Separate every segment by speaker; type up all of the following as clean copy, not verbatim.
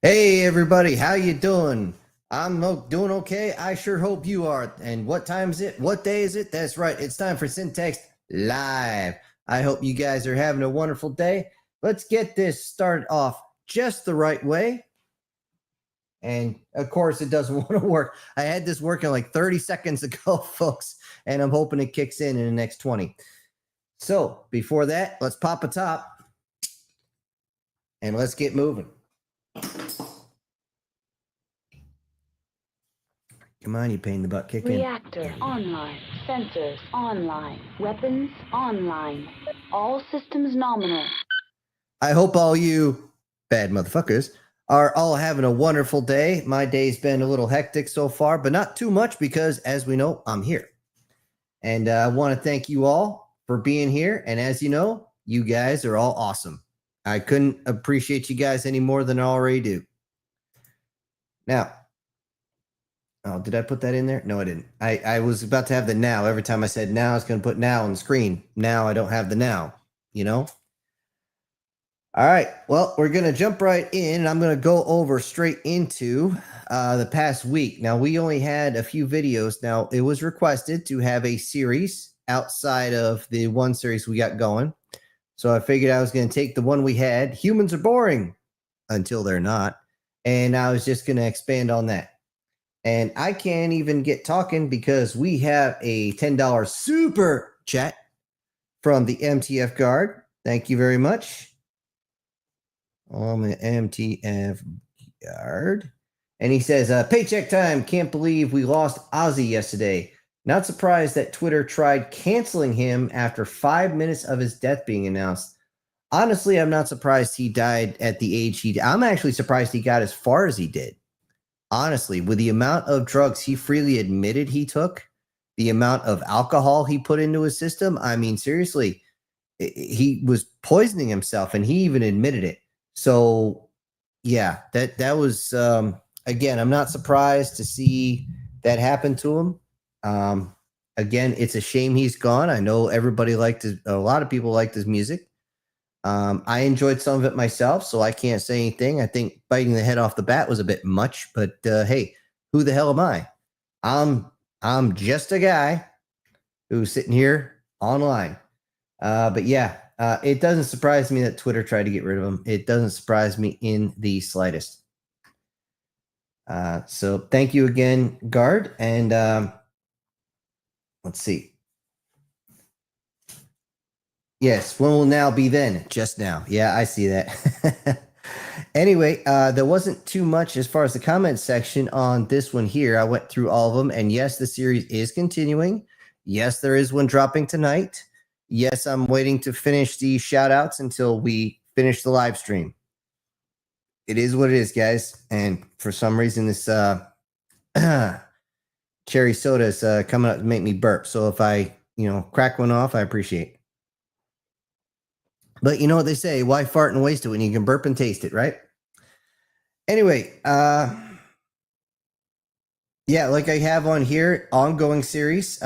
Speaker 1: Hey everybody, how you doing? Doing okay. I sure hope you are. And what time is it? What day is it? That's right. It's time for Syntax Live. I hope you guys are having a wonderful day. Let's get this started off just the right way. And of course, it doesn't want to work. I had this working like 30 seconds ago, folks, and I'm hoping it kicks in the next 20. So before that, let's pop a top and let's get moving. Come on, you pain in the butt, kick in.
Speaker 2: Reactor online. Sensors online. Weapons online. All systems nominal.
Speaker 1: I hope all you bad motherfuckers are all having a wonderful day. My day's been a little hectic so far, but not too much because, as we know, I'm here. And I want to thank you all for being here. And as you know, you guys are all awesome. I couldn't appreciate you guys any more than I already do. Now, oh, did I put that in there? No, I didn't. I was about to have the now. Every time I said now, I was going to put now on the screen. Now I don't have the now, you know? All right. Well, we're going to jump right in. And I'm going to go over straight into the past week. Now, we only had a few videos. Now, it was requested to have a series outside of the one series we got going. So I figured I was going to take the one we had. Humans are boring until they're not. And I was just going to expand on that. And I can't even get talking because we have a $10 super chat from the MTF Guard. Thank you very much. On the MTF Guard. And he says, paycheck time. Can't believe we lost Ozzy yesterday. Not surprised that Twitter tried canceling him after 5 minutes of his death being announced. Honestly, I'm not surprised he died at the age he did. I'm actually surprised he got as far as he did. Honestly, with the amount of drugs he freely admitted he took, the amount of alcohol he put into his system, I mean, seriously, he was poisoning himself, and he even admitted it. So, yeah, that was, again, I'm not surprised to see that happen to him. Again, it's a shame he's gone. I know everybody a lot of people liked his music. I enjoyed some of it myself, so I can't say anything. I think biting the head off the bat was a bit much, but hey, who the hell am I? I'm just a guy who's sitting here online. But yeah, it doesn't surprise me that Twitter tried to get rid of him. It doesn't surprise me in the slightest. So thank you again, Guard. And let's see. Yes, when will now be then? Just now. Yeah, I see that. Anyway, there wasn't too much as far as the comment section on this one here. I went through all of them. And yes, the series is continuing. Yes, there is one dropping tonight. Yes, I'm waiting to finish the shout outs until we finish the live stream. It is what it is, guys. And for some reason, this cherry soda is coming up to make me burp. So if I, crack one off, I appreciate it. But you know what they say, why fart and waste it when you can burp and taste it, right? Anyway, yeah, like I have on here, ongoing series.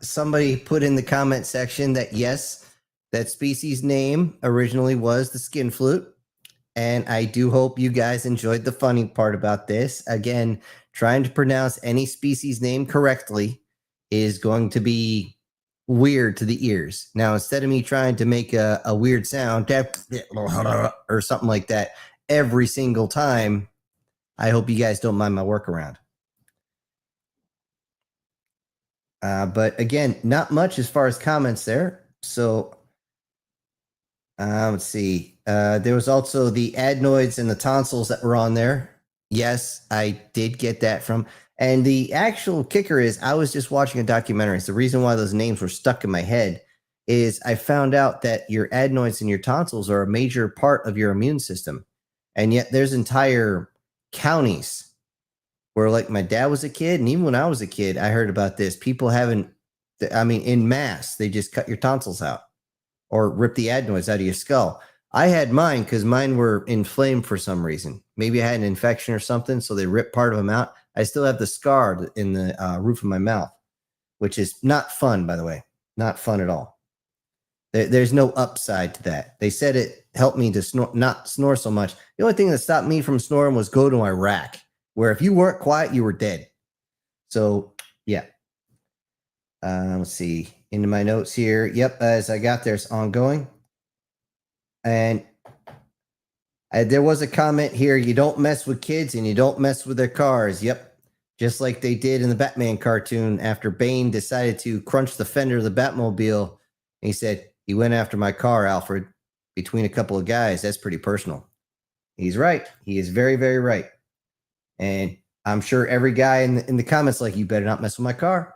Speaker 1: Somebody put in the comment section that yes, that species name originally was the skin flute. And I do hope you guys enjoyed the funny part about this. Again, trying to pronounce any species name correctly is going to be weird to the ears. Now, instead of me trying to make a weird sound or something like that every single time, I hope you guys don't mind my workaround. But again, not much as far as comments there. So let's see. There was also the adenoids and the tonsils that were on there. Yes, I did get that from. And the actual kicker is I was just watching a documentary. It's the reason why those names were stuck in my head is I found out that your adenoids and your tonsils are a major part of your immune system. And yet there's entire counties where, like, my dad was a kid, and even when I was a kid, I heard about this. People in mass, they just cut your tonsils out or rip the adenoids out of your skull. I had mine because mine were inflamed for some reason. Maybe I had an infection or something, so they ripped part of them out. I still have the scar in the roof of my mouth, which is not fun, by the way. Not fun at all. There's no upside to that. They said it helped me to not snore so much. The only thing that stopped me from snoring was go to Iraq, where if you weren't quiet, you were dead. So, yeah. Let's see. Into my notes here. Yep, as I got there, it's ongoing. And there was a comment here. You don't mess with kids and you don't mess with their cars. Yep. Just like they did in the Batman cartoon after Bane decided to crunch the fender of the Batmobile. He said, he went after my car, Alfred, between a couple of guys. That's pretty personal. He's right. He is very, very right. And I'm sure every guy in the comments like, you better not mess with my car.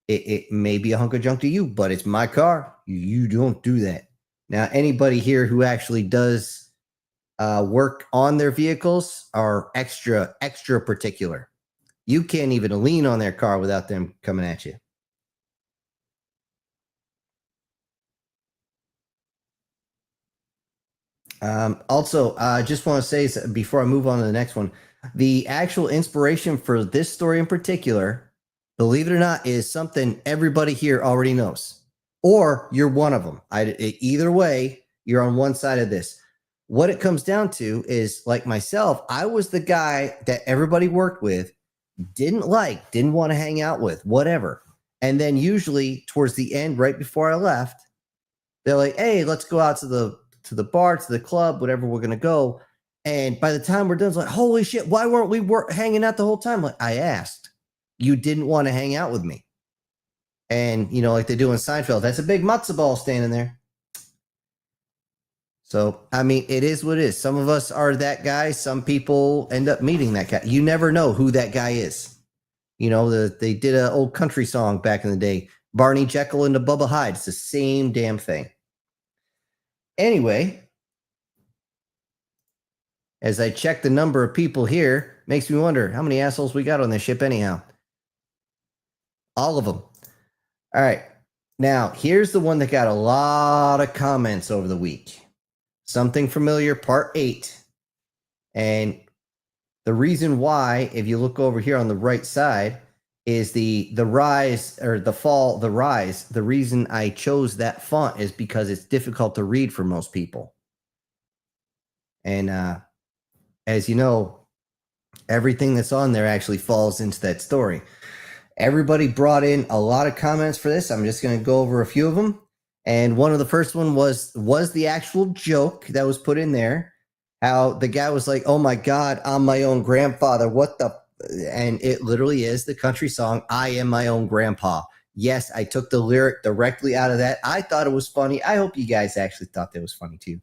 Speaker 1: It may be a hunk of junk to you, but it's my car. You don't do that. Now, anybody here who actually does work on their vehicles are extra particular. You can't even lean on their car without them coming at you. Also, I just want to say before I move on to the next one, the actual inspiration for this story in particular, believe it or not, is something everybody here already knows, or you're one of them. Either way, you're on one side of this. What it comes down to is, like myself, I was the guy that everybody worked with, didn't want to hang out with, whatever. And then usually towards the end, right before I left, they're like, hey, let's go out to the bar, to the club, whatever we're going to go. And by the time we're done, it's like, holy shit, why weren't we hanging out the whole time? Like, I asked. You didn't want to hang out with me. And, like they do in Seinfeld, that's a big matzo ball standing there. So, I mean, it is what it is. Some of us are that guy. Some people end up meeting that guy. You never know who that guy is. They did an old country song back in the day, Barney Jekyll and the Bubba Hyde. It's the same damn thing. Anyway, as I check the number of people here, makes me wonder how many assholes we got on this ship anyhow. All of them. All right. Now, here's the one that got a lot of comments over the week. Something Familiar, Part 8. And the reason why, if you look over here on the right side, is the rise or the fall, the rise. The reason I chose that font is because it's difficult to read for most people. And as you know, everything that's on there actually falls into that story. Everybody brought in a lot of comments for this. I'm just going to go over a few of them. And one of the first one was the actual joke that was put in there. How the guy was like, oh my God, I'm my own grandfather. What the? And it literally is the country song, I Am My Own Grandpa. Yes, I took the lyric directly out of that. I thought it was funny. I hope you guys actually thought that was funny too.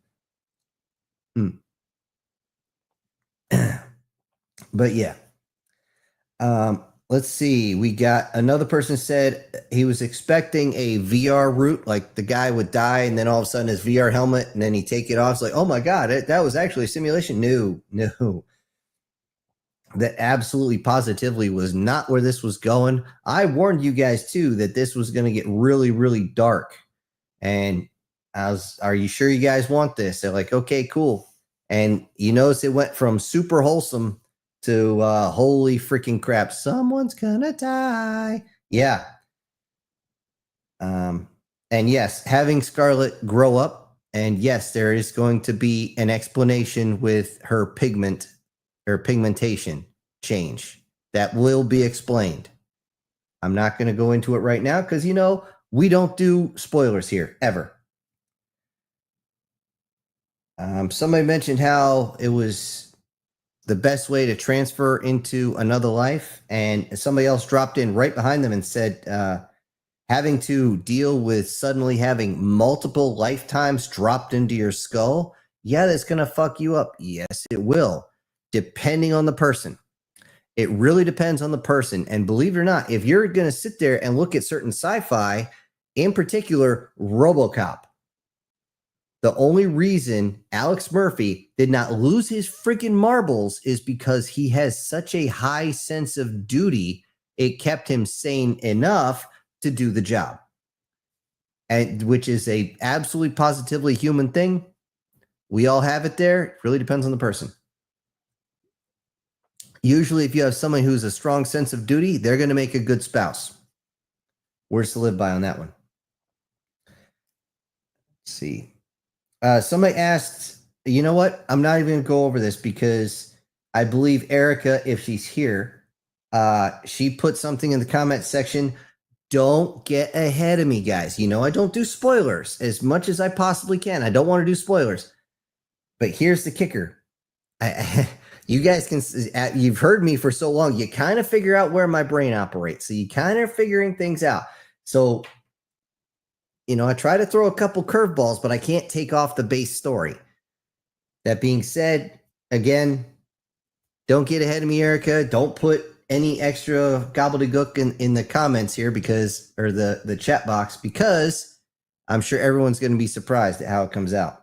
Speaker 1: But yeah. Let's see. We got another person said he was expecting a VR route, like the guy would die and then all of a sudden his VR helmet and then he'd take it off. It's like, oh my God, that was actually a simulation. No. That absolutely positively was not where this was going. I warned you guys too that this was going to get really, really dark. And are you sure you guys want this? They're like, okay, cool. And you notice it went from super wholesome to holy freaking crap, someone's gonna die. Yeah. And yes, having Scarlet grow up, and yes, there is going to be an explanation with her pigmentation change that will be explained. I'm not going to go into it right now because we don't do spoilers here ever. Somebody mentioned how it was the best way to transfer into another life, and somebody else dropped in right behind them and said having to deal with suddenly having multiple lifetimes dropped into your skull, yeah, that's going to fuck you up. Yes, it will, depending on the person. It really depends on the person. And believe it or not, if you're going to sit there and look at certain sci-fi, in particular RoboCop, the only reason Alex Murphy did not lose his freaking marbles is because he has such a high sense of duty. It kept him sane enough to do the job, and which is a absolutely positively human thing. We all have it there. It really depends on the person. Usually, if you have someone who's a strong sense of duty, they're going to make a good spouse. Words to live by on that one. see. Somebody asked, you know what? I'm not even going to go over this because I believe Erica, if she's here, she put something in the comment section. Don't get ahead of me, guys. You know, I don't do spoilers as much as I possibly can. I don't want to do spoilers. But here's the kicker. You guys can, you've heard me for so long, you kind of figure out where my brain operates. So you kind of figuring things out. So, you know, I try to throw a couple curveballs, but I can't take off the base story. That being said, again, don't get ahead of me, Erica. Don't put any extra gobbledygook in the comments here because, or the chat box, because I'm sure everyone's going to be surprised at how it comes out.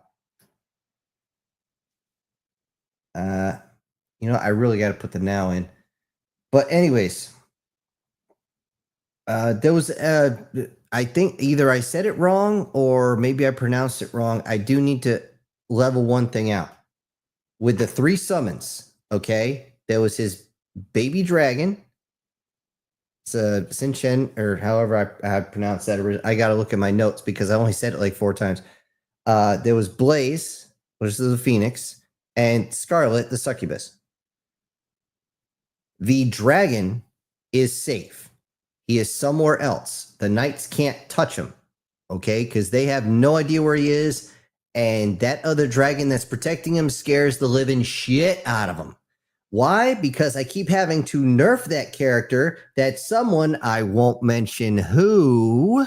Speaker 1: You know, I really got to put the now in. But anyways, there was, I think either I said it wrong or maybe I pronounced it wrong. I do need to level one thing out. With the 3 summons, okay, there was his baby dragon. It's a Sinchen, or however I pronounced that. I got to look at my notes because I only said it like 4 times. There was Blaze, which is the Phoenix, and Scarlet, the Succubus. The dragon is safe. He is somewhere else. The knights can't touch him, okay, because they have no idea where he is. And that other dragon that's protecting him scares the living shit out of him. Why? Because I keep having to nerf that character that someone, I won't mention who,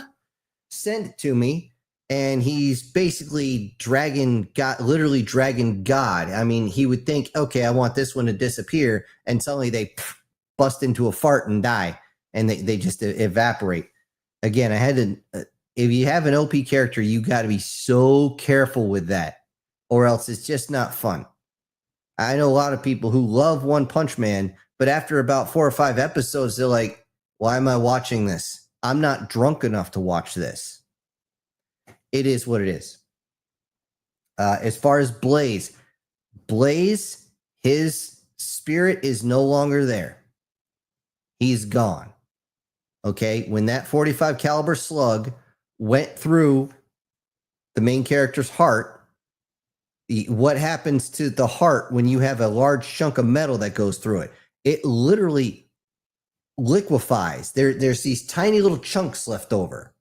Speaker 1: sent it to me. And he's basically dragon god, literally dragon god. I mean, he would think, okay, I want this one to disappear. And suddenly they bust into a fart and die. And they just evaporate. Again, I had to... If you have an OP character, you got to be so careful with that, or else it's just not fun. I know a lot of people who love One Punch Man, but after about 4 or 5 episodes, they're like, why am I watching this? I'm not drunk enough to watch this. It is what it is. As far as Blaze, his spirit is no longer there. He's gone. Okay, when that 45 caliber slug went through the main character's heart, what happens to the heart when you have a large chunk of metal that goes through it? It literally liquefies. There's these tiny little chunks left over.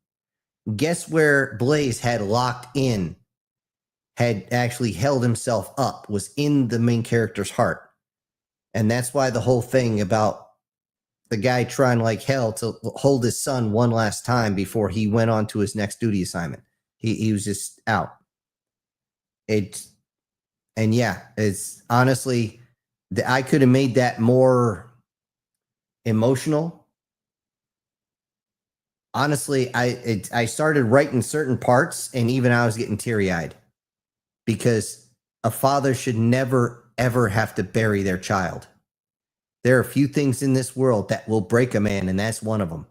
Speaker 1: Guess where Blaze had locked in, had actually held himself up, was in the main character's heart. And that's why the whole thing about the guy trying like hell to hold his son one last time before he went on to his next duty assignment. He was just out. And yeah, it's honestly, I could have made that more emotional. Honestly, I started writing certain parts and even I was getting teary-eyed because a father should never, ever have to bury their child. There are a few things in this world that will break a man, and that's one of them.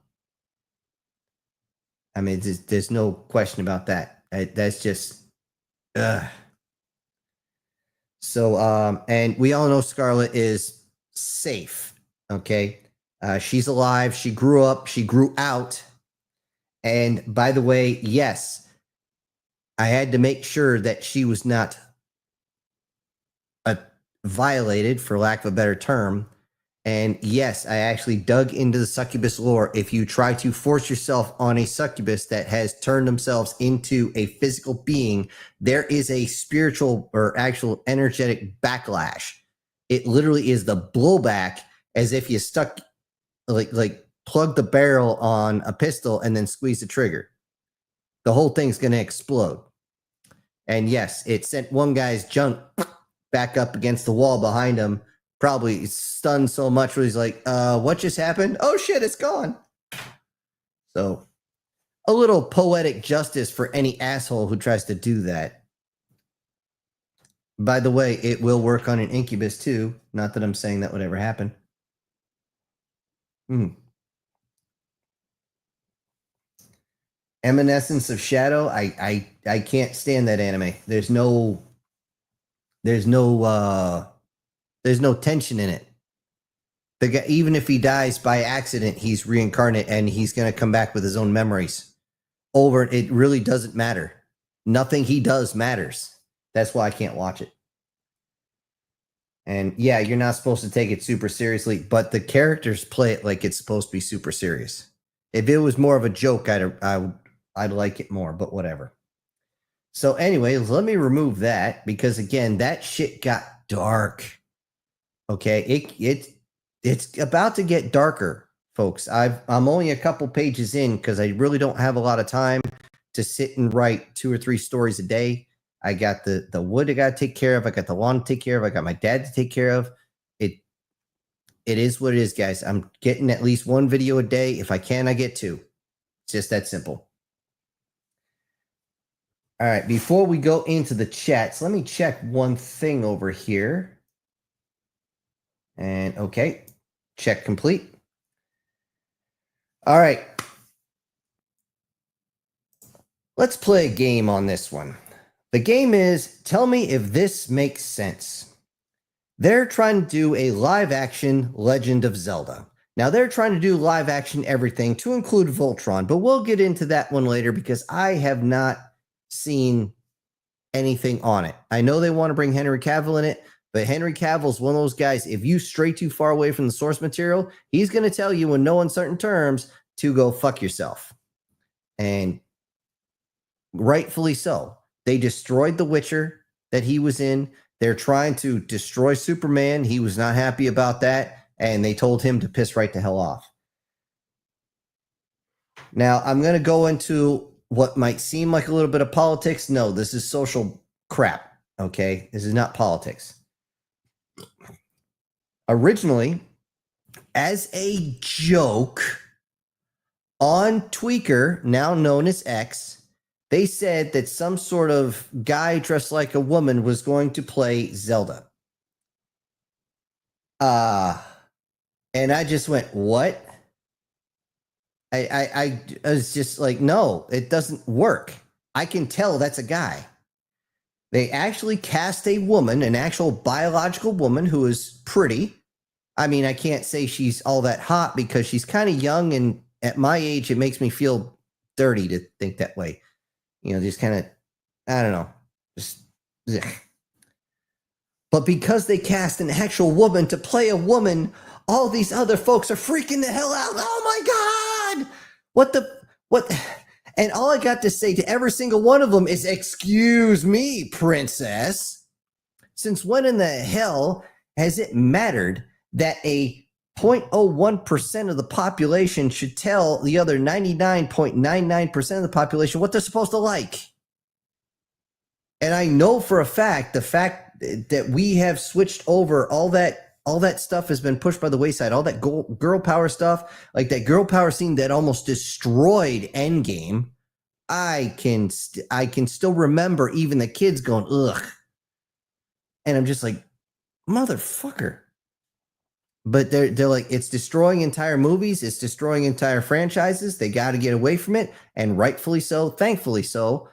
Speaker 1: I mean, there's no question about that. That's just... So, and we all know Scarlet is safe, okay? She's alive. She grew up. She grew out. And by the way, yes, I had to make sure that she was not violated, for lack of a better term. And yes, I actually dug into the succubus lore. If you try to force yourself on a succubus that has turned themselves into a physical being, there is a spiritual or actual energetic backlash. It literally is the blowback, as if you stuck, like plug the barrel on a pistol and then squeeze the trigger. The whole thing's going to explode. And yes, it sent one guy's junk back up against the wall behind him. Probably stunned so much where he's like, what just happened? Oh shit, it's gone. So a little poetic justice for any asshole who tries to do that. By the way, it will work on an incubus too. Not that I'm saying that would ever happen. Evanescence of Shadow. I can't stand that anime. There's no tension in it. The guy, even if he dies by accident, he's reincarnate and he's going to come back with his own memories. It really doesn't matter. nothing he does matters. That's why I can't watch it. And yeah, you're not supposed to take it super seriously, but the characters play it like it's supposed to be super serious. If it was more of a joke, I'd like it more, but whatever. So anyways, let me remove that because again, that shit got dark. Okay, it's about to get darker, folks. I'm only a couple pages in because I really don't have a lot of time to sit and write 2 or 3 stories a day. I got the wood I got to take care of. I got the lawn to take care of. I got my dad to take care of. It is what it is, guys. I'm getting at least 1 video a day. If I can, I get 2. It's just that simple. All right, before we go into the chats, let me check one thing over here. And okay, check complete. All right. Let's play a game on this one. The game is, tell me if this makes sense. They're trying to do a live action Legend of Zelda. Now they're trying to do live action everything to include Voltron, but we'll get into that one later because I have not seen anything on it. I know they want to bring Henry Cavill in it, but Henry Cavill's one of those guys, if you stray too far away from the source material, he's going to tell you in no uncertain terms to go fuck yourself. And rightfully so. They destroyed The Witcher that he was in. They're trying to destroy Superman. He was not happy about that, and they told him to piss right the hell off. Now, I'm going to go into what might seem like a little bit of politics. No, this is social crap, okay? This is not politics. Originally, as a joke on Tweaker, now known as X, they said that some sort of guy dressed like a woman was going to play Zelda. And I just went, what? I was just like, no, it doesn't work. I can tell that's a guy. They actually cast a woman, an actual biological woman who is pretty. I mean, I can't say she's all that hot because she's kind of young, and at my age, it makes me feel dirty to think that way. You know, just kind of, I don't know. Just, ugh. But because they cast an actual woman to play a woman, all these other folks are freaking the hell out. Oh my God! What? And all I got to say to every single one of them is, excuse me, princess. Since when in the hell has it mattered that a 0.01% of the population should tell the other 99.99% of the population what they're supposed to like? And I know for a fact, the fact that we have switched over, all that stuff has been pushed by the wayside. All that girl power stuff, like that girl power scene that almost destroyed Endgame. I can still remember even the kids going, ugh. And I'm just like, motherfucker. But they're like, it's destroying entire movies. It's destroying entire franchises. They got to get away from it. And rightfully so, thankfully so.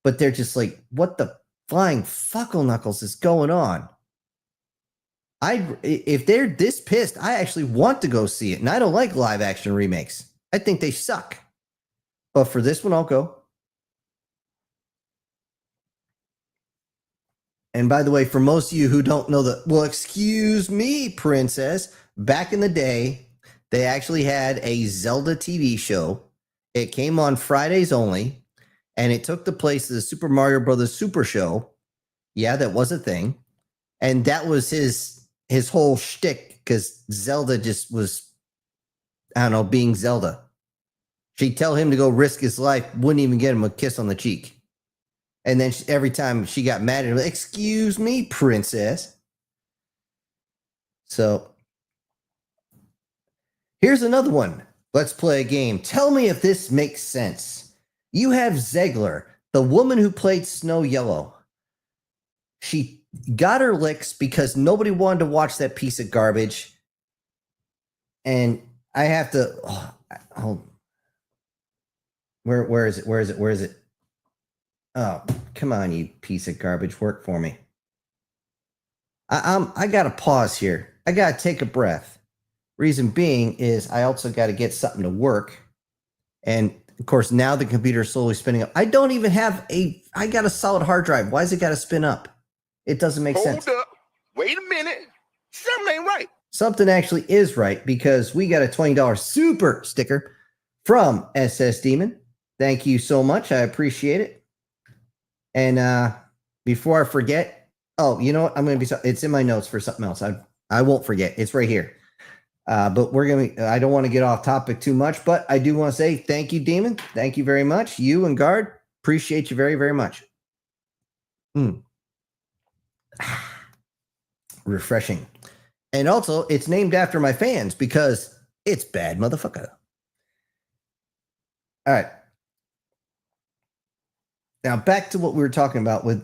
Speaker 1: But they're just like, what the flying fuckle knuckles is going on? If they're this pissed, I actually want to go see it. And I don't like live action remakes. I think they suck. But for this one, I'll go. And by the way, for most of you who don't know well, excuse me, princess, back in the day, they actually had a Zelda TV show. It came on Fridays only, and it took the place of the Super Mario Brothers Super Show. Yeah, that was a thing. And that was his whole shtick, because Zelda just was, I don't know, being Zelda. She'd tell him to go risk his life, wouldn't even get him a kiss on the cheek. And then every time she got mad at him, excuse me, princess. So here's another one. Let's play a game. Tell me if this makes sense. You have Zegler, the woman who played Snow Yellow. She got her licks because nobody wanted to watch that piece of garbage. And I have to, where is it? Oh, come on, you piece of garbage. Work for me. I got to pause here. I got to take a breath. Reason being is I also got to get something to work. And Of course, now the computer is slowly spinning up. I don't even have I got a solid hard drive. Why has it got to spin up? It doesn't make sense.
Speaker 3: Hold up. Wait a minute. Something ain't right.
Speaker 1: Something actually is right because we got a $20 super sticker from SS Demon. Thank you so much. I appreciate it. And before I forget, oh, you know what? I'm going to be, it's in my notes for something else. I won't forget. It's right here. But I don't want to get off topic too much, but I do want to say thank you, Demon. Thank you very much. You and Guard, appreciate you very, very much. Refreshing. And also, it's named after my fans because it's bad, motherfucker. All right. Now, back to what we were talking about with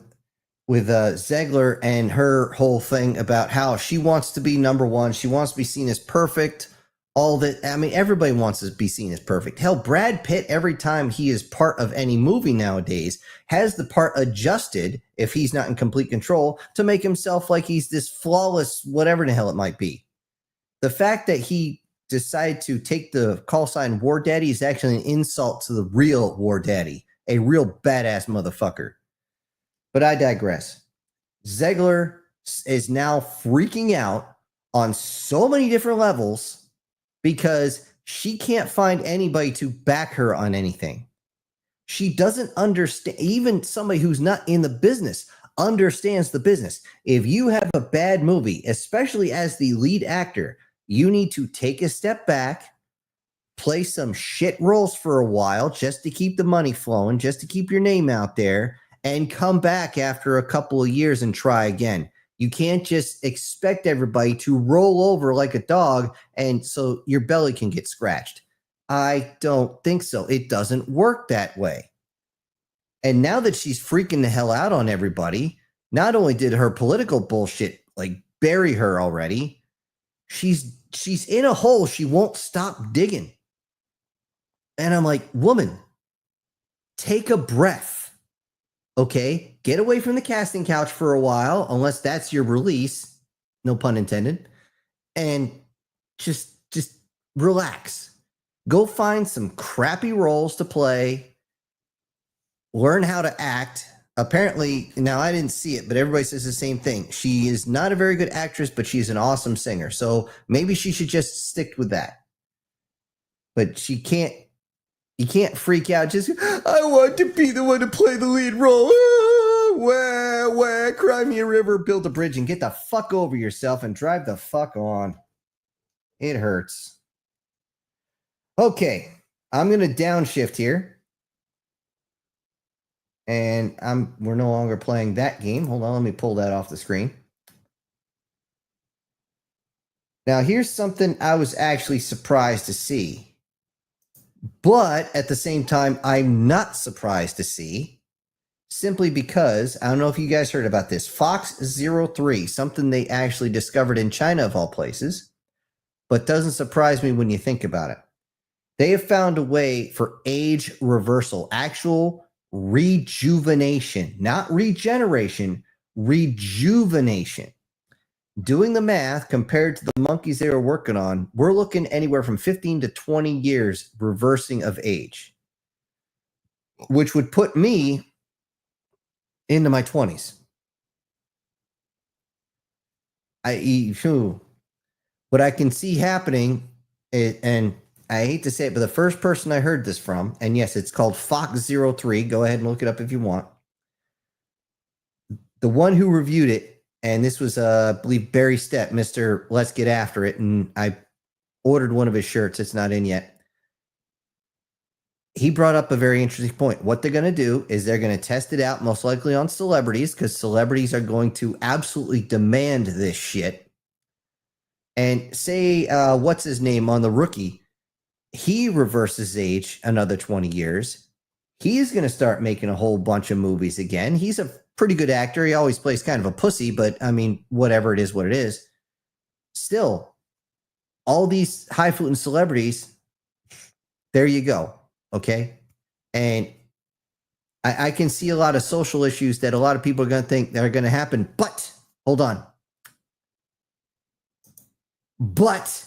Speaker 1: Zegler and her whole thing about how she wants to be number one. She wants to be seen as perfect. All that. I mean, everybody wants to be seen as perfect. Hell, Brad Pitt, every time he is part of any movie nowadays, has the part adjusted, if he's not in complete control, to make himself like he's this flawless, whatever the hell it might be. The fact that he decided to take the call sign War Daddy is actually an insult to the real War Daddy, a real badass motherfucker. But I digress. Zegler is now freaking out on so many different levels because she can't find anybody to back her on anything. She doesn't understand. Even somebody who's not in the business understands the business. If you have a bad movie, especially as the lead actor, you need to take a step back, play some shit roles for a while just to keep the money flowing, just to keep your name out there, and come back after a couple of years and try again. You can't just expect everybody to roll over like a dog and so your belly can get scratched. I don't think so. It doesn't work that way. And now that she's freaking the hell out on everybody, not only did her political bullshit like bury her already, she's in a hole she won't stop digging. And I'm like, woman, take a breath. Okay, get away from the casting couch for a while, unless that's your release, no pun intended, and just relax. Go find some crappy roles to play, learn how to act. Apparently, now I didn't see it, but everybody says the same thing. She is not a very good actress, but she's an awesome singer. So maybe she should just stick with that. But you can't freak out. Just, I want to be the one to play the lead role. Cry me a river, build a bridge, and get the fuck over yourself and drive the fuck on. It hurts. Okay, I'm going to downshift here. And we're no longer playing that game. Hold on, let me pull that off the screen. Now, here's something I was actually surprised to see. But at the same time, I'm not surprised to see, simply because, I don't know if you guys heard about this, Fox 03, something they actually discovered in China of all places, but doesn't surprise me when you think about it. They have found a way for age reversal, actual rejuvenation, not regeneration, rejuvenation. Doing the math compared to the monkeys they were working on, we're looking anywhere from 15 to 20 years reversing of age, which would put me into my 20s. What I can see happening, and I hate to say it, but the first person I heard this from, and yes, it's called Fox 03. Go ahead and look it up if you want. The one who reviewed it, and this was, I believe, Barry Stepp, Mr. Let's Get After It. And I ordered one of his shirts. It's not in yet. He brought up a very interesting point. What they're going to do is they're going to test it out, most likely on celebrities, because celebrities are going to absolutely demand this shit. And say, what's his name on The Rookie? He reverses age another 20 years. He's going to start making a whole bunch of movies again. He's a pretty good actor. He always plays kind of a pussy, but I mean, whatever it is, what it is. Still, all these highfalutin celebrities, there you go. Okay. And I can see a lot of social issues that a lot of people are going to think that are going to happen, but hold on. But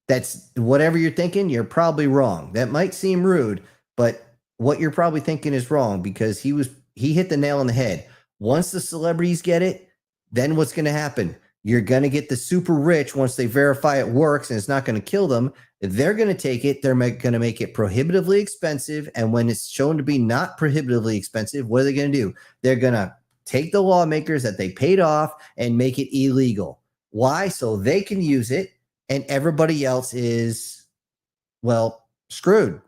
Speaker 1: that's whatever you're thinking, you're probably wrong. That might seem rude, But what you're probably thinking is wrong, because he hit the nail on the head. Once the celebrities get it, then what's going to happen? You're going to get the super rich once they verify it works and it's not going to kill them. They're going to take it. They're going to make it prohibitively expensive. And when it's shown to be not prohibitively expensive, what are they going to do? They're going to take the lawmakers that they paid off and make it illegal. Why? So they can use it and everybody else is, well, screwed.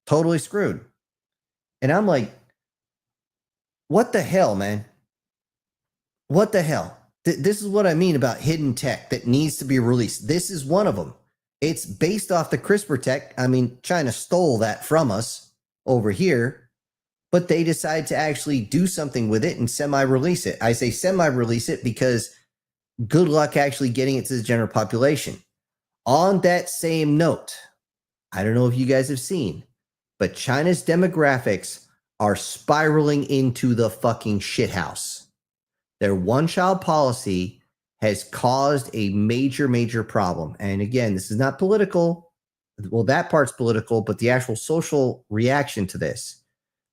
Speaker 1: Totally screwed. And I'm like, what the hell, man? What the hell? This is what I mean about hidden tech that needs to be released. This is one of them. It's based off the CRISPR tech. I mean, China stole that from us over here, but they decided to actually do something with it and semi-release it. I say semi-release it because good luck actually getting it to the general population. On that same note, I don't know if you guys have seen, but China's demographics are spiraling into the fucking shithouse. Their one-child policy has caused a major, major problem. And again, this is not political. Well, that part's political, but the actual social reaction to this,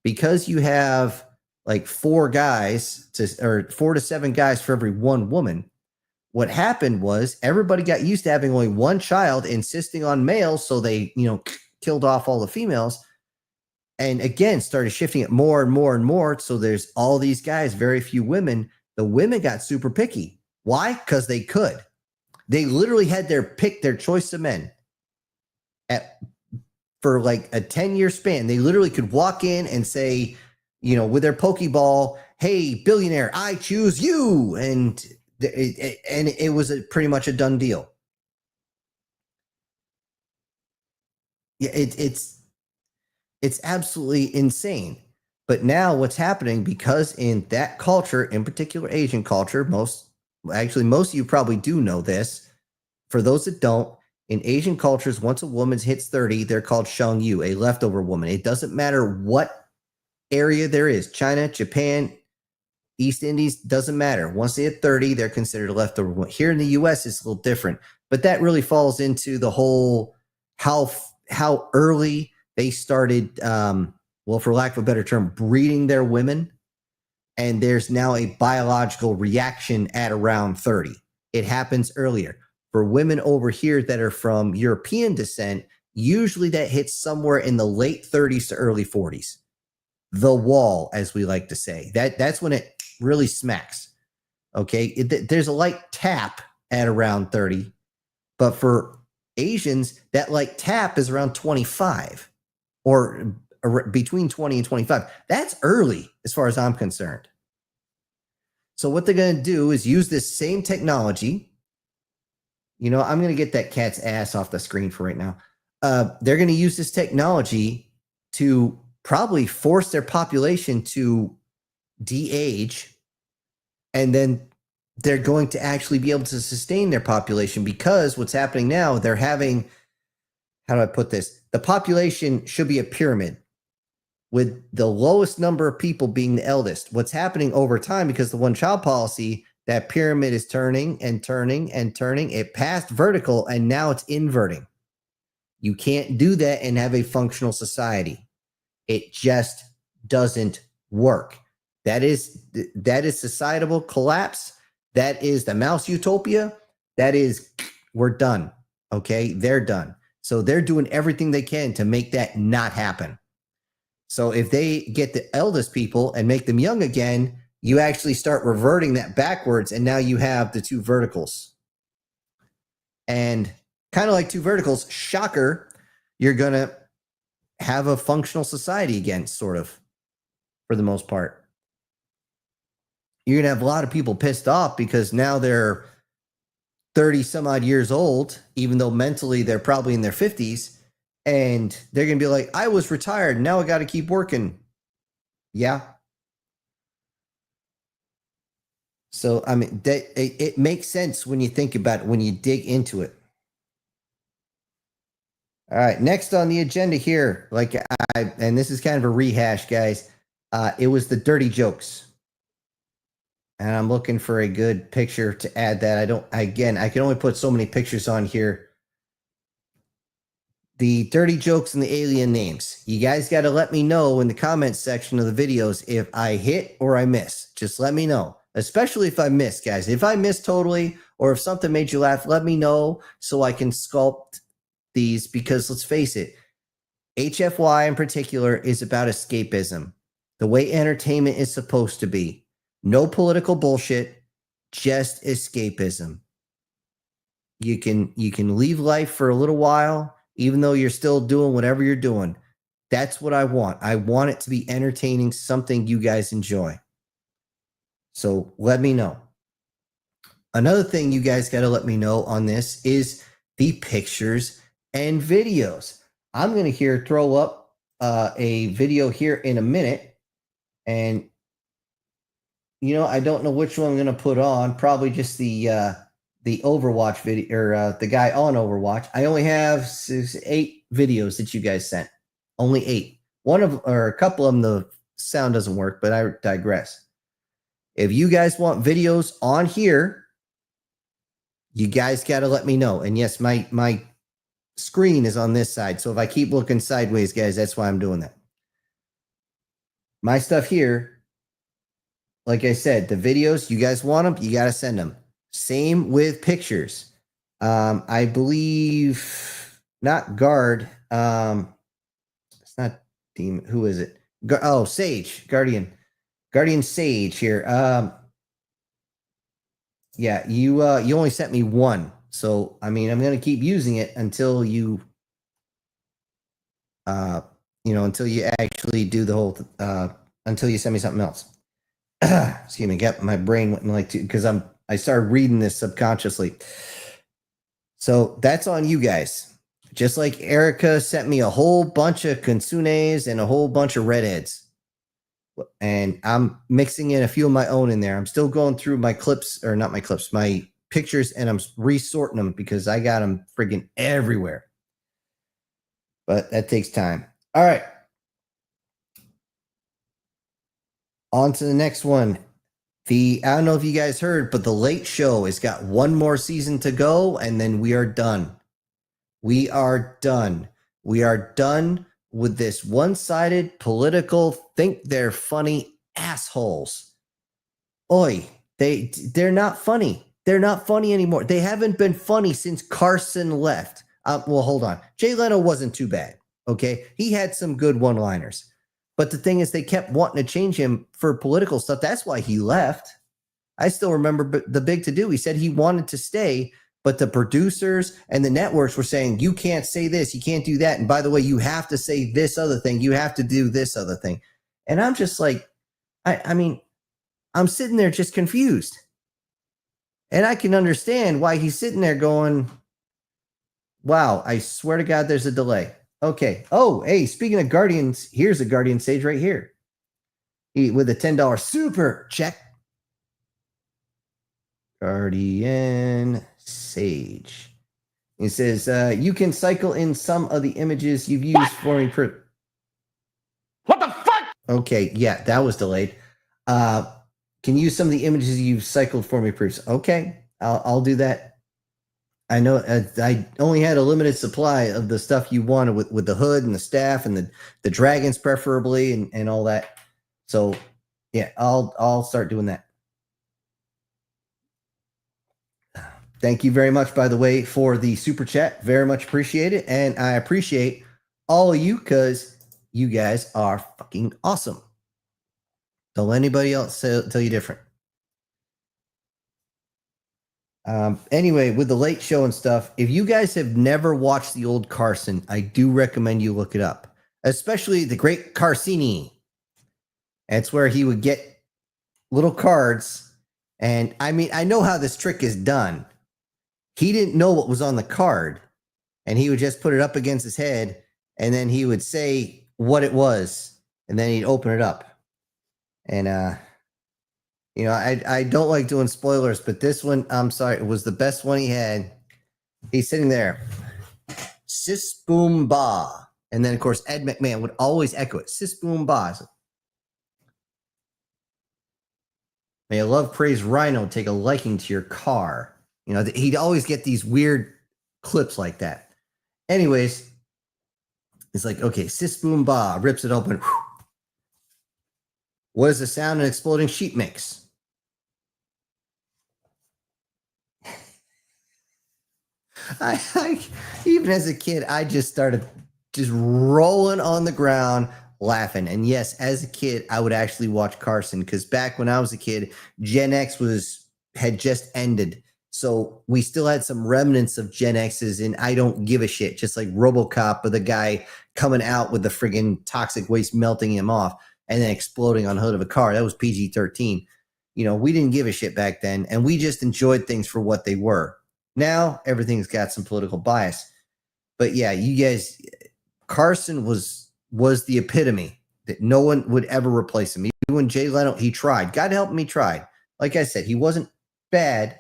Speaker 1: because you have like 4 to 7 guys for every 1 woman. What happened was everybody got used to having only 1 child, insisting on males. So they, killed off all the females. And again, started shifting it more and more and more. So there's all these guys, very few women. The women got super picky. Why? Because they could. They literally had their choice of men for like a 10-year span. They literally could walk in and say, with their Pokeball, hey, billionaire, I choose you. And it was pretty much a done deal. Yeah, it's absolutely insane. But now what's happening, because in that culture, in particular Asian culture, most of you probably do know this. For those that don't, in Asian cultures, once a woman hits 30, they're called shangyu, a leftover woman. It doesn't matter what area there is, China, Japan, East Indies, doesn't matter. Once they hit 30, they're considered a leftover woman. Here in the US, it's a little different. But that really falls into the whole how early they started, for lack of a better term, breeding their women. And there's now a biological reaction at around 30. It happens earlier. For women over here that are from European descent, usually that hits somewhere in the late 30s to early 40s. The wall, as we like to say. That's when it really smacks. Okay? There's a light tap at around 30. But for Asians, that light tap is around 25. Or between 20 and 25. That's early as far as I'm concerned. So what they're going to do is use this same technology. I'm going to get that cat's ass off the screen for right now. They're going to use this technology to probably force their population to de-age. And then they're going to actually be able to sustain their population, because what's happening now, they're having, how do I put this? The population should be a pyramid, with the lowest number of people being the eldest. What's happening over time, because the one-child policy, that pyramid is turning and turning and turning. It passed vertical and now it's inverting. You can't do that and have a functional society. It just doesn't work. That is societal collapse. That is the mouse utopia. That is, we're done. Okay, they're done. So they're doing everything they can to make that not happen. So if they get the eldest people and make them young again, you actually start reverting that backwards, and now you have the 2 verticals. And kind of like 2 verticals, shocker, you're going to have a functional society again, sort of, for the most part. You're going to have a lot of people pissed off because now they're 30 some odd years old, even though mentally they're probably in their 50s. And they're going to be like, I was retired. Now I got to keep working. Yeah. So, I mean, it makes sense when you think about it, when you dig into it. All right. Next on the agenda here, and this is kind of a rehash, guys. It was the dirty jokes. And I'm looking for a good picture to add that. I can only put so many pictures on here. the dirty jokes and the alien names. You guys got to let me know in the comments section of the videos if I hit or I miss. Just let me know, especially if I miss, guys. If I miss totally, or if something made you laugh, let me know so I can sculpt these, because let's face it, HFY in particular is about escapism, the way entertainment is supposed to be. No political bullshit, just escapism. You can leave life for a little while, even though you're still doing whatever you're doing. That's what I want. I want it to be entertaining, something you guys enjoy. So let me know. Another thing you guys got to let me know on this is the pictures and videos. I'm going to throw up a video here in a minute. And, you know, I don't know which one I'm going to put on. Probably just the Overwatch video, or the guy on Overwatch. I only have 8 videos that you guys sent. Only 8. A couple of them, the sound doesn't work, but I digress. If you guys want videos on here, you guys got to let me know. And yes, my screen is on this side. So if I keep looking sideways, guys, that's why I'm doing that. My stuff here, like I said, the videos, you guys want them, you got to send them. Same with pictures. I believe not Guard. It's not Demon. Who is it? Sage. Guardian Sage here. Yeah, you only sent me 1. So, I mean, I'm going to keep using it until you until you actually do the whole until you send me something else. Excuse me, my brain went like to, because I started reading this subconsciously. So that's on you guys. Just like Erica sent me a whole bunch of Konsunes and a whole bunch of redheads. And I'm mixing in a few of my own in there. I'm still going through my clips, or not my clips, my pictures, and I'm resorting them because I got them friggin' everywhere. But that takes time. All right. On to the next one. I don't know if you guys heard, but The Late Show has got 1 more season to go, and then we are done. We are done. We are done with this one-sided political think they're funny assholes. Oi, they're not funny. They're not funny anymore. They haven't been funny since Carson left. Well, hold on. Jay Leno wasn't too bad. Okay, he had some good one-liners. But the thing is, they kept wanting to change him for political stuff. That's why he left. I still remember the big to-do. He said he wanted to stay, but the producers and the networks were saying, you can't say this, you can't do that. And by the way, you have to say this other thing. You have to do this other thing. And I'm just like, I mean, I'm sitting there just confused. And I can understand why he's sitting there going, wow, I swear to God, there's a delay. Okay. Oh, hey, speaking of Guardians, here's a Guardian Sage right here. With a $10 super check. Guardian Sage. It says, you can cycle in some of the images you've used for me.
Speaker 3: What the fuck?
Speaker 1: Okay, yeah, that was delayed. Can use some of the images you've cycled for me, proofs. Okay, I'll do that. I know I only had a limited supply of the stuff you wanted with the hood and the staff and the dragons preferably and all that. So yeah, I'll start doing that. Thank you very much, by the way, for the super chat. Very much appreciate it. And I appreciate all of you because you guys are fucking awesome. Don't let anybody else tell you different. Anyway, with the Late Show and stuff, if you guys have never watched the old Carson, I do recommend you look it up, especially the Great Carsini. That's where he would get little cards. And I mean, I know how this trick is done. He didn't know what was on the card, and he would just put it up against his head, and then he would say what it was, and then he'd open it up. And, you know, I don't like doing spoilers, but this one, I'm sorry, it was the best one he had. He's sitting there. Sis boom ba. And then, of course, Ed McMahon would always echo it. Sis boom ba. May a love praise Rhino take a liking to your car. You know, he'd always get these weird clips like that. Anyways, It's like, okay, sis boom ba, rips it open. Whew. What is the sound an exploding sheet makes? I even as a kid, I just started just rolling on the ground laughing. And yes, as a kid, I would actually watch Carson because back when I was a kid, Gen X had just ended. So we still had some remnants of Gen X's in I don't give a shit, just like RoboCop with a guy coming out with the friggin' toxic waste melting him off and then exploding on the hood of a car. That was PG-13. You know, we didn't give a shit back then, and we just enjoyed things for what they were. Now everything's got some political bias. But yeah, you guys, Carson was the epitome that no one would ever replace him. Even when Jay Leno, he tried. God help him, he tried. Like I said, he wasn't bad.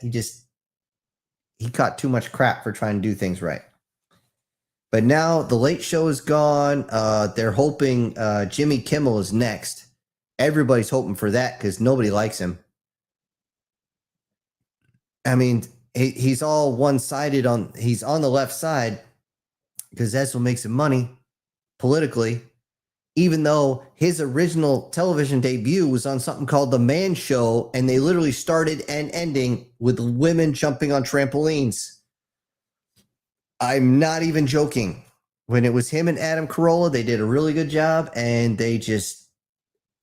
Speaker 1: He caught too much crap for trying to do things right. But now the Late Show is gone. They're hoping Jimmy Kimmel is next. Everybody's hoping for that because nobody likes him. I mean, he's all one-sided he's on the left side because that's what makes him money politically, even though his original television debut was on something called The Man Show, and they literally started and ending with women jumping on trampolines. I'm not even joking. When it was him and Adam Carolla, they did a really good job, and they just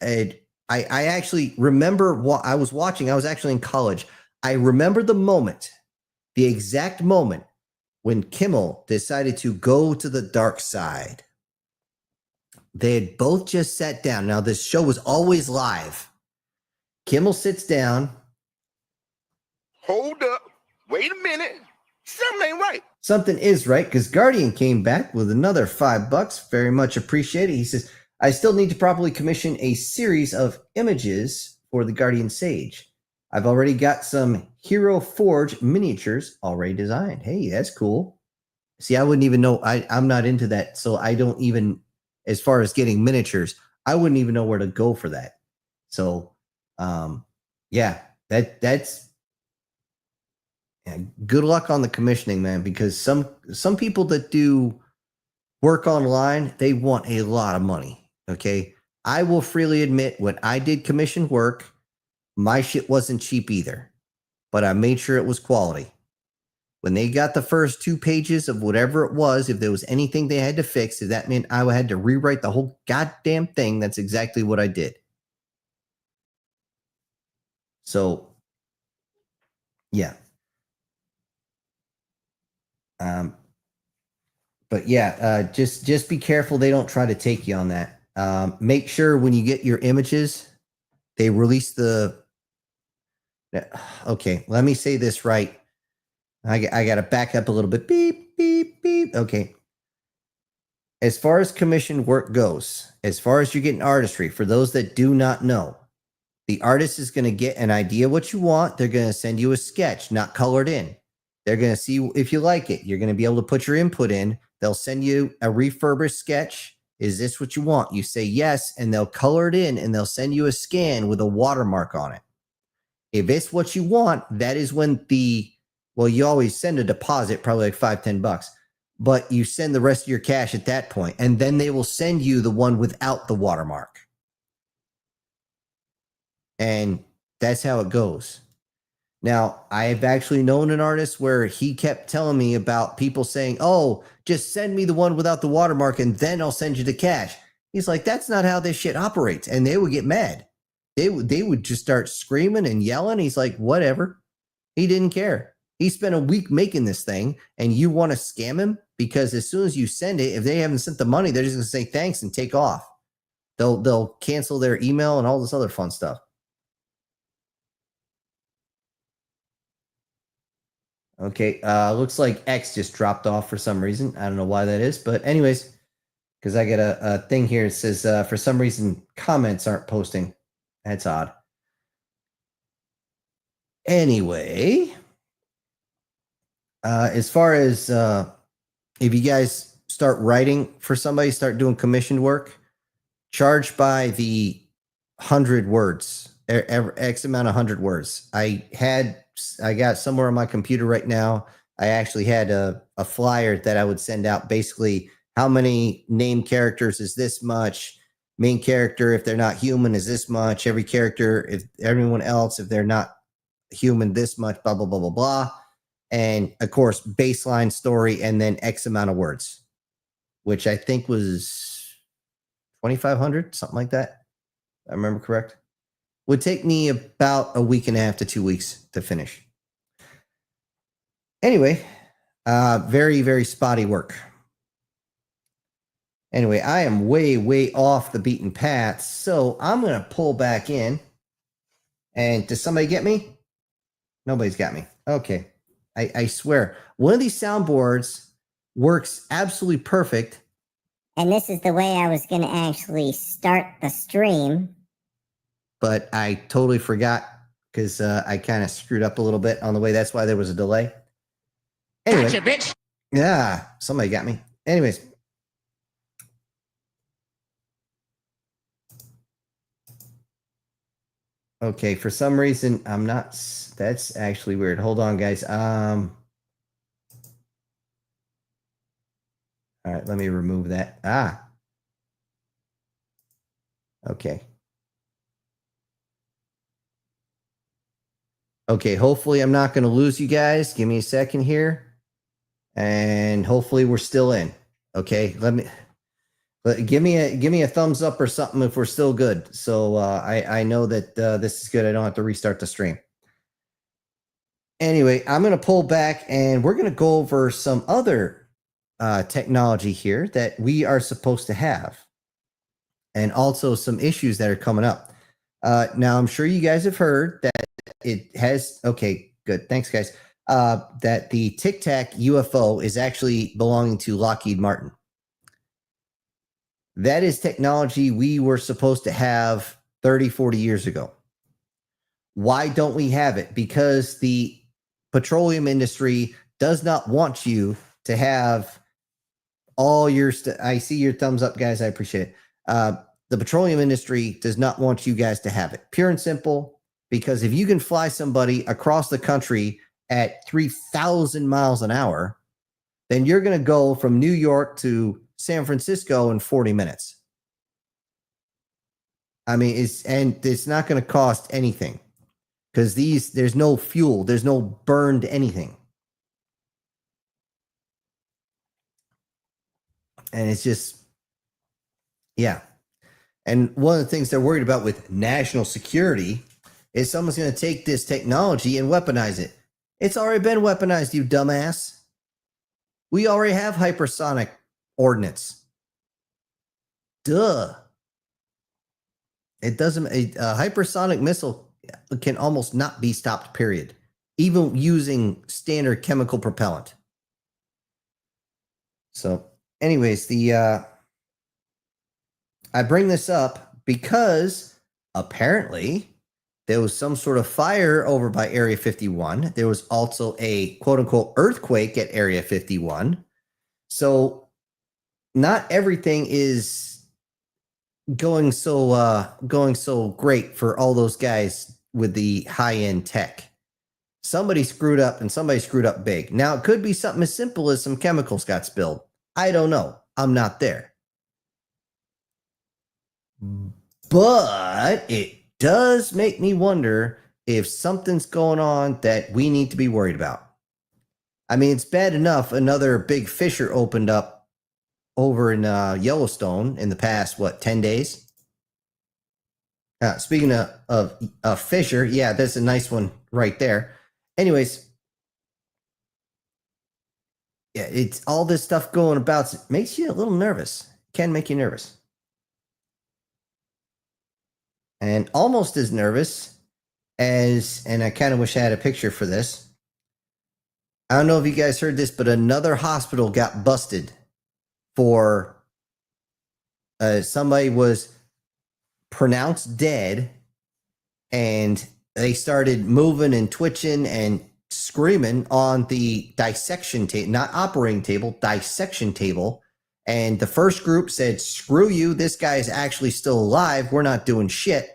Speaker 1: I actually remember what I was watching. I was actually in college. I remember the exact moment when Kimmel decided to go to the dark side. They had both just sat down. Now, this show was always live. Kimmel sits down.
Speaker 4: Hold up. Wait a minute. Something ain't right.
Speaker 1: Something is right because Guardian came back with another $5. Very much appreciated. He says, I still need to properly commission a series of images for the Guardian Sage. I've already got some Hero Forge miniatures already designed. Hey, that's cool. See, I wouldn't even know. I'm not into that. So I don't even, as far as getting miniatures, I wouldn't even know where to go for that. So, yeah, that's good luck on the commissioning, man, because some people that do work online, they want a lot of money. Okay. I will freely admit when I did commission work, my shit wasn't cheap either, but I made sure it was quality. When they got the first 2 pages of whatever it was, if there was anything they had to fix, if that meant I had to rewrite the whole goddamn thing, that's exactly what I did. So, yeah. But yeah, just be careful they don't try to take you on that. Make sure when you get your images, they release okay, let me say this right. I got to back up a little bit. Beep, beep, beep. Okay. As far as commission work goes, as far as you're getting artistry, for those that do not know, the artist is going to get an idea what you want. They're going to send you a sketch, not colored in. They're going to see if you like it. You're going to be able to put your input in. They'll send you a refurbished sketch. Is this what you want? You say yes, and they'll color it in, and they'll send you a scan with a watermark on it. If it's what you want, that is when you always send a deposit, probably like $5-10, but you send the rest of your cash at that point, and then they will send you the one without the watermark. And that's how it goes. Now, I've actually known an artist where he kept telling me about people saying, oh, just send me the one without the watermark and then I'll send you the cash. He's like, that's not how this shit operates. And they would get mad. They would just start screaming and yelling. He's like, whatever. He didn't care. He spent a week making this thing and you want to scam him? Because as soon as you send it, if they haven't sent the money, they're just going to say thanks and take off. They'll cancel their email and all this other fun stuff. Okay, looks like X just dropped off for some reason. I don't know why that is, but anyways, because I got a thing here. It says for some reason comments aren't posting. That's odd. Anyway, as far as if you guys start writing for somebody, start doing commissioned work, charge by the 100 words, X amount of 100 words. I got somewhere on my computer right now. I actually had a flyer that I would send out basically how many named characters is this much? Main character, if they're not human, is this much? Every character, if everyone else, if they're not human, this much, blah, blah, blah, blah, blah. And of course, baseline story and then X amount of words, which I think was 2,500, something like that. If I remember correct. Would take me about a week and a half to 2 weeks to finish. Anyway, very, very spotty work. Anyway, I am way, way off the beaten path, so I'm going to pull back in. And does somebody get me? Nobody's got me. Okay. I swear. One of these soundboards works absolutely perfect.
Speaker 5: And this is the way I was going to actually start the stream.
Speaker 1: But I totally forgot because I kind of screwed up a little bit on the way. That's why there was a delay. Anyway.
Speaker 3: Gotcha, bitch.
Speaker 1: Yeah, somebody got me. Anyways. Okay, for some reason, I'm not... That's actually weird. Hold on, guys. All right, let me remove that. Okay. Okay, hopefully I'm not going to lose you guys. Give me a second here. And hopefully we're still in. Okay, give me a thumbs up or something if we're still good. So I know that this is good. I don't have to restart the stream. Anyway, I'm going to pull back and we're going to go over some other technology here that we are supposed to have. And also some issues that are coming up. Now, I'm sure you guys have heard that it has... Okay, good. Thanks, guys. That the Tic Tac UFO is actually belonging to Lockheed Martin. That is technology we were supposed to have 30, 40 years ago. Why don't we have it? Because the petroleum industry does not want you to have all your... I see your thumbs up, guys. I appreciate it. The petroleum industry does not want you guys to have it. Pure and simple, because if you can fly somebody across the country at 3,000 miles an hour, then you're going to go from New York to San Francisco in 40 minutes. I mean, it's not going to cost anything because there's no fuel, there's no burned anything. And it's just, yeah. And one of the things they're worried about with national security is someone's going to take this technology and weaponize it. It's already been weaponized, you dumbass. We already have hypersonic ordnance. Duh. It doesn't... A hypersonic missile can almost not be stopped, period. Even using standard chemical propellant. So, anyways, I bring this up because apparently there was some sort of fire over by Area 51. There was also a quote-unquote earthquake at Area 51. So not everything is going so great for all those guys with the high-end tech. Somebody screwed up, and somebody screwed up big. Now, it could be something as simple as some chemicals got spilled. I don't know. I'm not there. But it does make me wonder if something's going on that we need to be worried about. I mean, it's bad enough another big fissure opened up over in Yellowstone in the past, 10 days? Speaking of fissure, yeah, that's a nice one right there. Anyways, yeah, it's all this stuff going about. It makes you a little nervous. It can make you nervous. And almost as nervous as, and I kind of wish I had a picture for this. I don't know if you guys heard this, but another hospital got busted for somebody was pronounced dead and they started moving and twitching and screaming on the dissection table, not operating table, dissection table. And the first group said, screw you, this guy is actually still alive. We're not doing shit.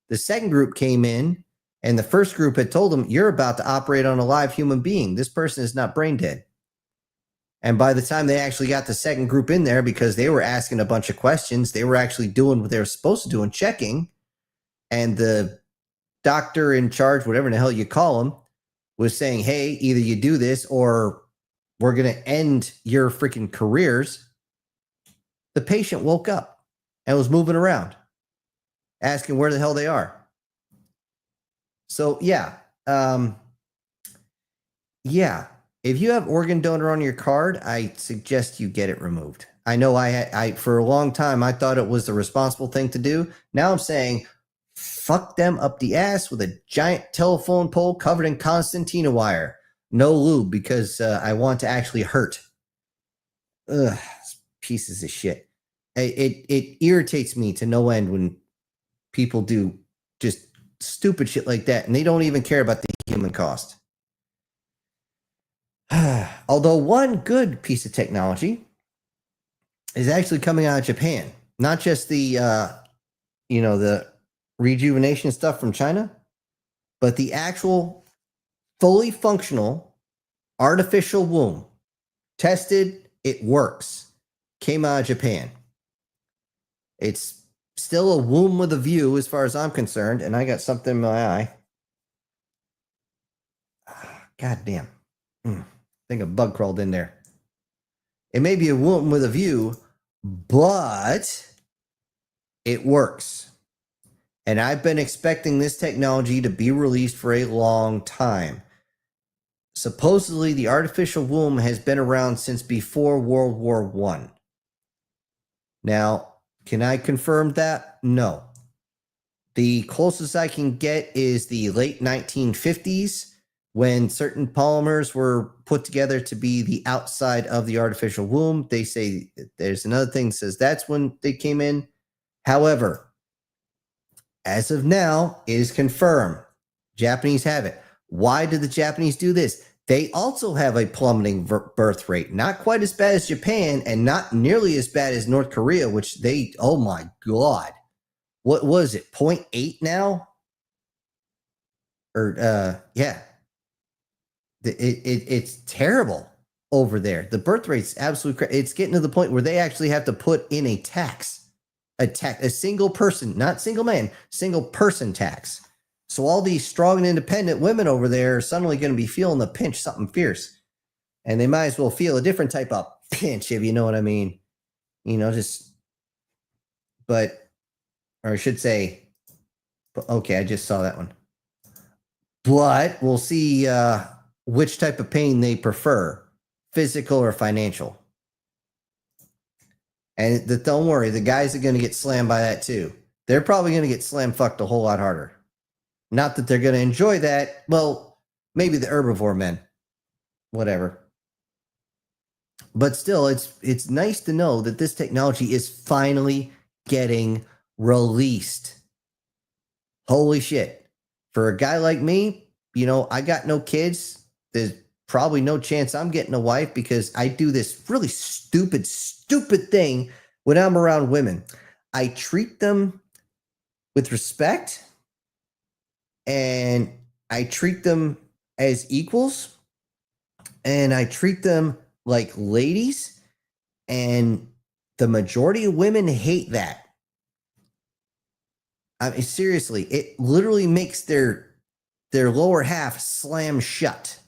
Speaker 1: The second group came in, and the first group had told them, you're about to operate on a live human being. This person is not brain dead. And by the time they actually got the second group in there, because they were asking a bunch of questions, they were actually doing what they were supposed to do and checking. And the doctor in charge, whatever the hell you call him, was saying, hey, either you do this or we're going to end your freaking careers. The patient woke up and was moving around, asking where the hell they are. So, yeah. If you have organ donor on your card, I suggest you get it removed. I know I for a long time, I thought it was the responsible thing to do. Now I'm saying, fuck them up the ass with a giant telephone pole covered in concertina wire. No lube, because I want to actually hurt. Ugh, pieces of shit. It irritates me to no end when people do just stupid shit like that, and they don't even care about the human cost. Although one good piece of technology is actually coming out of Japan, not just the the rejuvenation stuff from China, but the actual fully functional artificial womb. Tested, it works. Came out of Japan. It's still a womb with a view as far as I'm concerned, and I got something in my eye. God damn. I think a bug crawled in there. It may be a womb with a view, but it works. And I've been expecting this technology to be released for a long time. Supposedly, the artificial womb has been around since before World War I. Now, can I confirm that? No. The closest I can get is the late 1950s, when certain polymers were put together to be the outside of the artificial womb. They say there's another thing that says that's when they came in. However, as of now, it is confirmed. Japanese have it. Why did the Japanese do this? They also have a plummeting birth rate. Not quite as bad as Japan and not nearly as bad as North Korea, which they, oh my God. What was it, 0.8 now? Or, yeah. It's terrible over there. The birth rate's absolutely crazy. It's getting to the point where they actually have to put in a tax, a single person, not single man, single person tax. So all these strong and independent women over there are suddenly going to be feeling the pinch, something fierce, and they might as well feel a different type of pinch, if you know what I mean. Or I should say, okay, I just saw that one. But we'll see which type of pain they prefer, physical or financial. And don't worry, the guys are going to get slammed by that too. They're probably going to get slam fucked a whole lot harder. Not that they're going to enjoy that. Well, maybe the herbivore men. Whatever. But still, it's nice to know that this technology is finally getting released. Holy shit. For a guy like me, I got no kids. There's probably no chance I'm getting a wife because I do this really stupid thing when I'm around women. I treat them with respect and I treat them as equals and I treat them like ladies, and the majority of women hate that. I mean, seriously, it literally makes their lower half slam shut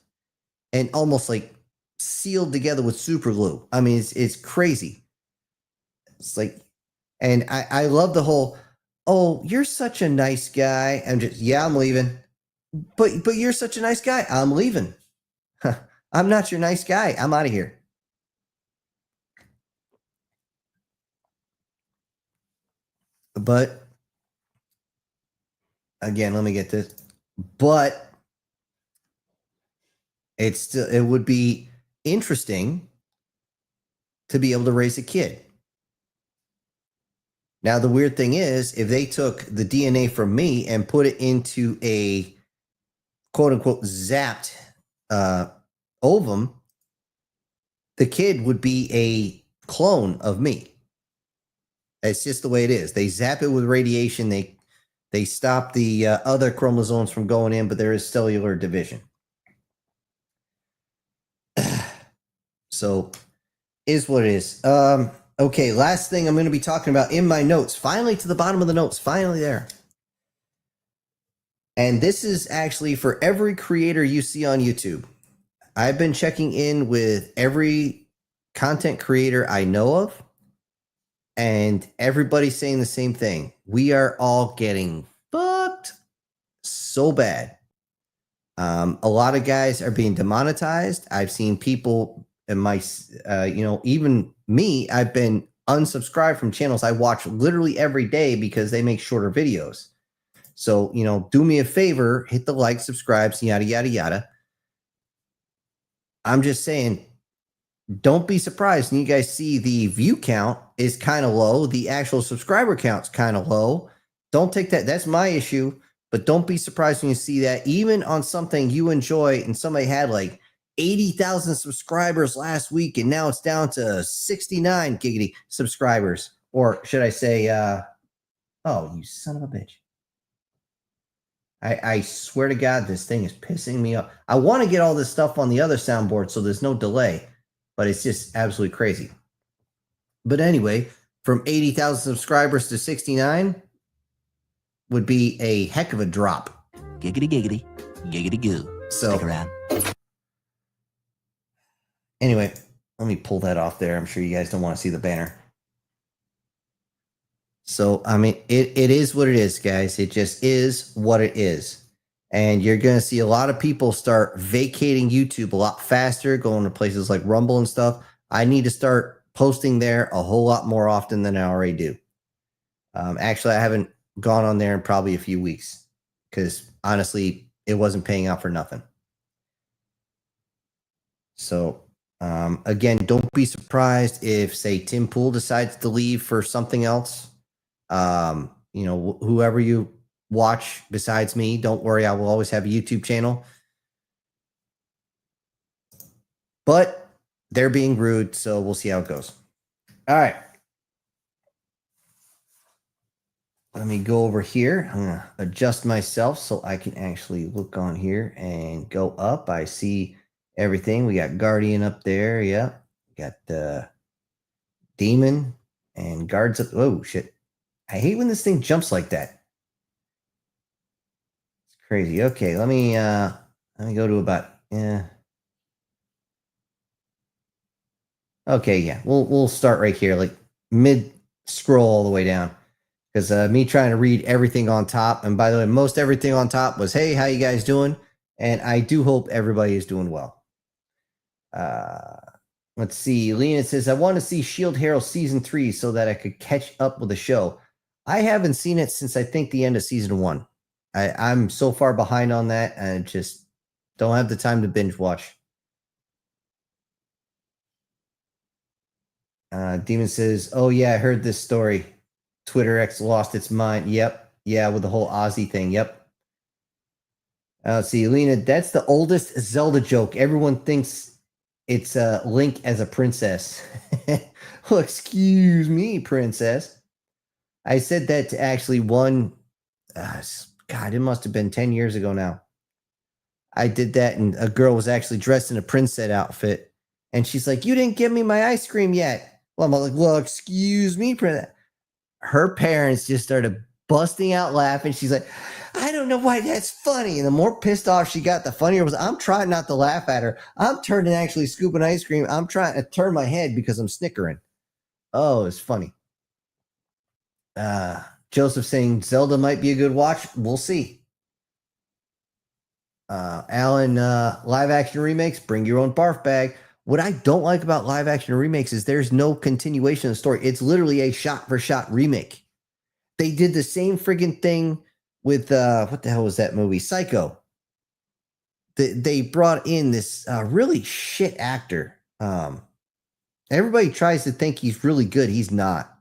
Speaker 1: and almost like sealed together with super glue. I mean, it's crazy. It's like, and I love the whole, oh, you're such a nice guy. I'm leaving. But you're such a nice guy. I'm leaving. I'm not your nice guy. I'm out of here. But again, let me get this. But it would be interesting to be able to raise a kid. Now, the weird thing is, if they took the DNA from me and put it into a quote unquote zapped ovum, the kid would be a clone of me. It's just the way it is. They zap it with radiation. They stop the other chromosomes from going in, but there is cellular division. So, is what it is. Okay, last thing I'm going to be talking about in my notes. Finally, to the bottom of the notes. Finally, there. And this is actually for every creator you see on YouTube. I've been checking in with every content creator I know of, and everybody's saying the same thing. We are all getting fucked so bad. A lot of guys are being demonetized. I've seen people in my, even me, I've been unsubscribed from channels I watch literally every day because they make shorter videos. So, do me a favor, hit the like, subscribe, yada, yada, yada. I'm just saying, don't be surprised when you guys see the view count is kind of low. The actual subscriber count's kind of low. Don't take that. That's my issue. But don't be surprised when you see that even on something you enjoy and somebody had like 80,000 subscribers last week and now it's down to 69 giggity subscribers. Or should I say, oh, you son of a bitch. I swear to God, this thing is pissing me off. I want to get all this stuff on the other soundboard so there's no delay, but it's just absolutely crazy. But anyway, from 80,000 subscribers to 69 would be a heck of a drop.
Speaker 6: Giggity, giggity, giggity goo.
Speaker 1: So,
Speaker 6: stick around.
Speaker 1: Anyway, let me pull that off there. I'm sure you guys don't want to see the banner. So, I mean, it is what it is, guys. It just is what it is. And you're going to see a lot of people start vacating YouTube a lot faster, going to places like Rumble and stuff. I need to start posting there a whole lot more often than I already do. Actually, I haven't gone on there in probably a few weeks because honestly, it wasn't paying out for nothing. So, again, don't be surprised if, say, Tim Pool decides to leave for something else. Whoever you watch besides me, don't worry, I will always have a YouTube channel. But they're being rude, so we'll see how it goes. All right. Let me go over here. I'm going to adjust myself so I can actually look on here and go up. I see everything. We got Guardian up there. Yeah. Got the Demon and Guards up. Oh, shit. I hate when this thing jumps like that. It's crazy. Okay, let me go to about Okay, yeah. We'll start right here, like mid scroll all the way down. Because me trying to read everything on top, and by the way, most everything on top was, hey, how you guys doing? And I do hope everybody is doing well. Let's see. Lena says, I want to see Shield Hero Season 3 so that I could catch up with the show. I haven't seen it since I think the end of Season 1. I'm so far behind on that, and just don't have the time to binge watch. Demon says, oh, yeah, I heard this story. Twitter X lost its mind. Yep. Yeah, with the whole Aussie thing. Yep. Let's see, Lena, that's the oldest Zelda joke. Everyone thinks it's Link as a princess. Well, excuse me, princess. I said that to actually one, God, it must have been 10 years ago now. I did that, and a girl was actually dressed in a princess outfit, and she's like, you didn't give me my ice cream yet. Well, I'm like, well, excuse me, princess. Her parents just started busting out laughing. She's like, I don't know why that's funny. And the more pissed off she got, the funnier it was. I'm trying not to laugh at her. I'm turning actually scooping ice cream. I'm trying to turn my head because I'm snickering. Oh, it's funny. Joseph saying Zelda might be a good watch. We'll see. Alan, live action remakes, bring your own barf bag. What I don't like about live action remakes is there's no continuation of the story. It's literally a shot for shot remake. They did the same friggin' thing with, what the hell was that movie? Psycho. They brought in this really shit actor. Everybody tries to think he's really good. He's not.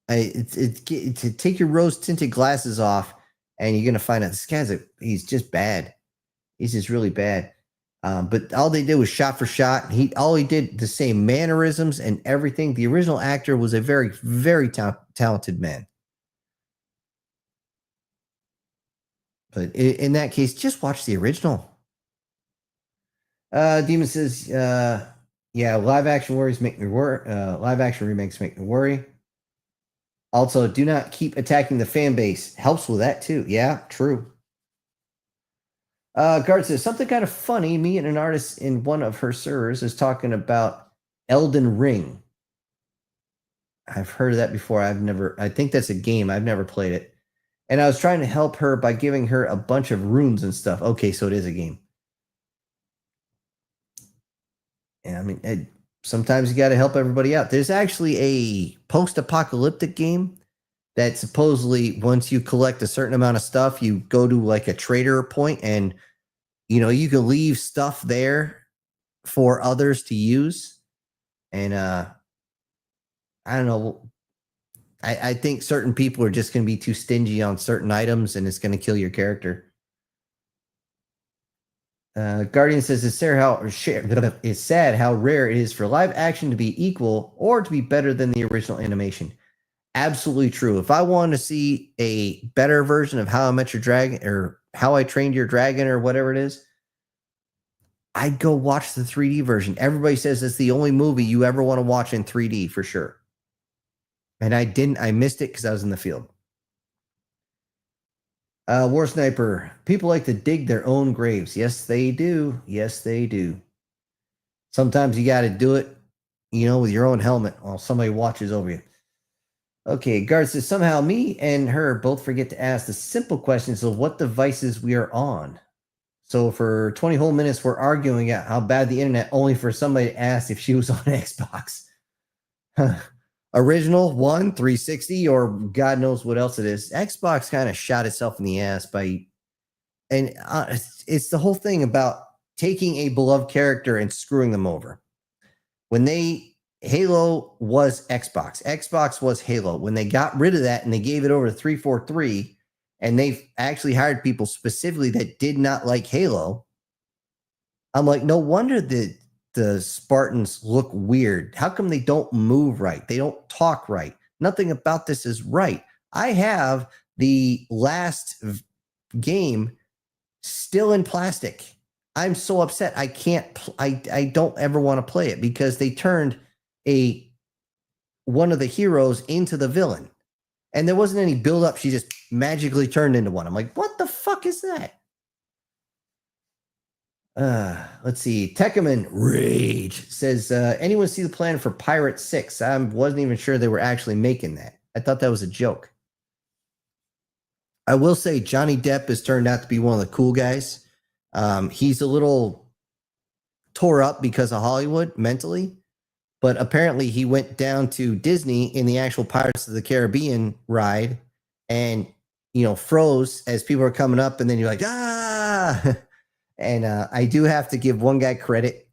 Speaker 1: To take your rose tinted glasses off, and you're gonna find out this guy's he's just bad. He's just really bad. But all they did was shot for shot. All he did the same mannerisms and everything. The original actor was a very, very talented man. But in that case, just watch the original. Demon says, Yeah, live action worries make me worry. Live action remakes make me worry. Also, do not keep attacking the fan base. Helps with that too. Yeah, true. Guard says something kind of funny. Me and an artist in one of her servers is talking about Elden Ring. I've heard of that before. I think that's a game. I've never played it. And I was trying to help her by giving her a bunch of runes and stuff. Okay, so it is a game. And I mean, sometimes you got to help everybody out. There's actually a post-apocalyptic game that supposedly once you collect a certain amount of stuff, you go to like a trader point and, you can leave stuff there for others to use. And I don't know. I think certain people are just going to be too stingy on certain items and it's going to kill your character. Guardian says it's sad how rare it is for live action to be equal or to be better than the original animation. Absolutely true. If I want to see a better version of How I Met Your Dragon or How I Trained Your Dragon or whatever it is, I'd go watch the 3D version. Everybody says it's the only movie you ever want to watch in 3D for sure. And I didn't. I missed it because I was in the field. War Sniper. People like to dig their own graves. Yes, they do. Yes, they do. Sometimes you got to do it, with your own helmet while somebody watches over you. Okay, Guard says somehow me and her both forget to ask the simple questions of what devices we are on. So for 20 whole minutes, we're arguing at how bad the internet, only for somebody to ask if she was on Xbox. Original 1, 360, or God knows what else it is. Xbox kind of shot itself in the ass and it's the whole thing about taking a beloved character and screwing them over. Halo was Xbox. Xbox was Halo. When they got rid of that and they gave it over to 343, and they've actually hired people specifically that did not like Halo, I'm like, no wonder the Spartans look weird. How come they don't move right? They don't talk right. Nothing about this is right. I have the last game still in plastic. I'm so upset. I can't. I don't ever want to play it because they turned one of the heroes into the villain, and there wasn't any build up. She just magically turned into one. I'm like, what the fuck is that? Let's see. Tekkaman Rage says, anyone see the plan for Pirate 6? I wasn't even sure they were actually making that. I thought that was a joke. I will say Johnny Depp has turned out to be one of the cool guys. He's a little tore up because of Hollywood mentally, but apparently he went down to Disney in the actual Pirates of the Caribbean ride and, froze as people are coming up, and then you're like, ah! And I do have to give one guy credit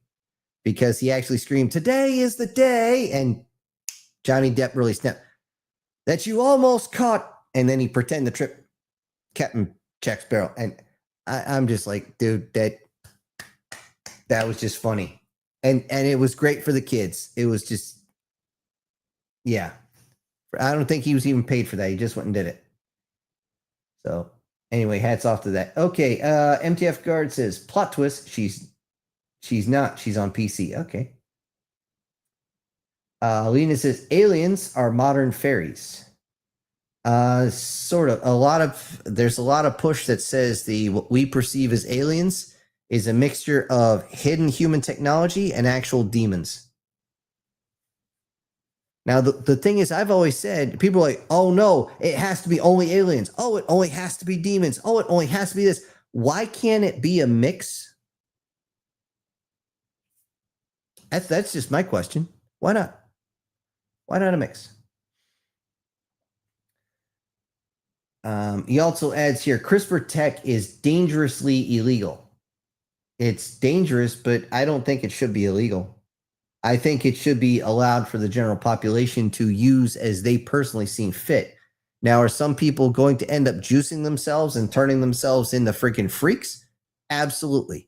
Speaker 1: because he actually screamed, "Today is the day." And Johnny Depp really snapped, "That you almost caught." And then he pretended the trip Captain Jack Sparrow. And I'm just like, dude, that was just funny. And it was great for the kids. It was just, yeah. I don't think he was even paid for that. He just went and did it. So anyway, hats off to that. Okay, MTF Guard says, plot twist, she's not. She's on PC. Okay. Lena says, aliens are modern fairies. Sort of. There's a lot of push that says what we perceive as aliens is a mixture of hidden human technology and actual demons. Now, the thing is, I've always said, people are like, oh no, it has to be only aliens. Oh, it only has to be demons. Oh, it only has to be this. Why can't it be a mix? That's just my question. Why not? Why not a mix? He also adds here, CRISPR tech is dangerously illegal. It's dangerous, but I don't think it should be illegal. I think it should be allowed for the general population to use as they personally seem fit. Now, are some people going to end up juicing themselves and turning themselves into freaking freaks? Absolutely.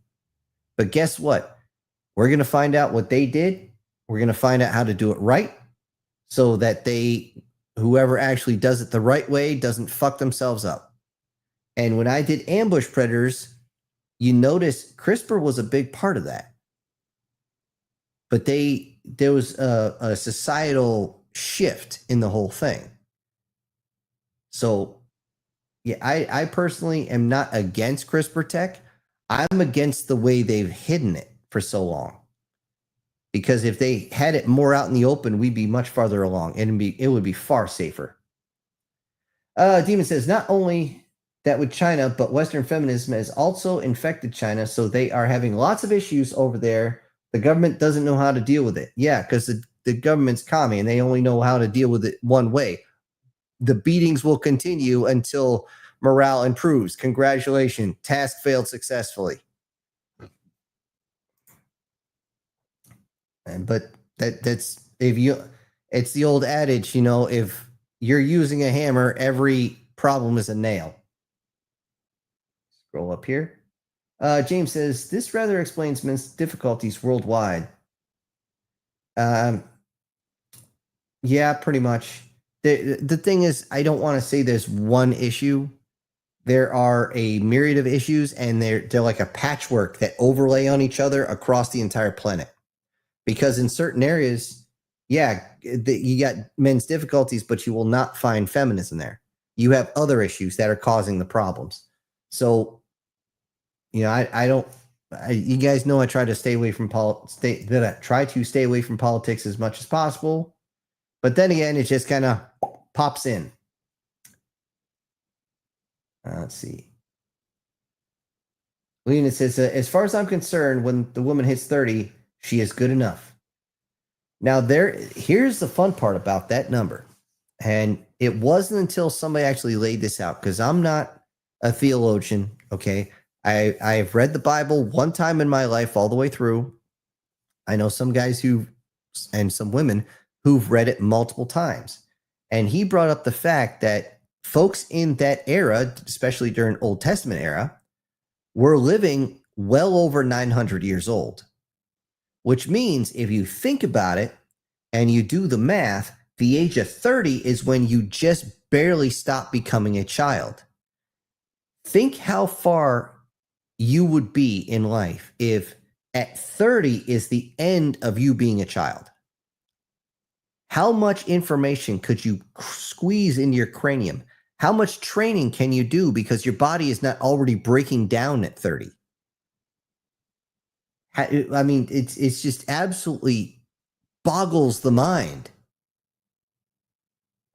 Speaker 1: But guess what? We're going to find out what they did. We're going to find out how to do it right so that whoever actually does it the right way doesn't fuck themselves up. And when I did ambush predators, you notice CRISPR was a big part of that. but there was a societal shift in the whole thing. So, yeah, I personally am not against CRISPR tech. I'm against the way they've hidden it for so long. Because if they had it more out in the open, we'd be much farther along, and it would be far safer. Demon says, not only that with China, but Western feminism has also infected China, so they are having lots of issues over there. The government doesn't know how to deal with it. Yeah, because the government's commie, and they only know how to deal with it one way. The beatings will continue until morale improves. Congratulations, task failed successfully. But that's it's the old adage, if you're using a hammer, every problem is a nail. Scroll up here. James says, this rather explains men's difficulties worldwide. Yeah, pretty much. The thing is, I don't want to say there's one issue. There are a myriad of issues, and they're like a patchwork that overlay on each other across the entire planet. Because in certain areas, yeah, you got men's difficulties, but you will not find feminism there. You have other issues that are causing the problems. So, I don't. You guys know I try to stay away from politics as much as possible. But then again, it just kind of pops in. Let's see. Lena says, as far as I'm concerned, when the woman hits 30, she is good enough. Now, here's the fun part about that number. And it wasn't until somebody actually laid this out, because I'm not a theologian, okay? I've read the Bible one time in my life all the way through. I know some guys and some women who've read it multiple times. And he brought up the fact that folks in that era, especially during Old Testament era, were living well over 900 years old. Which means if you think about it and you do the math, the age of 30 is when you just barely stop becoming a child. Think how far you would be in life if at 30 is the end of you being a child. How much information could you squeeze into your cranium? How much training can you do because your body is not already breaking down at 30? I mean, it's just absolutely boggles the mind.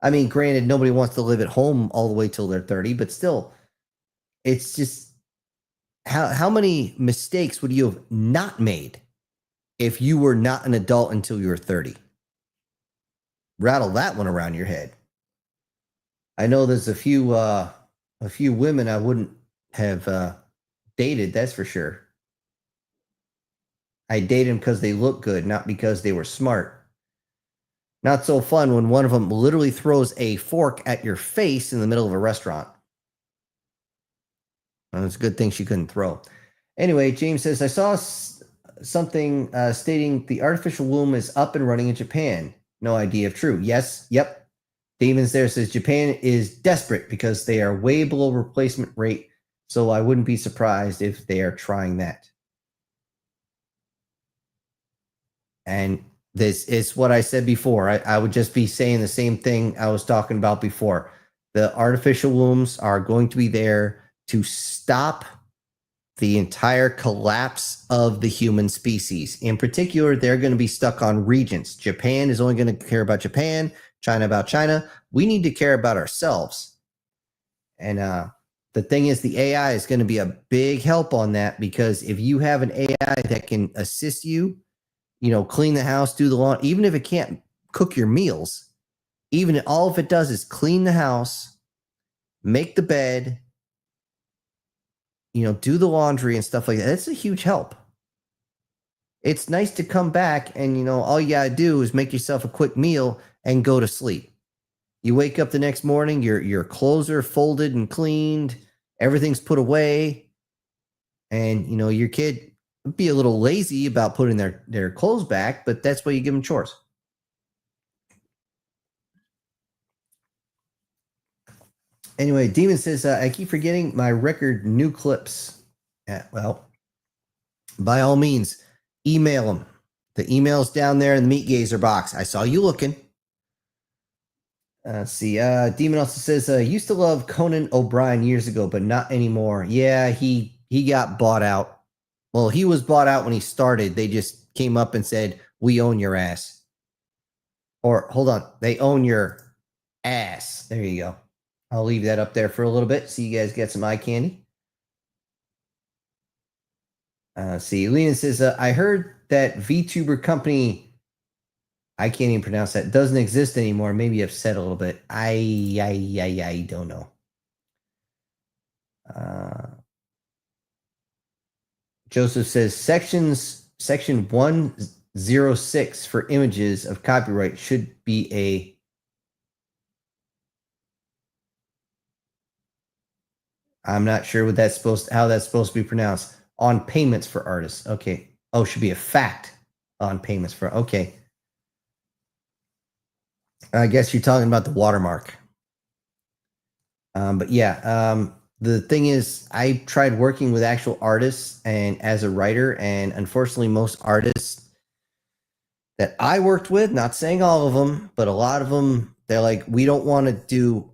Speaker 1: I mean, granted, nobody wants to live at home all the way till they're 30, but still, it's just how many mistakes would you have not made if you were not an adult until you were 30? Rattle that one around your head. I know there's a few women I wouldn't have dated, that's for sure. I dated them because they look good, not because they were smart. Not so fun when one of them literally throws a fork at your face in the middle of a restaurant. Well, it's a good thing she couldn't throw. Anyway, James says, I saw something stating the artificial womb is up and running in Japan. No idea if true. Yes, yep. Demons there says Japan is desperate because they are way below replacement rate, so I wouldn't be surprised if they are trying that. And this is what I said before. I would just be saying the same thing I was talking about before. The artificial wombs are going to be there to stop the entire collapse of the human species. In particular, they're going to be stuck on regions. Japan is only going to care about Japan, China about China. We need to care about ourselves. And the thing is, the AI is going to be a big help on that, because if you have an AI that can assist you, clean the house, do the lawn, even if it can't cook your meals, even all if it does is clean the house, make the bed, do the laundry and stuff like that. That's a huge help. It's nice to come back and, all you got to do is make yourself a quick meal and go to sleep. You wake up the next morning, your clothes are folded and cleaned, everything's put away, and, your kid be a little lazy about putting their clothes back, but that's why you give them chores. Anyway, Demon says, I keep forgetting my record new clips. Well, by all means, email them. The email's down there in the Meat Gazer box. I saw you looking. Let's see. Demon also says, used to love Conan O'Brien years ago, but not anymore. Yeah, he got bought out. Well, he was bought out when he started. They just came up and said, we own your ass. Or, hold on, they own your ass. There you go. I'll leave that up there for a little bit so you guys get some eye candy. See, Lena says, I heard that VTuber company, I can't even pronounce that, doesn't exist anymore. Maybe upset a little bit. I don't know. Joseph says, section 106 for images of copyright should be I'm not sure what that's how that's supposed to be pronounced. On payments for artists. Okay. Oh, should be a fact on payments for, okay. I guess you're talking about the watermark. But yeah, the thing is, I tried working with actual artists and as a writer, and unfortunately, most artists that I worked with, not saying all of them, but a lot of them, they're like, we don't want to do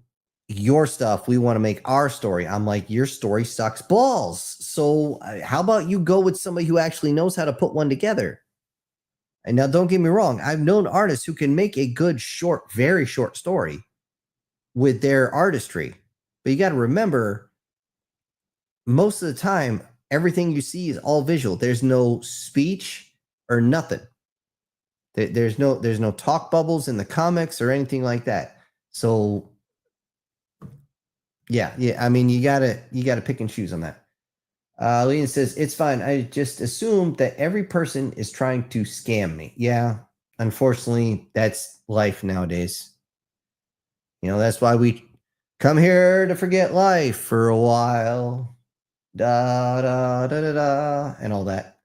Speaker 1: your stuff. We want to make our story. I'm like, your story sucks balls. So how about you go with somebody who actually knows how to put one together? And now, don't get me wrong. I've known artists who can make a good, short, very short story with their artistry. But you got to remember, most of the time, everything you see is all visual. There's no speech or nothing. There's no talk bubbles in the comics or anything like that. So yeah. I mean, you gotta pick and choose on that. Leon says, it's fine. I just assumed that every person is trying to scam me. Yeah, unfortunately, that's life nowadays. You know, that's why we come here to forget life for a while. Da da da da da, and all that.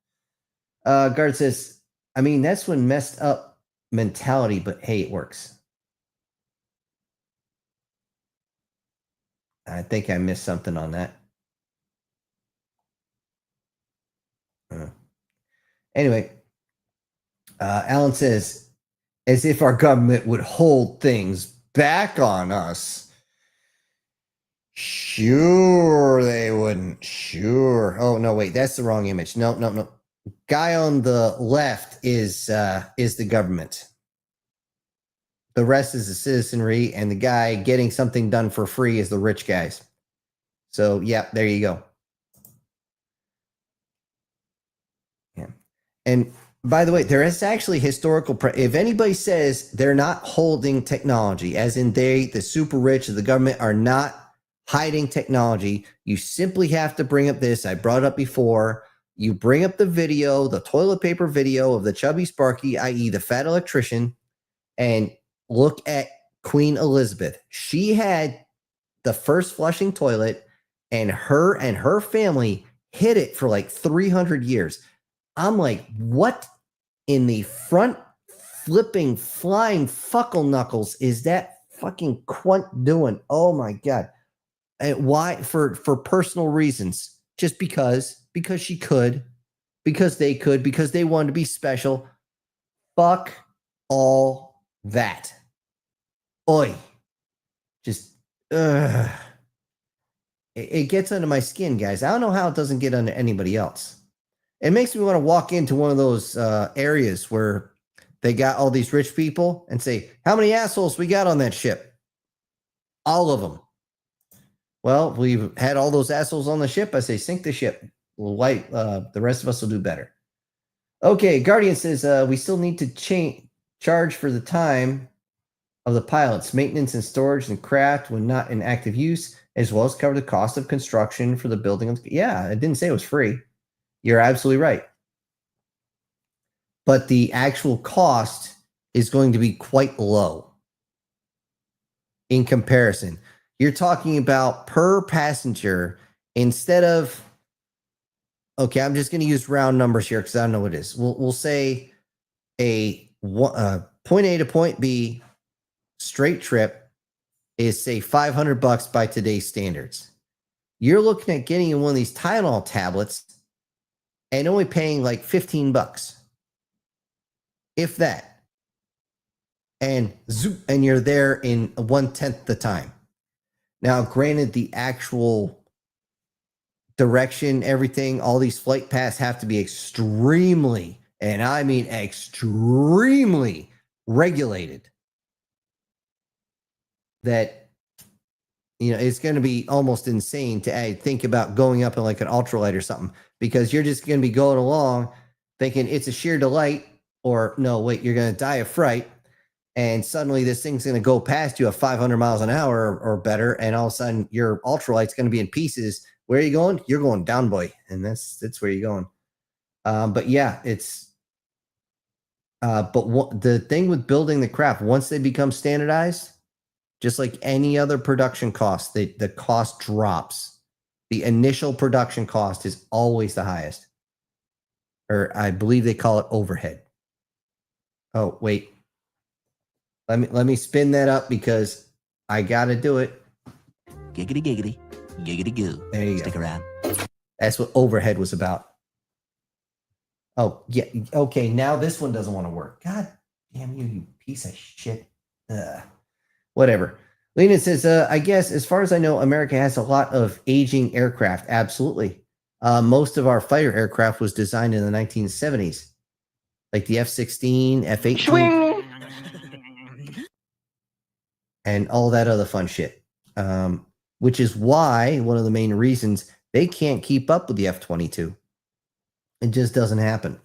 Speaker 1: Guard says, I mean, that's when messed up mentality, but hey, it works. I think I missed something on that. Anyway, Alan says, as if our government would hold things back on us. Sure, they wouldn't. Sure. Oh, no, wait, that's the wrong image. No. Guy on the left is the government. The rest is the citizenry, and the guy getting something done for free is the rich guys. So, yeah, there you go. Yeah. And by the way, there is actually historical. If anybody says they're not holding technology, as in the super rich of the government are not hiding technology, you simply have to bring up this. I brought it up before. You bring up the video, the toilet paper video of the chubby Sparky, i.e. the fat electrician, and look at Queen Elizabeth. She had the first flushing toilet, and her family hid it for like 300 years. I'm like, what in the front flipping flying fuckle knuckles is that fucking quant doing? Oh my God. And why? For personal reasons. Just because she could, because they could, because they wanted to be special. Fuck all that. Oi. Just, it gets under my skin, guys. I don't know how it doesn't get under anybody else. It makes me want to walk into one of those areas where they got all these rich people and say, how many assholes we got on that ship? All of them. Well, we've had all those assholes on the ship. I say, sink the ship. The rest of us will do better. Okay, Guardian says, we still need to charge for the time of the pilots, maintenance and storage and craft when not in active use, as well as cover the cost of construction for the building. Yeah, I didn't say it was free. You're absolutely right. But the actual cost is going to be quite low in comparison. You're talking about per passenger instead of, okay, I'm just going to use round numbers here because I don't know what it is. We'll say a point A to point B straight trip is, say, $500 by today's standards. You're looking at getting in one of these Tylenol tablets and only paying like $15. if that. And zoop, and you're there in 1/10 the time. Now, granted, the actual direction, everything, all these flight paths have to be extremely, and I mean extremely regulated. That, it's going to be almost insane to think about going up in like an ultralight or something, because you're just going to be going along thinking it's a sheer delight, or no, wait, you're going to die of fright. And suddenly this thing's going to go past you at 500 miles an hour or better. And all of a sudden your ultralight's going to be in pieces. Where are you going? You're going down, boy. And that's where you're going. But yeah, the thing with building the craft, once they become standardized, just like any other production cost, the cost drops. The initial production cost is always the highest. Or I believe they call it overhead. Oh, wait. Let me spin that up because I got to do it.
Speaker 6: Giggity giggity. Giggity goo.
Speaker 1: There you
Speaker 6: Stick
Speaker 1: go.
Speaker 6: around.
Speaker 1: That's what overhead was about. Oh, yeah. Okay, now this one doesn't want to work. God damn you, you piece of shit. Whatever. Lena says, I guess, as far as I know, America has a lot of aging aircraft. Absolutely. Most of our fighter aircraft was designed in the 1970s. Like the F-16, F-18.
Speaker 3: Swing!
Speaker 1: And all that other fun shit. Which is why, one of the main reasons, they can't keep up with the F-22. It just doesn't happen.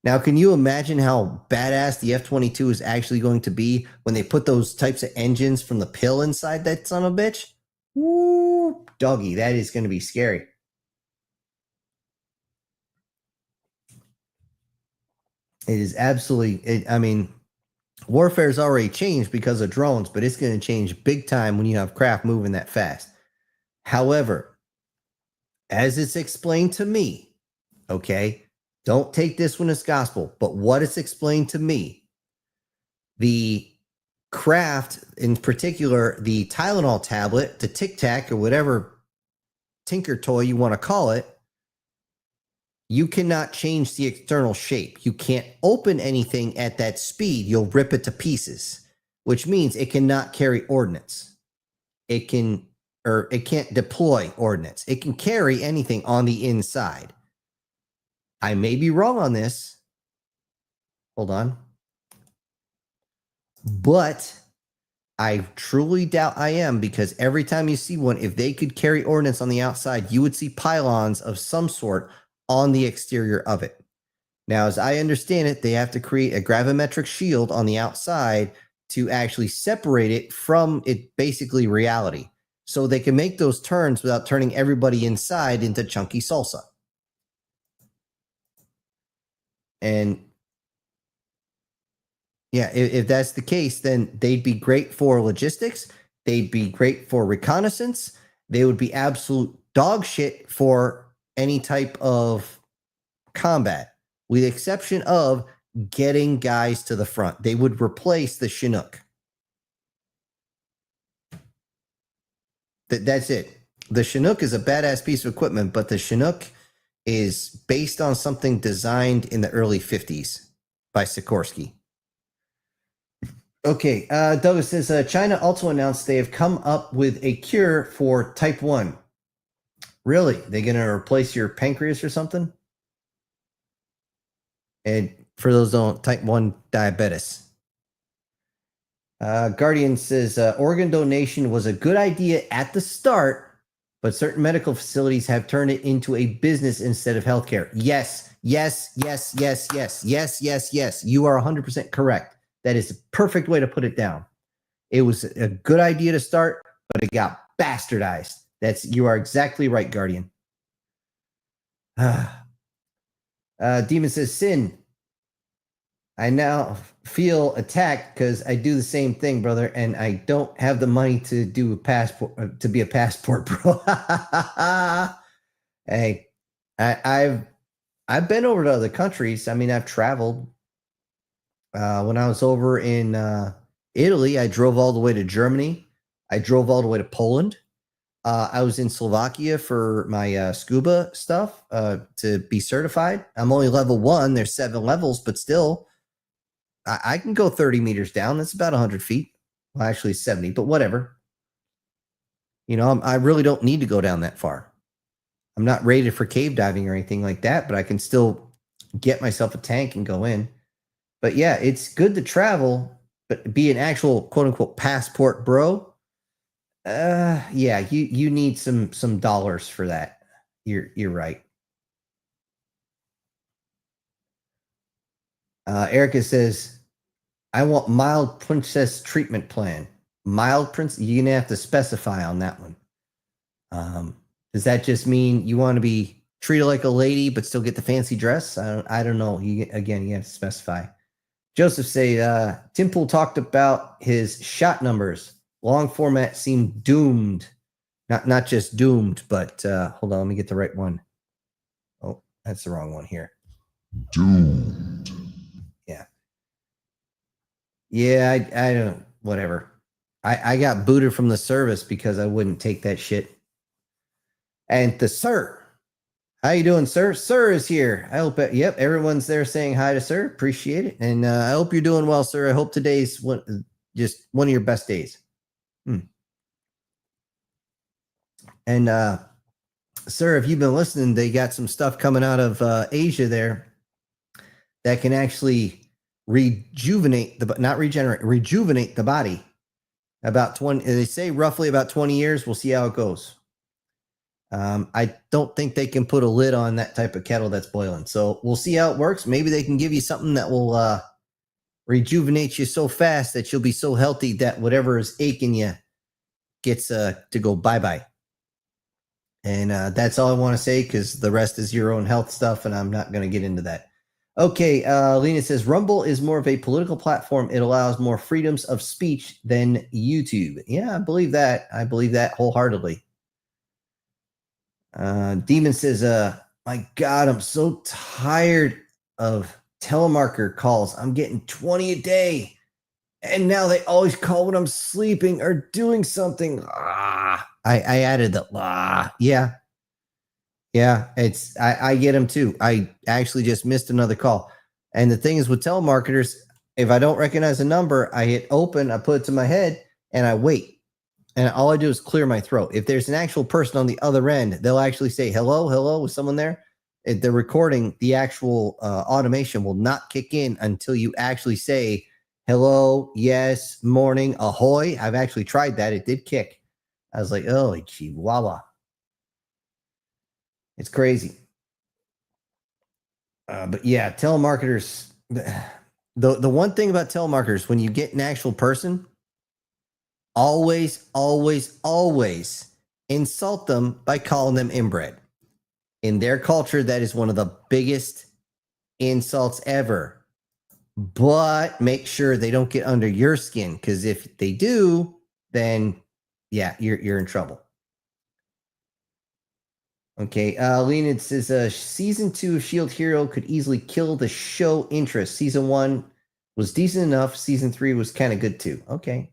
Speaker 1: Now, can you imagine how badass the F-22 is actually going to be when they put those types of engines from the pill inside that son of a bitch? Woo, doggy, that is going to be scary. It is absolutely, warfare's already changed because of drones, but it's going to change big time when you have craft moving that fast. However, as it's explained to me, okay, don't take this one as gospel, but what it's explained to me, the craft, in particular, the Tylenol tablet, the Tic Tac, or whatever tinker toy you want to call it, you cannot change the external shape. You can't open anything at that speed. You'll rip it to pieces, which means it cannot carry ordnance. It can't deploy ordnance. It can carry anything on the inside. I may be wrong on this. Hold on. But I truly doubt I am, because every time you see one, if they could carry ordnance on the outside, you would see pylons of some sort on the exterior of it. Now, as I understand it, they have to create a gravimetric shield on the outside to actually separate it from it, basically reality, so they can make those turns without turning everybody inside into chunky salsa. And yeah, if that's the case, then they'd be great for logistics. They'd be great for reconnaissance. They would be absolute dog shit for any type of combat, with the exception of getting guys to the front. They would replace the Chinook. That's it. The Chinook is a badass piece of equipment, but the Chinook is based on something designed in the early 50s by Sikorsky. Okay, Douglas says, China also announced they have come up with a cure for type 1. Really? They're going to replace your pancreas or something? And for those who don't, type 1 diabetes. Guardian says, organ donation was a good idea at the start, but certain medical facilities have turned it into a business instead of healthcare. Yes, yes, yes, yes, yes, yes, yes, yes. You are 100% correct. That is the perfect way to put it down. It was a good idea to start, but it got bastardized. You are exactly right, Guardian. Demon says, Sin, I now feel attacked because I do the same thing, brother, and I don't have the money to do a passport, to be a passport, bro. Hey, I've been over to other countries. I mean, I've traveled. When I was over in Italy, I drove all the way to Germany. I drove all the way to Poland. I was in Slovakia for my scuba stuff to be certified. I'm only level 1. There's 7 levels, but still, I can go 30 meters down. That's about 100 feet. Well, actually 70, but whatever. I really don't need to go down that far. I'm not rated for cave diving or anything like that, but I can still get myself a tank and go in. But yeah, it's good to travel, but be an actual quote unquote passport bro. Yeah, you need some dollars for that. You're right. Erica says, I want mild princess treatment plan. Mild prince, you're gonna have to specify on that one. Does that just mean you want to be treated like a lady but still get the fancy dress? I don't know. You have to specify. Joseph say, Tim Pool talked about his shot numbers. Long format seemed doomed. Not just doomed, but hold on, let me get the right one. Oh, that's the wrong one here.
Speaker 7: Doomed.
Speaker 1: Yeah. Yeah, I don't, whatever. I got booted from the service because I wouldn't take that shit. And the sir, how you doing, sir? Sir is here. I hope, yep, everyone's there saying hi to sir. Appreciate it. And I hope you're doing well, sir. I hope today's just one of your best days. And sir, if you've been listening, they got some stuff coming out of Asia there that can actually rejuvenate rejuvenate the body. About 20, they say roughly about 20 years. We'll see how it goes. I don't think they can put a lid on that type of kettle that's boiling. So we'll see how it works. Maybe they can give you something that will rejuvenate you so fast that you'll be so healthy that whatever is aching you gets to go bye-bye. And that's all I want to say, because the rest is your own health stuff, and I'm not going to get into that. Okay, Lena says, Rumble is more of a political platform. It allows more freedoms of speech than YouTube. Yeah, I believe that. I believe that wholeheartedly. Demon says, my God, I'm so tired of telemarketer calls. I'm getting 20 a day. And now they always call when I'm sleeping or doing something. I added the yeah. Yeah, I get them too. I actually just missed another call. And the thing is with telemarketers, if I don't recognize a number, I hit open, I put it to my head, and I wait. And all I do is clear my throat. If there's an actual person on the other end, they'll actually say, hello, with someone there. The recording, the actual automation will not kick in until you actually say, hello, yes, morning, ahoy. I've actually tried that. It did kick. I was like, oh, chihuahua. It's crazy. But yeah, telemarketers, the one thing about telemarketers, when you get an actual person, always insult them by calling them inbred. In their culture, that is one of the biggest insults ever. But make sure they don't get under your skin, because if they do, then yeah, you're in trouble. Okay, Leonid says, season 2 of Shield Hero could easily kill the show interest. Season 1 was decent enough. Season 3 was kind of good too. Okay.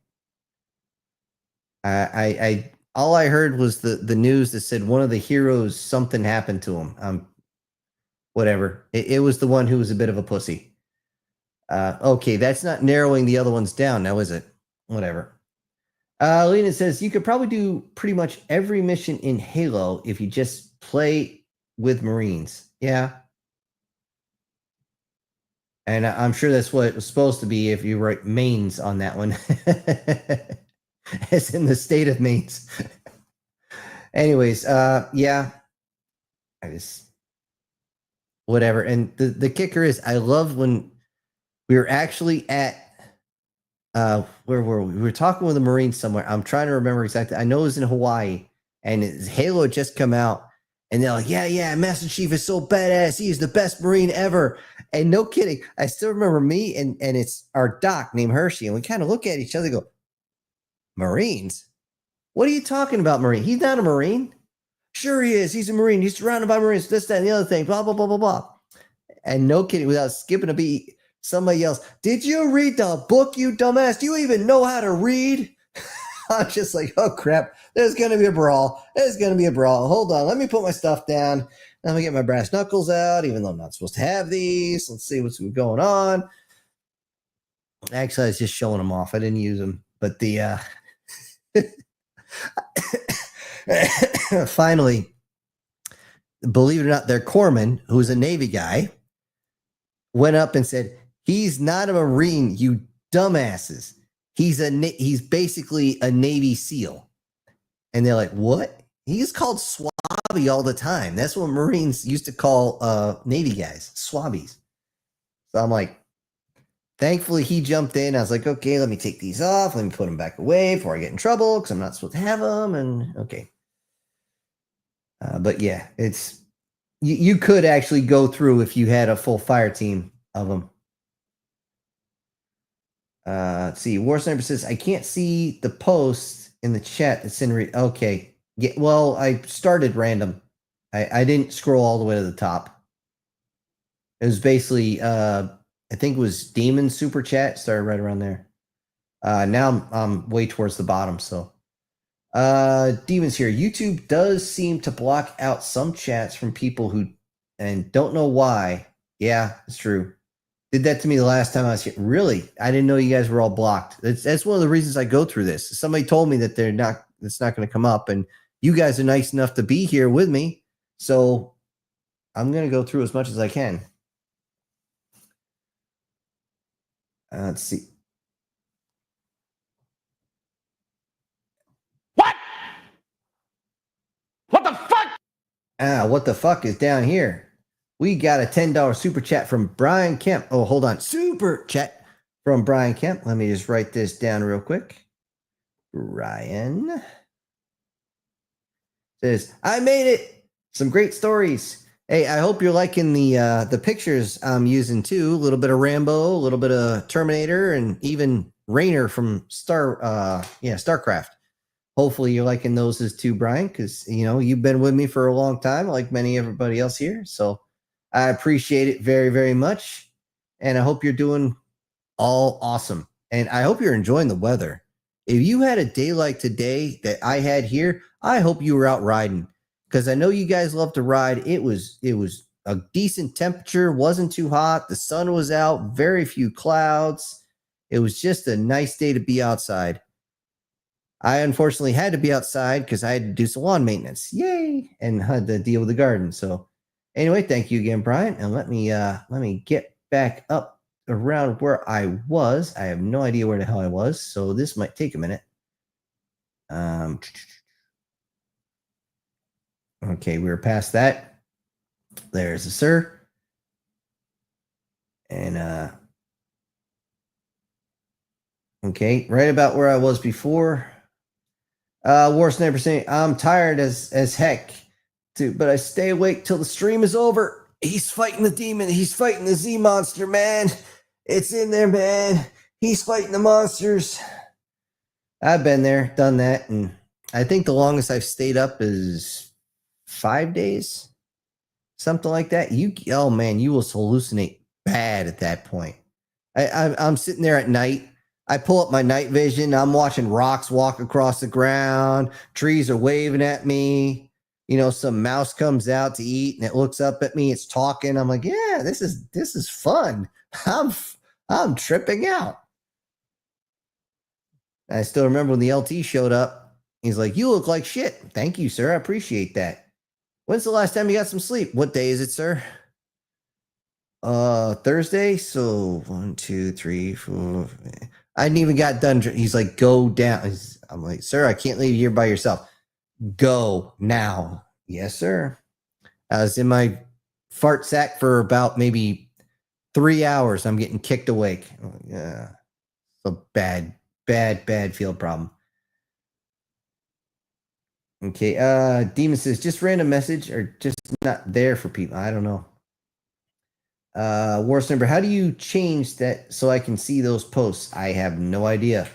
Speaker 1: I all I heard was the news that said one of the heroes, something happened to him. Whatever. It was the one who was a bit of a pussy. Okay, that's not narrowing the other ones down now, is it? Whatever. Lena says, you could probably do pretty much every mission in Halo if you just play with Marines. Yeah. And I'm sure that's what it was supposed to be if you write mains on that one. As in the state of mains. Anyways, yeah. I just... Whatever. And the kicker is, I love when we were actually at... where were we? We were talking with a Marine somewhere. I'm trying to remember exactly. I know it was in Hawaii, and Halo had just come out, and they're like, yeah, Master Chief is so badass. He is the best Marine ever. And no kidding, I still remember me and it's our doc named Hershey, and we kind of look at each other and go, Marines? What are you talking about, Marine? He's not a Marine. Sure he is. He's a Marine. He's surrounded by Marines, this, that, and the other thing, blah, blah, blah, blah, blah. And no kidding, without skipping a beat, somebody yells, did you read the book, you dumbass? Do you even know how to read? I'm just like, oh, crap. There's going to be a brawl. There's going to be a brawl. Hold on. Let me put my stuff down. Let me get my brass knuckles out, even though I'm not supposed to have these. Let's see what's going on. Actually, I was just showing them off. I didn't use them, but the finally, believe it or not, their corpsman, who's a Navy guy, went up and said, "He's not a Marine, you dumbasses. He's basically a Navy SEAL." And they're like, "What?" He's called Swabby all the time. That's what Marines used to call Navy guys, Swabbies. So I'm like, thankfully he jumped in. I was like, okay, let me take these off. Let me put them back away before I get in trouble because I'm not supposed to have them. And okay. But yeah, it's you could actually go through if you had a full fire team of them. Let's see. War Sniper says, I can't see the post in the chat that's in okay. Yeah, well, I started random. I didn't scroll all the way to the top. It was basically I think it was Demon Super Chat started right around there. Now I'm way towards the bottom, so Demon's here. YouTube does seem to block out some chats from people who and don't know why. Yeah, it's true. Did that to me the last time I was here. Really? I didn't know you guys were all blocked. That's one of the reasons I go through this. Somebody told me that it's not going to come up, and you guys are nice enough to be here with me, so I'm going to go through as much as I can. Let's see.
Speaker 3: What? What the fuck?
Speaker 1: What the fuck is down here? We got a $10 super chat from Brian Kemp. Oh, hold on. Super chat from Brian Kemp. Let me just write this down real quick. Brian says, I made it. Some great stories. Hey, I hope you're liking the pictures I'm using too. A little bit of Rambo, a little bit of Terminator, and even Rainer from StarCraft. Hopefully you're liking those as too, Brian, because you've been with me for a long time, like everybody else here. So I appreciate it very, very much. And I hope you're doing all awesome. And I hope you're enjoying the weather. If you had a day like today that I had here, I hope you were out riding. Because I know you guys love to ride. It was a decent temperature, wasn't too hot. The sun was out, very few clouds. It was just a nice day to be outside. I unfortunately had to be outside because I had to do some lawn maintenance. Yay! And had to deal with the garden. So anyway, thank you again, Brian. And let me get back up around where I was. I have no idea where the hell I was, so this might take a minute. Okay, we were past that. There's a sir. And okay, right about where I was before. War Sniper saying, I'm tired as heck, but I stay awake till the stream is over. He's fighting the demon. He's fighting the Z monster, man. It's in there, man. He's fighting the monsters. I've been there, done that, and I think the longest I've stayed up is 5 days, something like that. Oh man, you will hallucinate bad at that point. I'm sitting there at night. I pull up my night vision. I'm watching rocks walk across the ground. Trees are waving at me. Some mouse comes out to eat and it looks up at me. It's talking. I'm like, yeah, this is fun. I'm tripping out. I still remember when the LT showed up. He's like, you look like shit. Thank you, sir. I appreciate that. When's the last time you got some sleep? What day is it, sir? Thursday. So 1, 2, 3, 4. I hadn't even got done. He's like, go down. I'm like, sir, I can't leave you here by yourself. Go now. Yes, sir. I was in my fart sack for about maybe 3 hours. I'm getting kicked awake. Yeah. A bad field problem. Okay. Demon says, just random message or just not there for people. I don't know. War Sniper, how do you change that so I can see those posts? I have no idea.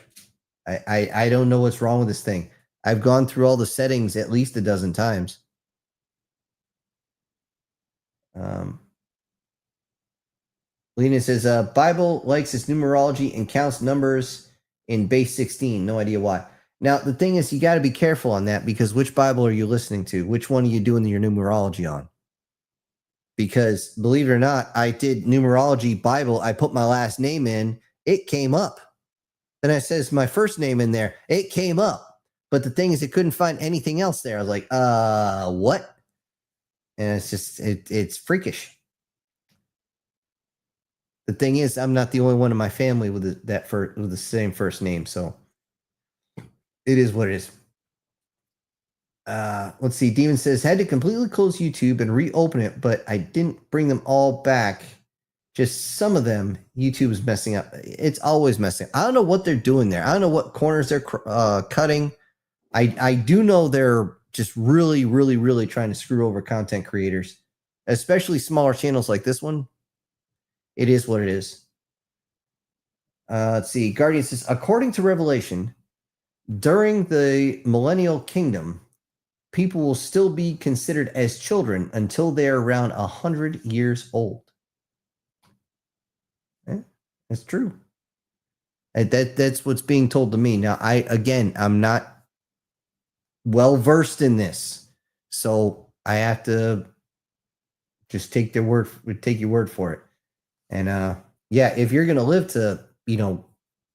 Speaker 1: I don't know what's wrong with this thing. I've gone through all the settings at least a dozen times. Lena says, Bible likes its numerology and counts numbers in base 16. No idea why. Now, the thing is, you got to be careful on that because which Bible are you listening to? Which one are you doing your numerology on? Because believe it or not, I did numerology Bible. I put my last name in. It came up. Then I says my first name in there. It came up. But the thing is, it couldn't find anything else there. I was like, what? And it's just, it's freakish. The thing is, I'm not the only one in my family with with the same first name. So it is what it is. Let's see. Demon says, had to completely close YouTube and reopen it, but I didn't bring them all back. Just some of them. YouTube is messing up. It's always messing up. I don't know what they're doing there. I don't know what corners they're cutting. I do know they're just really, really, really trying to screw over content creators, especially smaller channels like this one. It is what it is. Let's see. Guardian says, according to Revelation, during the millennial kingdom, people will still be considered as children until they are around 100 years old. That's true. That's what's being told to me. Now, I'm not well versed in this, so I have to just take your word for it. And yeah, if you're gonna live to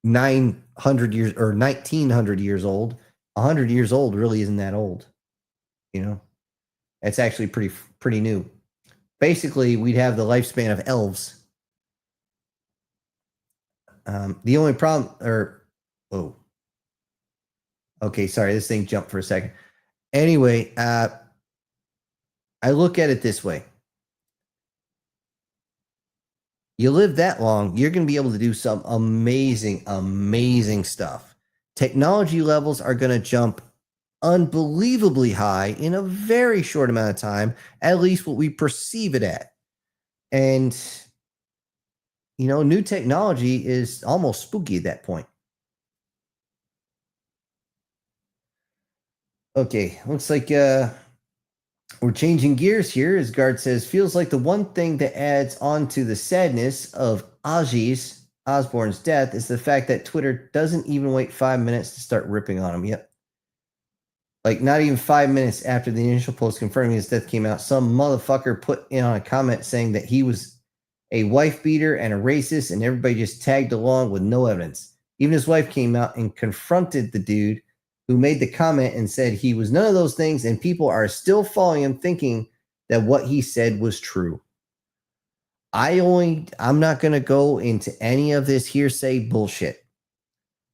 Speaker 1: 900 years or 1900 years old, 100 years old really isn't that old. It's actually pretty new. Basically, we'd have the lifespan of elves. The only problem, okay, sorry, this thing jumped for a second. Anyway, I look at it this way. You live that long, you're going to be able to do some amazing, amazing stuff. Technology levels are going to jump unbelievably high in a very short amount of time, at least what we perceive it at. And new technology is almost spooky at that point. Okay, looks like we're changing gears here. As Guard says, feels like the one thing that adds on to the sadness of Ozzy Osbourne's death is the fact that Twitter doesn't even wait 5 minutes to start ripping on him. Yep. Like not even 5 minutes after the initial post confirming his death came out, some motherfucker put in on a comment saying that he was a wife beater and a racist, and everybody just tagged along with no evidence. Even his wife came out and confronted the dude who made the comment and said he was none of those things, and people are still following him thinking that what he said was true. I'm not going to go into any of this hearsay bullshit.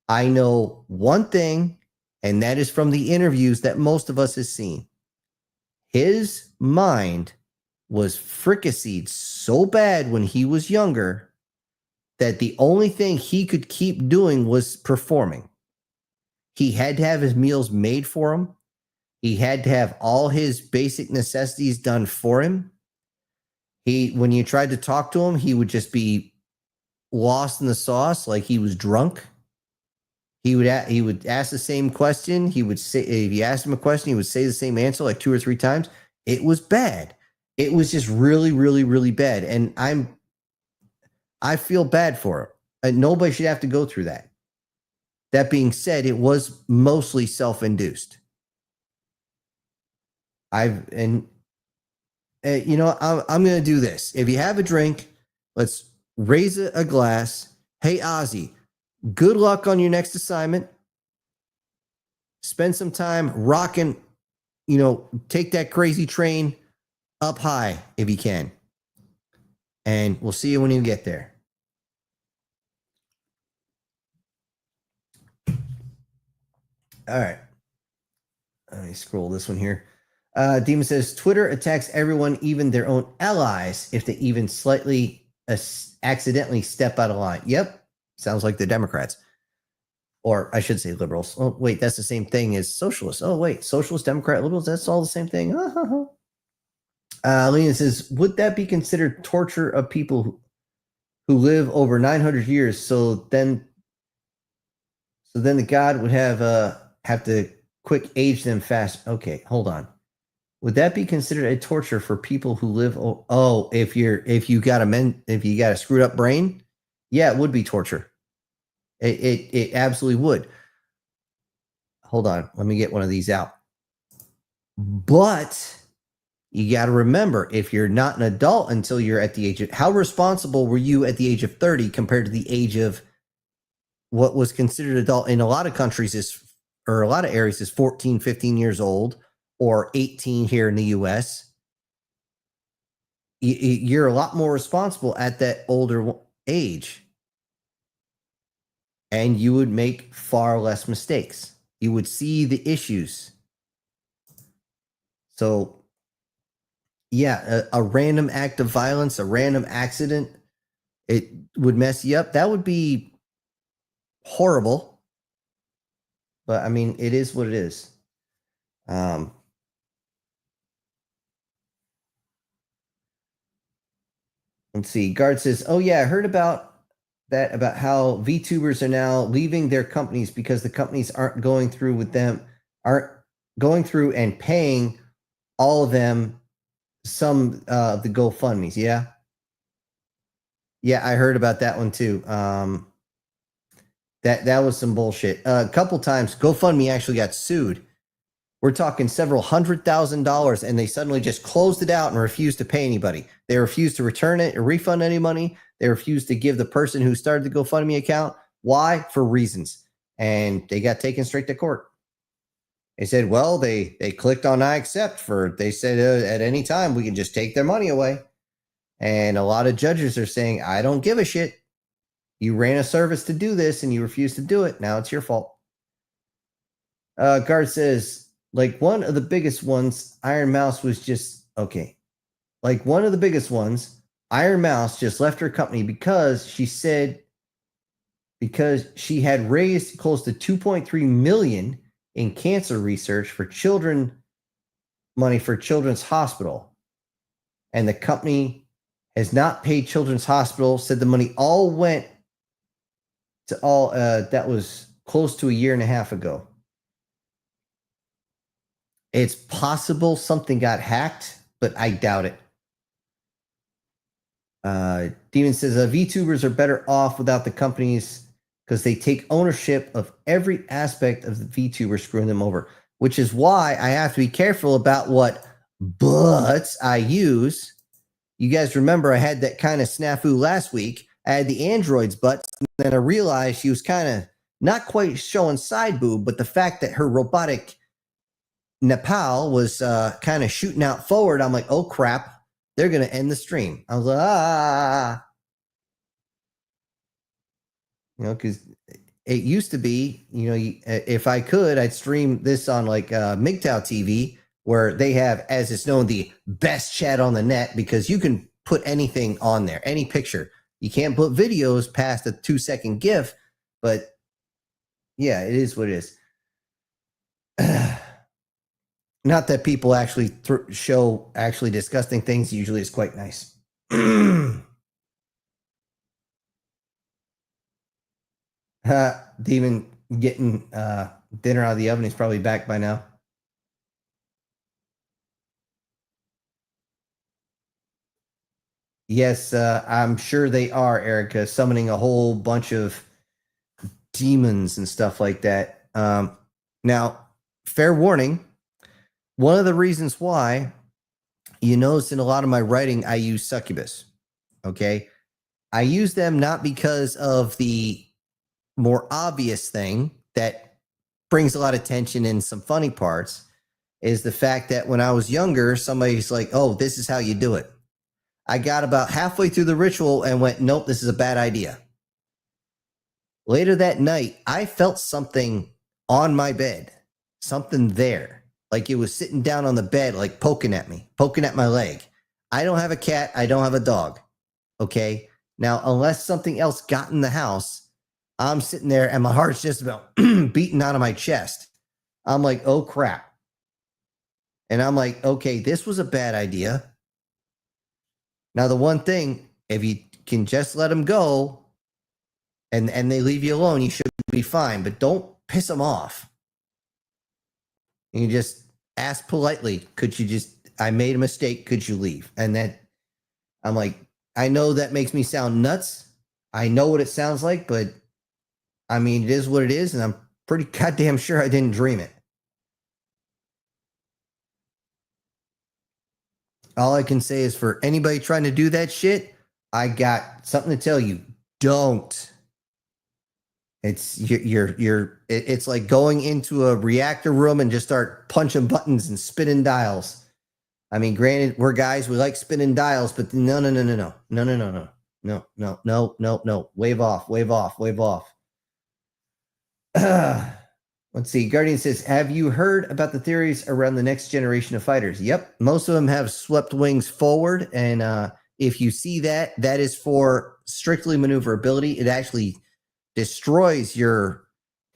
Speaker 1: I know one thing, and that is from the interviews that most of us have seen. His mind was fricasseed so bad when he was younger that the only thing he could keep doing was performing. He had to have his meals made for him. He had to have all his basic necessities done for him. When you tried to talk to him, he would just be lost in the sauce, like he was drunk. He would ask the same question. He would say, if you asked him a question, he would say the same answer like 2 or 3 times. It was bad. It was just really, really, really bad. And I feel bad for him. Nobody should have to go through that. That being said, it was mostly self-induced. I'm going to do this. If you have a drink, let's raise a glass. Hey, Ozzy, good luck on your next assignment. Spend some time rocking, take that crazy train up high if you can. And we'll see you when you get there. All right. Let me scroll this one here. Demon says, Twitter attacks everyone, even their own allies, if they even slightly accidentally step out of line. Yep. Sounds like the Democrats. Or I should say liberals. Oh, wait, that's the same thing as socialists. Oh, wait, socialist, Democrat, liberals, that's all the same thing. Lena says, would that be considered torture of people who live over 900 years? So then the God would have to quick age them fast. Okay, hold on. Would that be considered a torture for people who live? If you got a screwed up brain, yeah, it would be torture. It absolutely would. Hold on, let me get one of these out. But you got to remember, if you're not an adult until you're at the age of, how responsible were you at the age of 30 compared to the age of what was considered adult in a lot of countries or a lot of areas is 14, 15 years old, or 18 here in the US. You're a lot more responsible at that older age. And you would make far less mistakes. You would see the issues. So, yeah, a random act of violence, a random accident, it would mess you up. That would be horrible. But I mean, it is what it is. Let's see. Guard says, "Oh yeah, I heard about that, about how VTubers are now leaving their companies because the companies aren't going through and paying all of them some the GoFundMe's." Yeah. Yeah, I heard about that one too. That was some bullshit. A couple times GoFundMe actually got sued. We're talking several $100,000, and they suddenly just closed it out and refused to pay anybody. They refused to return it or refund any money. They refused to give the person who started the GoFundMe account. Why? For reasons. And they got taken straight to court. They said, well, they clicked on I accept they said at any time we can just take their money away. And a lot of judges are saying, I don't give a shit. You ran a service to do this and you refused to do it. Now it's your fault. Guard says, like one of the biggest ones, Iron Mouse was just, okay. Like one of the biggest ones, Iron Mouse just left her company because she had raised close to $2.3 million in cancer research for money for Children's Hospital. And the company has not paid Children's Hospital, said the money all went to that was close to a year and a half ago. It's possible something got hacked, but I doubt it. Demon says, VTubers are better off without the companies because they take ownership of every aspect of the VTuber, screwing them over, which is why I have to be careful about what butts I use. You guys remember I had that kind of snafu last week. I had the android's butts, and then I realized she was kind of not quite showing side boob, but the fact that her robotic Nepal was kind of shooting out forward. I'm like, oh crap, they're going to end the stream. I was like, because it used to be, if I could, I'd stream this on like MGTOW TV, where they have, as it's known, the best chat on the net, because you can put anything on there, any picture. You can't put videos past a 2-second GIF, but yeah, it is what it is. Not that people actually show actually disgusting things. Usually it's quite nice. Demon getting dinner out of the oven. He's probably back by now. Yes, I'm sure they are, Erica, summoning a whole bunch of demons and stuff like that. Now, fair warning. One of the reasons why you notice in a lot of my writing, I use succubus. Okay. I use them not because of the more obvious thing that brings a lot of tension and some funny parts, is the fact that when I was younger, somebody's like, oh, this is how you do it. I got about halfway through the ritual and went, nope, this is a bad idea. Later that night, I felt something on my bed, something there. Like it was sitting down on the bed, like poking at me, poking at my leg. I don't have a cat. I don't have a dog. Okay. Now, unless something else got in the house, I'm sitting there and my heart's just about beating out of my chest. I'm like, oh crap. And I'm like, okay, this was a bad idea. Now, the one thing, if you can just let them go and they leave you alone, you should be fine, but don't piss them off. You just ask politely, I made a mistake. Could you leave? And then I'm like, I know that makes me sound nuts. I know what it sounds like, but I mean, it is what it is. And I'm pretty goddamn sure I didn't dream it. All I can say is, for anybody trying to do that shit, I got something to tell you. Don't. It's like going into a reactor room and just start punching buttons and spinning dials. I mean, granted, we're guys, we like spinning dials, but no. Wave off. Let's see. Guardian says, have you heard about the theories around the next generation of fighters? Yep. Most of them have swept wings forward. And if you see that, that is for strictly maneuverability. It actually destroys your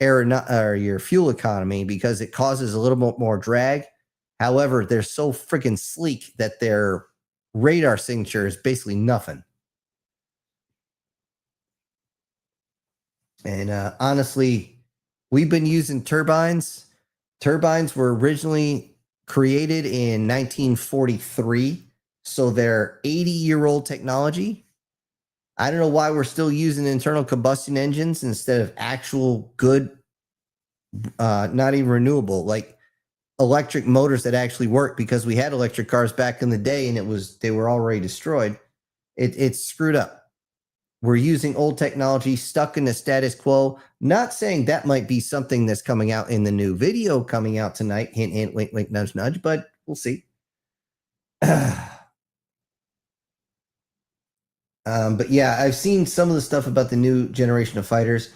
Speaker 1: your fuel economy because it causes a little bit more drag. However, they're so freaking sleek that their radar signature is basically nothing. And honestly, we've been using turbines. Turbines were originally created in 1943, so they're 80-year-old technology. I don't know why we're still using internal combustion engines instead of actual good, not even renewable, like electric motors that actually work, because we had electric cars back in the day and they were already destroyed. It's screwed up. We're using old technology, stuck in the status quo. Not saying that might be something that's coming out in the new video coming out tonight. Hint, hint, wink, wink, nudge, nudge, but we'll see. But yeah, I've seen some of the stuff about the new generation of fighters.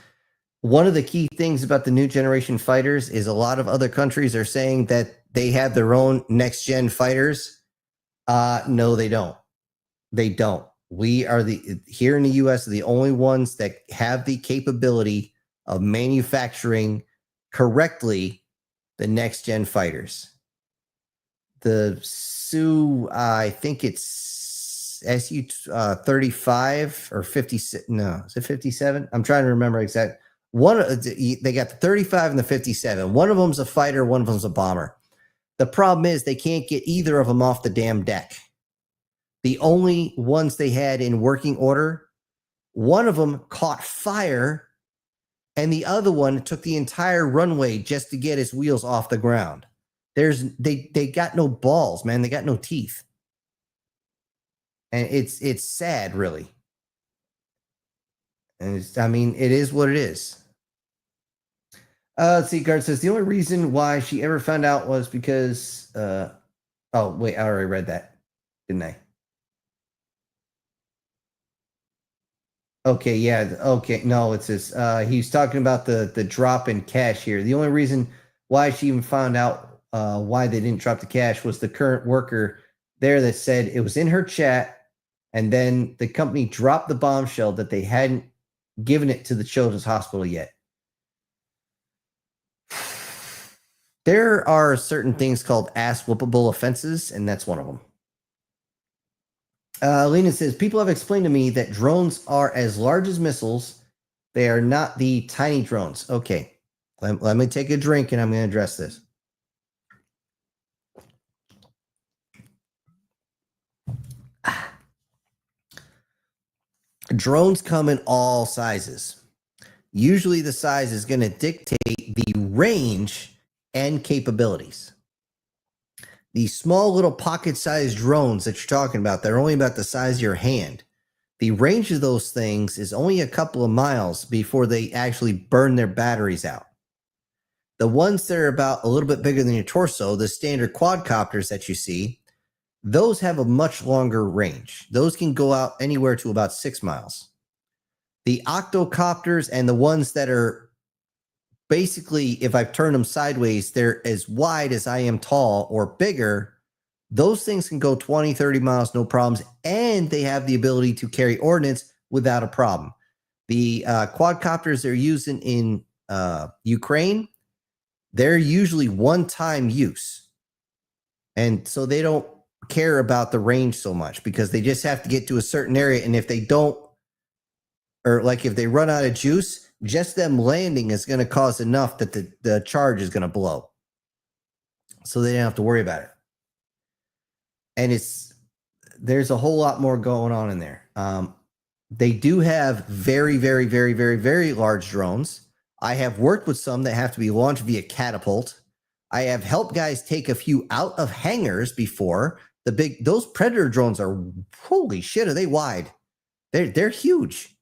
Speaker 1: One of the key things about the new generation fighters is a lot of other countries are saying that they have their own next gen fighters. No, they don't. They don't. We are here in the US, the only ones that have the capability of manufacturing correctly the next gen fighters. The Su, I think it's SU 35 or 56. No, is it 57? I'm trying to remember exact. They got the 35 and the 57. One of them's a fighter, one of them's a bomber. The problem is they can't get either of them off the damn deck. The only ones they had in working order, one of them caught fire, and the other one took the entire runway just to get his wheels off the ground. They got no balls, man. They got no teeth. And it's sad, really. And I mean, it is what it is. Let's see, Guard says the only reason why she ever found out was because oh wait, I already read that, didn't I? Okay, yeah, okay. No, it says he's talking about the drop in cash here. The only reason why she even found out why they didn't drop the cash was the current worker there that said it was in her chat, and then the company dropped the bombshell that they hadn't given it to the children's hospital yet. There are certain things called ass-whoopable offenses, and that's one of them. Lena says, people have explained to me that drones are as large as missiles. They are not the tiny drones. Okay, let me take a drink, and I'm going to address this. Drones come in all sizes. Usually the size is going to dictate the range and capabilities. These small little pocket-sized drones that you're talking about, they're only about the size of your hand. The range of those things is only a couple of miles before they actually burn their batteries out. The ones that are about a little bit bigger than your torso, the standard quadcopters that you see, those have a much longer range. Those can go out anywhere to about 6 miles. The octocopters and the ones that are basically, if I've turned them sideways, they're as wide as I am tall or bigger. Those things can go 20, 30 miles, no problems. And they have the ability to carry ordnance without a problem. The quadcopters they're using in Ukraine, they're usually one-time use. And so they don't care about the range so much because they just have to get to a certain area. And if they don't, or like if they run out of juice, just them landing is going to cause enough that the charge is going to blow. So they don't have to worry about it. And there's a whole lot more going on in there. They do have very, very, very, very, very large drones. I have worked with some that have to be launched via catapult. I have helped guys take a few out of hangars before. Those Predator drones are, holy shit, are they wide? They're huge.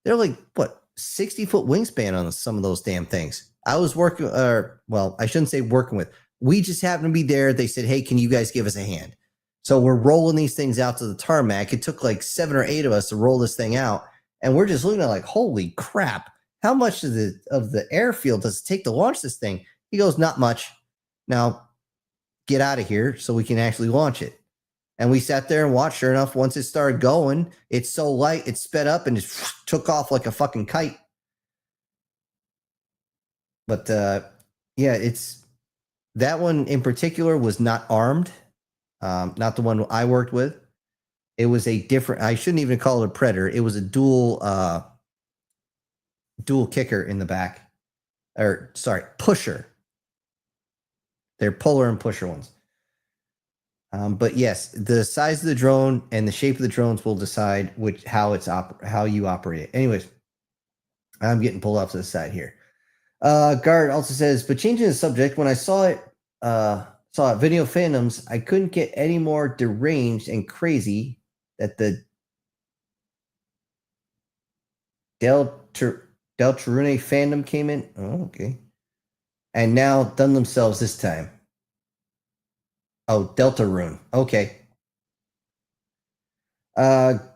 Speaker 1: They're like, what, 60-foot wingspan on some of those damn things. I was working, well, I shouldn't say working with. We just happened to be there. They said, hey, can you guys give us a hand? So we're rolling these things out to the tarmac. It took like 7 or 8 of us to roll this thing out. And we're just looking at like, holy crap. How much of the airfield does it take to launch this thing? He goes, not much. Now, get out of here so we can actually launch it. And we sat there and watched. Sure enough, once it started going, it's so light, it sped up and just took off like a fucking kite. But yeah, it's that one in particular was not armed. Not the one I worked with. It was a different, I shouldn't even call it a Predator. It was a dual kicker in the back. Or sorry, pusher. They're puller and pusher ones. But yes, the size of the drone and the shape of the drones will decide how you operate it. Anyways, I'm getting pulled off to the side here. Guard also says, but changing the subject, when I saw it Video Phantoms, I couldn't get any more deranged and crazy that the Deltarune fandom came in. Oh, okay. And now done themselves this time. Oh, Deltarune. Okay.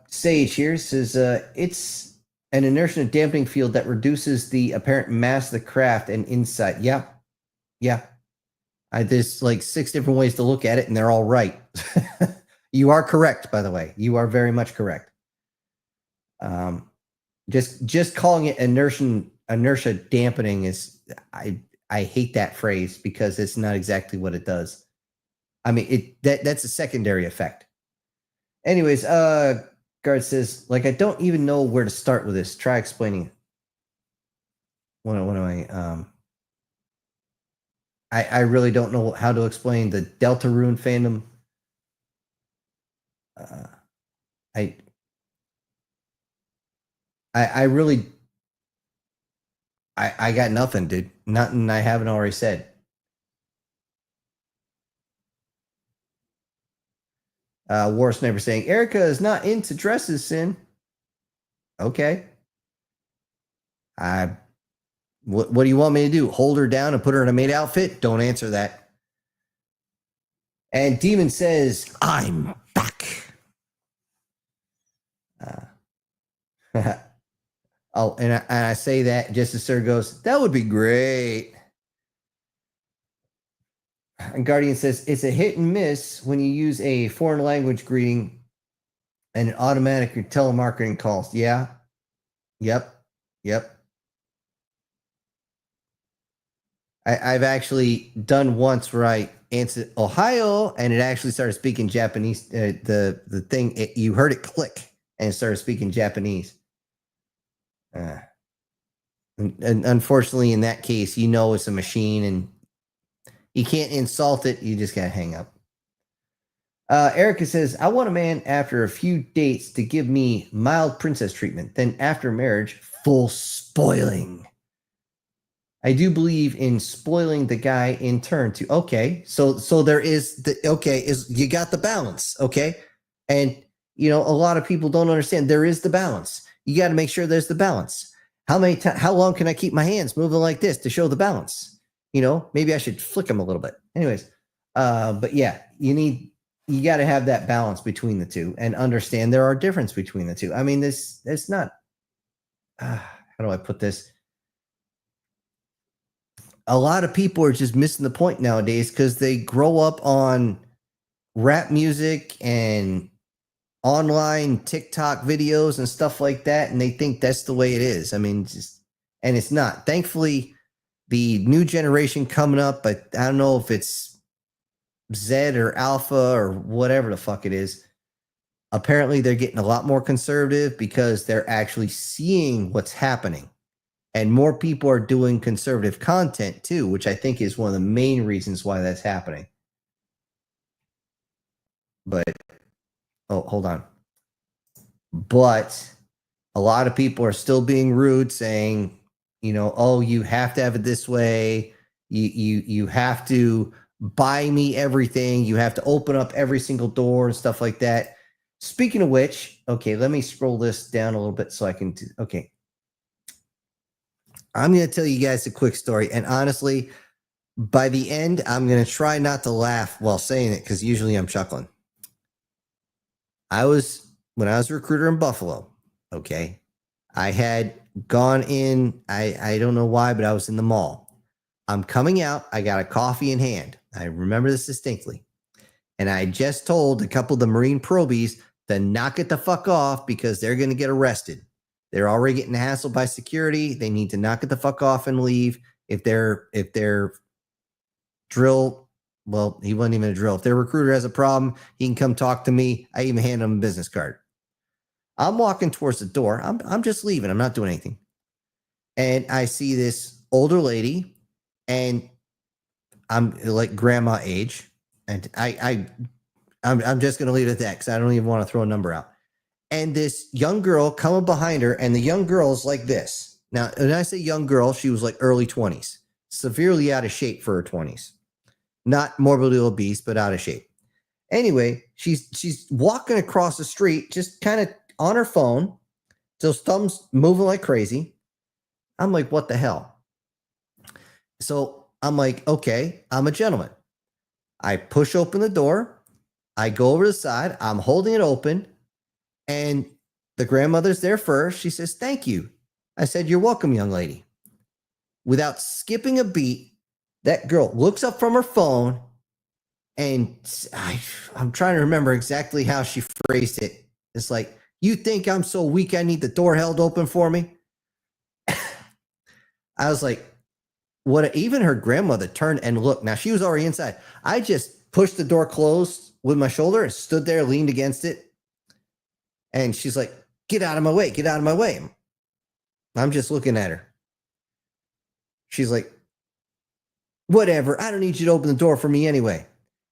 Speaker 1: Sage here says, it's an inertia dampening field that reduces the apparent mass of the craft and insight. Yeah. Yeah. There's like 6 different ways to look at it, and they're all right. You are correct, by the way. You are very much correct. Just calling it inertia dampening is, I hate that phrase because it's not exactly what it does. I mean, that's a secondary effect. Anyways, Guard says, like, I don't even know where to start with this. Try explaining it. What am I really don't know how to explain the Deltarune fandom. I really got nothing, dude. Nothing I haven't already said. War Sniper saying, Erica is not into dresses, Sin. Okay. What do you want me to do? Hold her down and put her in a maid outfit? Don't answer that. And Demon says, I'm back. Oh, and I say that just as Sir goes, that would be great. And Guardian says, it's a hit and miss when you use a foreign language greeting and an automatic telemarketing calls. Yeah. Yep. I've actually done once where I answered Ohio and it actually started speaking Japanese. The thing, you heard it click and it started speaking Japanese. And unfortunately, in that case, it's a machine and you can't insult it. You just got to hang up. Erica says, I want a man after a few dates to give me mild princess treatment. Then after marriage, full spoiling. I do believe in spoiling the guy in turn too. Okay. So there is you got the balance. Okay. And a lot of people don't understand there is the balance. You got to make sure there's the balance. How long can I keep my hands moving like this to show the balance? Maybe I should flick them a little bit. Anyways, but yeah, you got to have that balance between the two and understand there are differences between the two. I mean, it's not, how do I put this? A lot of people are just missing the point nowadays because they grow up on rap music and online TikTok videos and stuff like that. And they think that's the way it is. I mean, and it's not. Thankfully, the new generation coming up, but I don't know if it's Z or Alpha or whatever the fuck it is. Apparently, they're getting a lot more conservative because they're actually seeing what's happening. And more people are doing conservative content too, which I think is one of the main reasons why that's happening. But, hold on. But a lot of people are still being rude, saying, you have to have it this way. You have to buy me everything. You have to open up every single door and stuff like that. Speaking of which, okay, let me scroll this down a little bit so I can okay. I'm going to tell you guys a quick story. And honestly, by the end, I'm going to try not to laugh while saying it because usually I'm chuckling. When I was a recruiter in Buffalo, okay, I had gone in, I don't know why, but I was in the mall. I'm coming out, I got a coffee in hand. I remember this distinctly. And I just told a couple of the Marine probies to knock it the fuck off because they're going to get arrested. They're already getting hassled by security. They need to knock it the fuck off and leave. If their drill, well, he wasn't even a drill. If their recruiter has a problem, he can come talk to me. I even hand him a business card. I'm walking towards the door. I'm just leaving. I'm not doing anything. And I see this older lady, and I'm like grandma age. And I'm just going to leave it at that because I don't even want to throw a number out. And this young girl coming behind her, and the young girl's like this. Now, when I say young girl, she was like early 20s, severely out of shape for her 20s. Not morbidly obese, but out of shape. Anyway, she's walking across the street, just kind of on her phone, those thumbs moving like crazy. I'm like, what the hell? So I'm like, okay, I'm a gentleman. I push open the door. I go over to the side. I'm holding it open. And the grandmother's there first. She says, thank you. I said, you're welcome, young lady. Without skipping a beat, that girl looks up from her phone, and I'm trying to remember exactly how she phrased it. It's like, you think I'm so weak I need the door held open for me? I was like, what? Even her grandmother turned and looked. Now, she was already inside. I just pushed the door closed with my shoulder and stood there, leaned against it. And she's like, get out of my way. Get out of my way. I'm just looking at her. She's like, whatever. I don't need you to open the door for me anyway.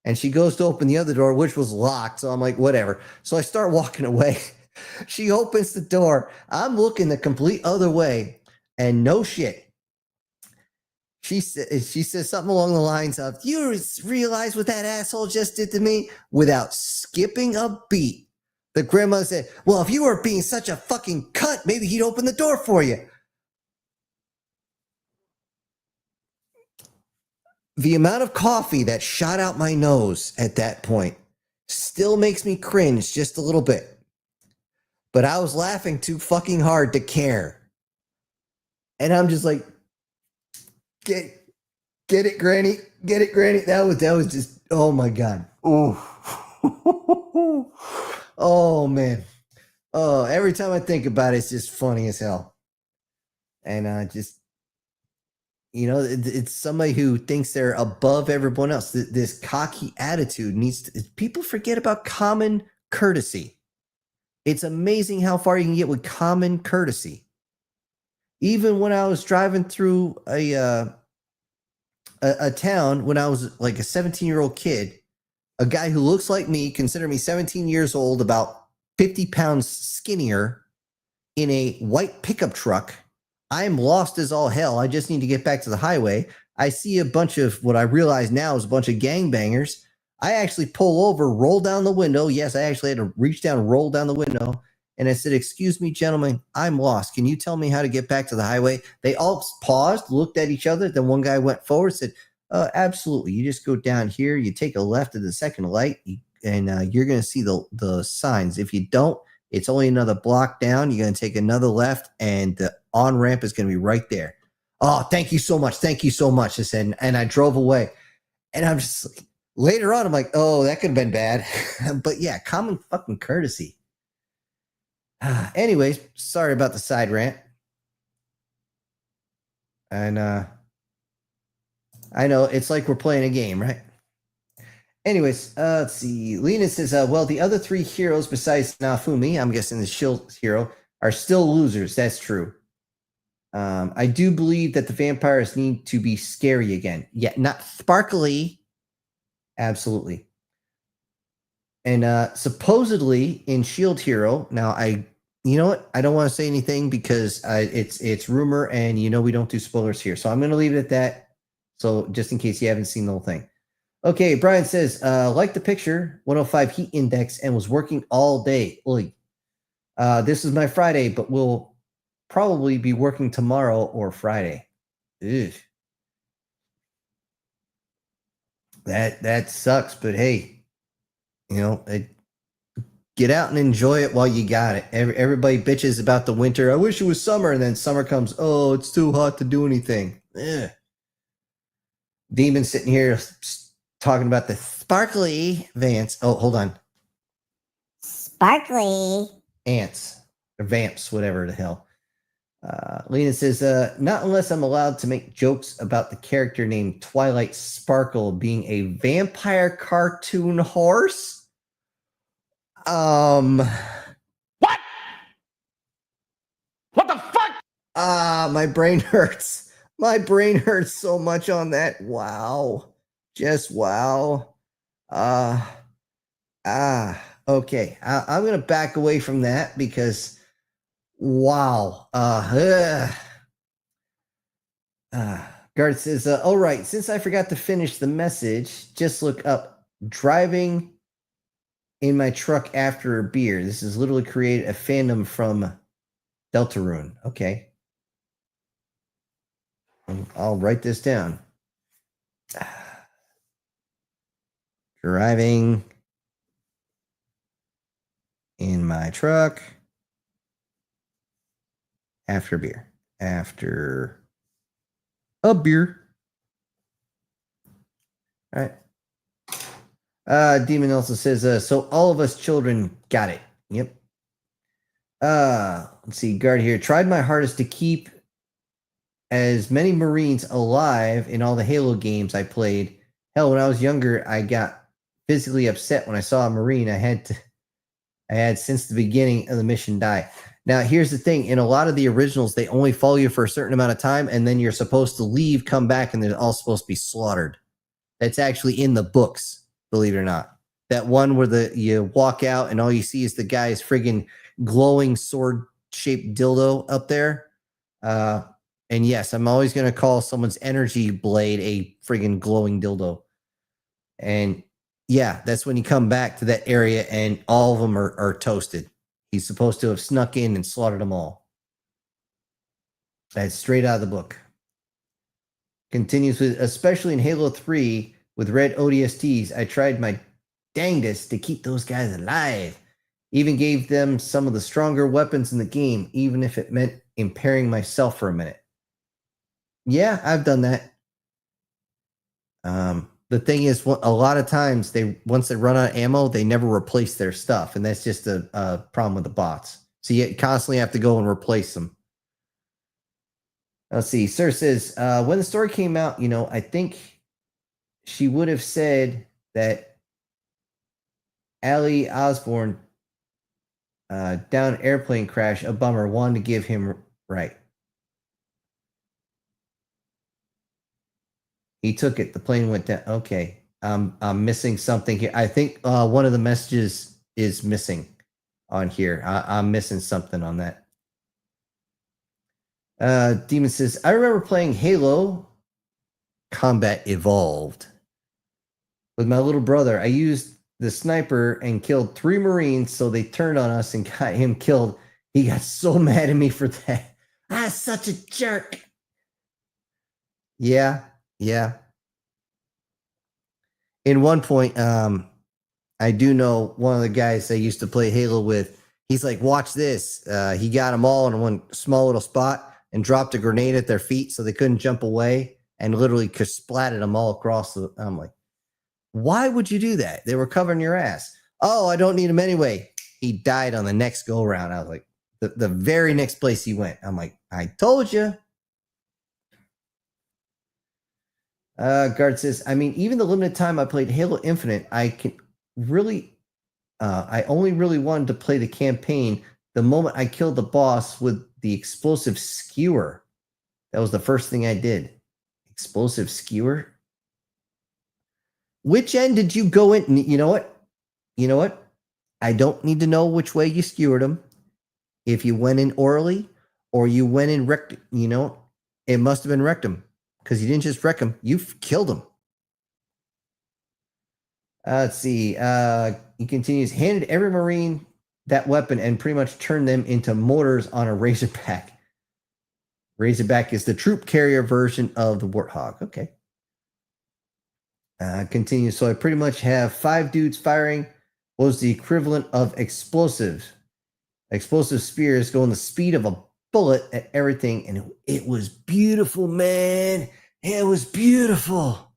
Speaker 1: And she goes to open the other door, which was locked. So I'm like, whatever. So I start walking away. She opens the door. I'm looking the complete other way. And no shit. She says something along the lines of, you realize what that asshole just did to me? Without skipping a beat. The grandmother said, well, if you weren't being such a fucking cunt, maybe he'd open the door for you. The amount of coffee that shot out my nose at that point still makes me cringe just a little bit. But I was laughing too fucking hard to care. And I'm just like, get it, Granny. Get it, Granny. That was just, oh my God. Oh, oh man. Oh, every time I think about it, it's just funny as hell. And just, you know, it's somebody who thinks they're above everyone else. This cocky attitude people forget about common courtesy. It's amazing how far you can get with common courtesy. Even when I was driving through a town when I was like a 17-year-old kid, a guy who looks like me, consider me 17 years old, about 50 pounds skinnier, in a white pickup truck. I am lost as all hell. I just need to get back to the highway. I see a bunch of what I realize now is a bunch of gangbangers. I actually pull over, roll down the window. Yes, I actually had to reach down, roll down the window. And I said, excuse me, gentlemen, I'm lost. Can you tell me how to get back to the highway? They all paused, looked at each other. Then one guy went forward, said, absolutely. You just go down here. You take a left at the second light, and you're going to see the signs. If you don't, it's only another block down. You're going to take another left, and the on-ramp is going to be right there. Oh, thank you so much. Thank you so much. I said, and I drove away. And I'm just like, later on, I'm like, oh, that could have been bad. But yeah, common fucking courtesy. Anyways, sorry about the side rant. And I know it's like we're playing a game, right? Anyways, let's see. Lena says, well, the other three heroes besides Nafumi, I'm guessing the shield hero, are still losers. That's true. I do believe that the vampires need to be scary again. Yeah, not sparkly. Absolutely. And supposedly in Shield Hero, now you know what? I don't want to say anything because it's rumor, and you know we don't do spoilers here. So I'm going to leave it at that. So just in case you haven't seen the whole thing. Okay, Brian says, like the picture, 105 heat index, and was working all day. This is my Friday, but we'll probably be working tomorrow or Friday. Ugh. That sucks, but hey, you know, get out and enjoy it while you got it. Everybody bitches about the winter. I wish it was summer, and then summer comes. Oh, it's too hot to do anything. Ugh. Demon sitting here talking about the sparkly Vance. Oh, hold on.
Speaker 5: Sparkly.
Speaker 1: Ants or Vamps, whatever the hell. Lena says, not unless I'm allowed to make jokes about the character named Twilight Sparkle being a vampire cartoon horse.
Speaker 3: What? What the fuck?
Speaker 1: My brain hurts. My brain hurts so much on that. Wow. Just wow. Okay. I'm going to back away from that because wow. Garth says, all right, since I forgot to finish the message, just look up driving in my truck after a beer. This has literally created a fandom from Deltarune. Okay. I'll write this down. Driving in my truck after beer. After a beer. All right. Demon also says, so all of us children got it. Yep. Let's see. Guard here. Tried my hardest to keep as many Marines alive in all the Halo games I played. Hell, when I was younger, I got physically upset when I saw a Marine I had since the beginning of the mission die. Now, here's the thing. In a lot of the originals, they only follow you for a certain amount of time, and then you're supposed to leave, come back, and they're all supposed to be slaughtered. That's actually in the books, believe it or not. That one where you walk out and all you see is the guy's friggin' glowing sword-shaped dildo up there. And yes, I'm always going to call someone's energy blade a friggin' glowing dildo. And yeah, that's when you come back to that area and all of them are toasted. He's supposed to have snuck in and slaughtered them all. That's straight out of the book. Continues with, especially in Halo 3 with red ODSTs, I tried my dangest to keep those guys alive. Even gave them some of the stronger weapons in the game, even if it meant impairing myself for a minute. Yeah, I've done that. The thing is, a lot of times once they run out of ammo, they never replace their stuff, and that's just a problem with the bots. So you constantly have to go and replace them. Let's see. Sir says, when the story came out, I think she would have said that Ali Osborne down airplane crash, a bummer, wanted to give him right. He took it. The plane went down. Okay. I'm missing something here. I think one of the messages is missing on here. I'm missing something on that. Demon says, I remember playing Halo Combat Evolved with my little brother. I used the sniper and killed 3 Marines, so they turned on us and got him killed. He got so mad at me for that. I'm such a jerk. Yeah. In one point, I do know one of the guys I used to play Halo with. He's like, watch this. He got them all in one small little spot and dropped a grenade at their feet so they couldn't jump away and literally splatted them all across the. I'm like, why would you do that? They were covering your ass. Oh, I don't need him anyway. He died on the next go round. I was like, the very next place he went. I'm like, I told you. Guard says, I mean, even the limited time I played Halo Infinite, I only really wanted to play the campaign the moment I killed the boss with the explosive skewer. That was the first thing I did. Explosive skewer? Which end did you go in? You know what? I don't need to know which way you skewered them. If you went in orally or you went in rectum, it must have been rectum. Because you didn't just wreck him, you killed him. Let's see. He continues, handed every Marine that weapon and pretty much turned them into mortars on a Razorback. Razorback is the troop carrier version of the Warthog. Okay. Continue. So I pretty much have 5 dudes firing what was the equivalent of explosive spears going the speed of a bullet at everything. And it was beautiful, man. It was beautiful.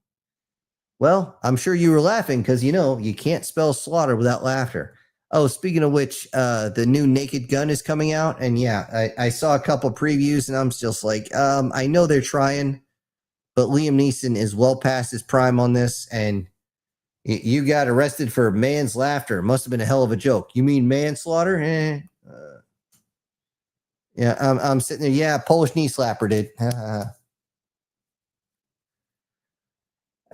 Speaker 1: Well, I'm sure you were laughing because, you can't spell slaughter without laughter. Oh, speaking of which, the new Naked Gun is coming out. And yeah, I saw a couple previews and I'm just like, I know they're trying, but Liam Neeson is well past his prime on this. And you got arrested for man's laughter. Must have been a hell of a joke. You mean manslaughter? Yeah, I'm sitting there. Yeah, Polish knee slapper did.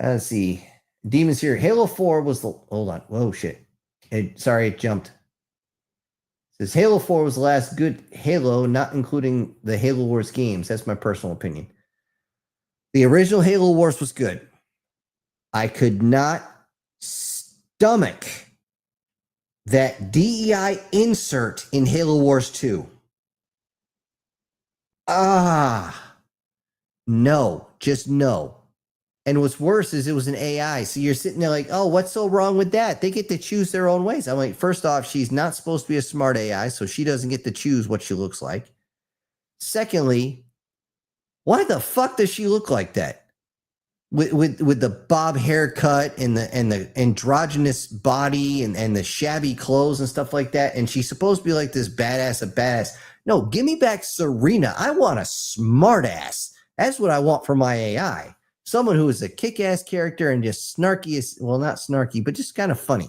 Speaker 1: Let's see. Demons here. Halo 4 was the... Hold on. Whoa, shit. Sorry, it jumped. It says Halo 4 was the last good Halo, not including the Halo Wars games. That's my personal opinion. The original Halo Wars was good. I could not stomach that DEI insert in Halo Wars 2. No, just no. And what's worse is it was an AI. So you're sitting there like, oh, what's so wrong with that? They get to choose their own ways. I'm like, first off, she's not supposed to be a smart AI, so she doesn't get to choose what she looks like. Secondly, why the fuck does she look like that? With the bob haircut and the androgynous body and the shabby clothes and stuff like that. And she's supposed to be like this badass. No, give me back Serena. I want a smart ass. That's what I want for my AI. Someone who is a kick-ass character and just snarky, well, not snarky, but just kind of funny.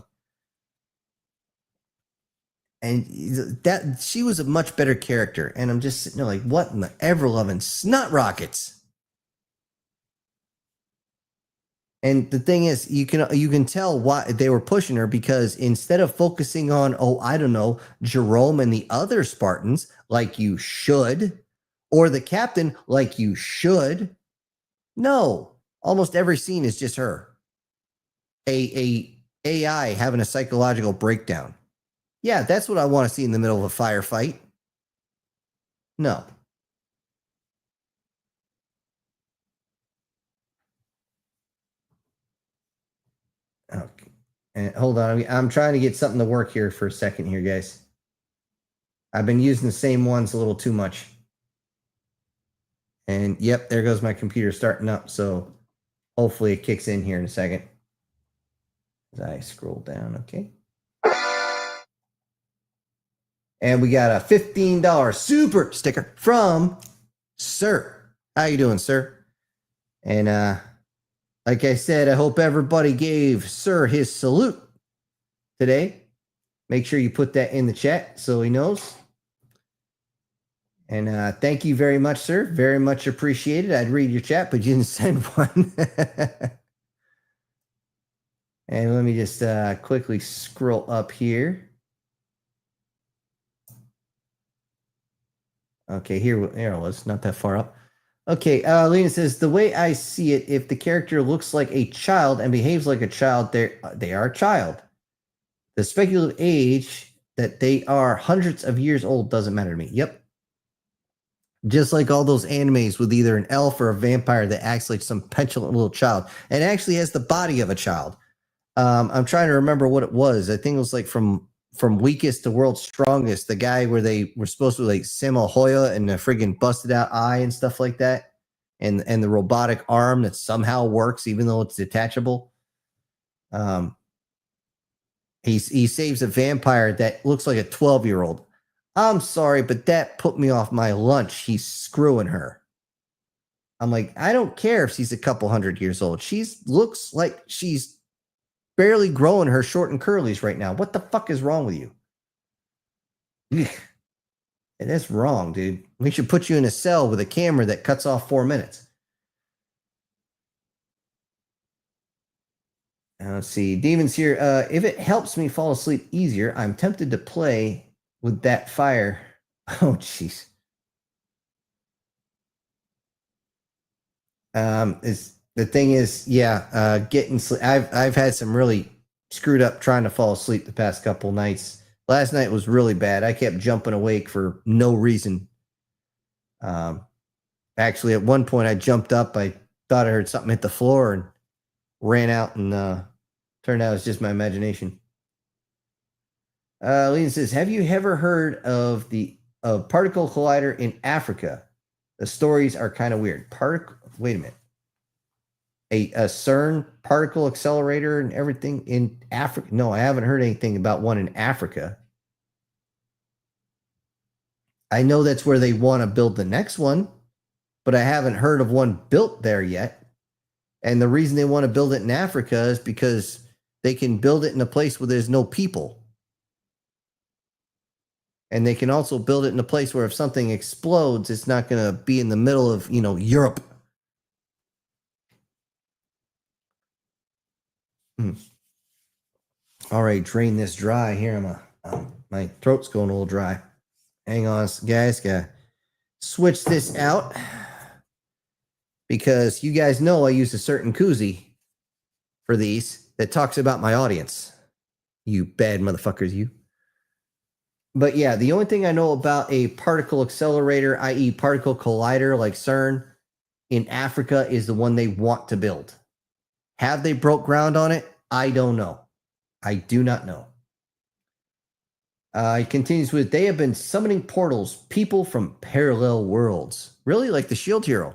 Speaker 1: And that she was a much better character. And I'm just sitting there like, what in the ever-loving snot rockets? And the thing is, you can tell why they were pushing her, because instead of focusing on, Jerome and the other Spartans, like you should, or the captain, like you should, no, almost every scene is just her. A AI having a psychological breakdown. Yeah, that's what I want to see in the middle of a firefight. No. Okay. And hold on. I'm trying to get something to work here for a second here, guys. I've been using the same ones a little too much. And yep, there goes my computer starting up. So hopefully it kicks in here in a second. As I scroll down, okay. And we got a $15 super sticker from Sir. How you doing, sir? And like I said, I hope everybody gave Sir his salute today. Make sure you put that in the chat so he knows. And thank you very much, sir. Very much appreciated. I'd read your chat, but you didn't send one. And let me just quickly scroll up here. Okay, here it was. Not that far up. Okay, Lena says, the way I see it, if the character looks like a child and behaves like a child, they are a child. The speculative age that they are hundreds of years old doesn't matter to me. Yep. Just like all those animes with either an elf or a vampire that acts like some petulant little child and actually has the body of a child. I'm trying to remember what it was. I think it was like from Weakest to World's Strongest, the guy where they were supposed to be like Sammo Hoya and the friggin' busted out eye and stuff like that. And the robotic arm that somehow works even though it's detachable. He saves a vampire that looks like a 12-year-old. I'm sorry, but that put me off my lunch. He's screwing her. I'm like, I don't care if she's a couple hundred years old. She looks like she's barely growing her short and curlies right now. What the fuck is wrong with you? That's wrong, dude. We should put you in a cell with a camera that cuts off 4 minutes. Now, let's see. Demons here. If it helps me fall asleep easier, I'm tempted to play with that fire. Oh, jeez. The thing is, getting sleep. I've had some really screwed up trying to fall asleep the past couple nights. Last night was really bad. I kept jumping awake for no reason. Actually, at one point I jumped up. I thought I heard something hit the floor and ran out, and turned out it's just my imagination. Lena says, have you ever heard of the particle collider in Africa? The stories are kind of weird. Wait a minute. A CERN particle accelerator and everything in Africa? No, I haven't heard anything about one in Africa. I know that's where they want to build the next one, but I haven't heard of one built there yet. And the reason they want to build it in Africa is because they can build it in a place where there's no people. And they can also build it in a place where if something explodes, it's not going to be in the middle of, Europe. All right, drain this dry. Here, my throat's going a little dry. Hang on, guys. Gotta switch this out because you guys know I use a certain koozie for these that talks about my audience. You bad motherfuckers, you. But yeah, the only thing I know about a particle accelerator, i.e. particle collider like CERN in Africa, is the one they want to build. Have they broke ground on it? I don't know. I do not know. It continues with, they have been summoning portals, people from parallel worlds. Really? Like the Shield Hero?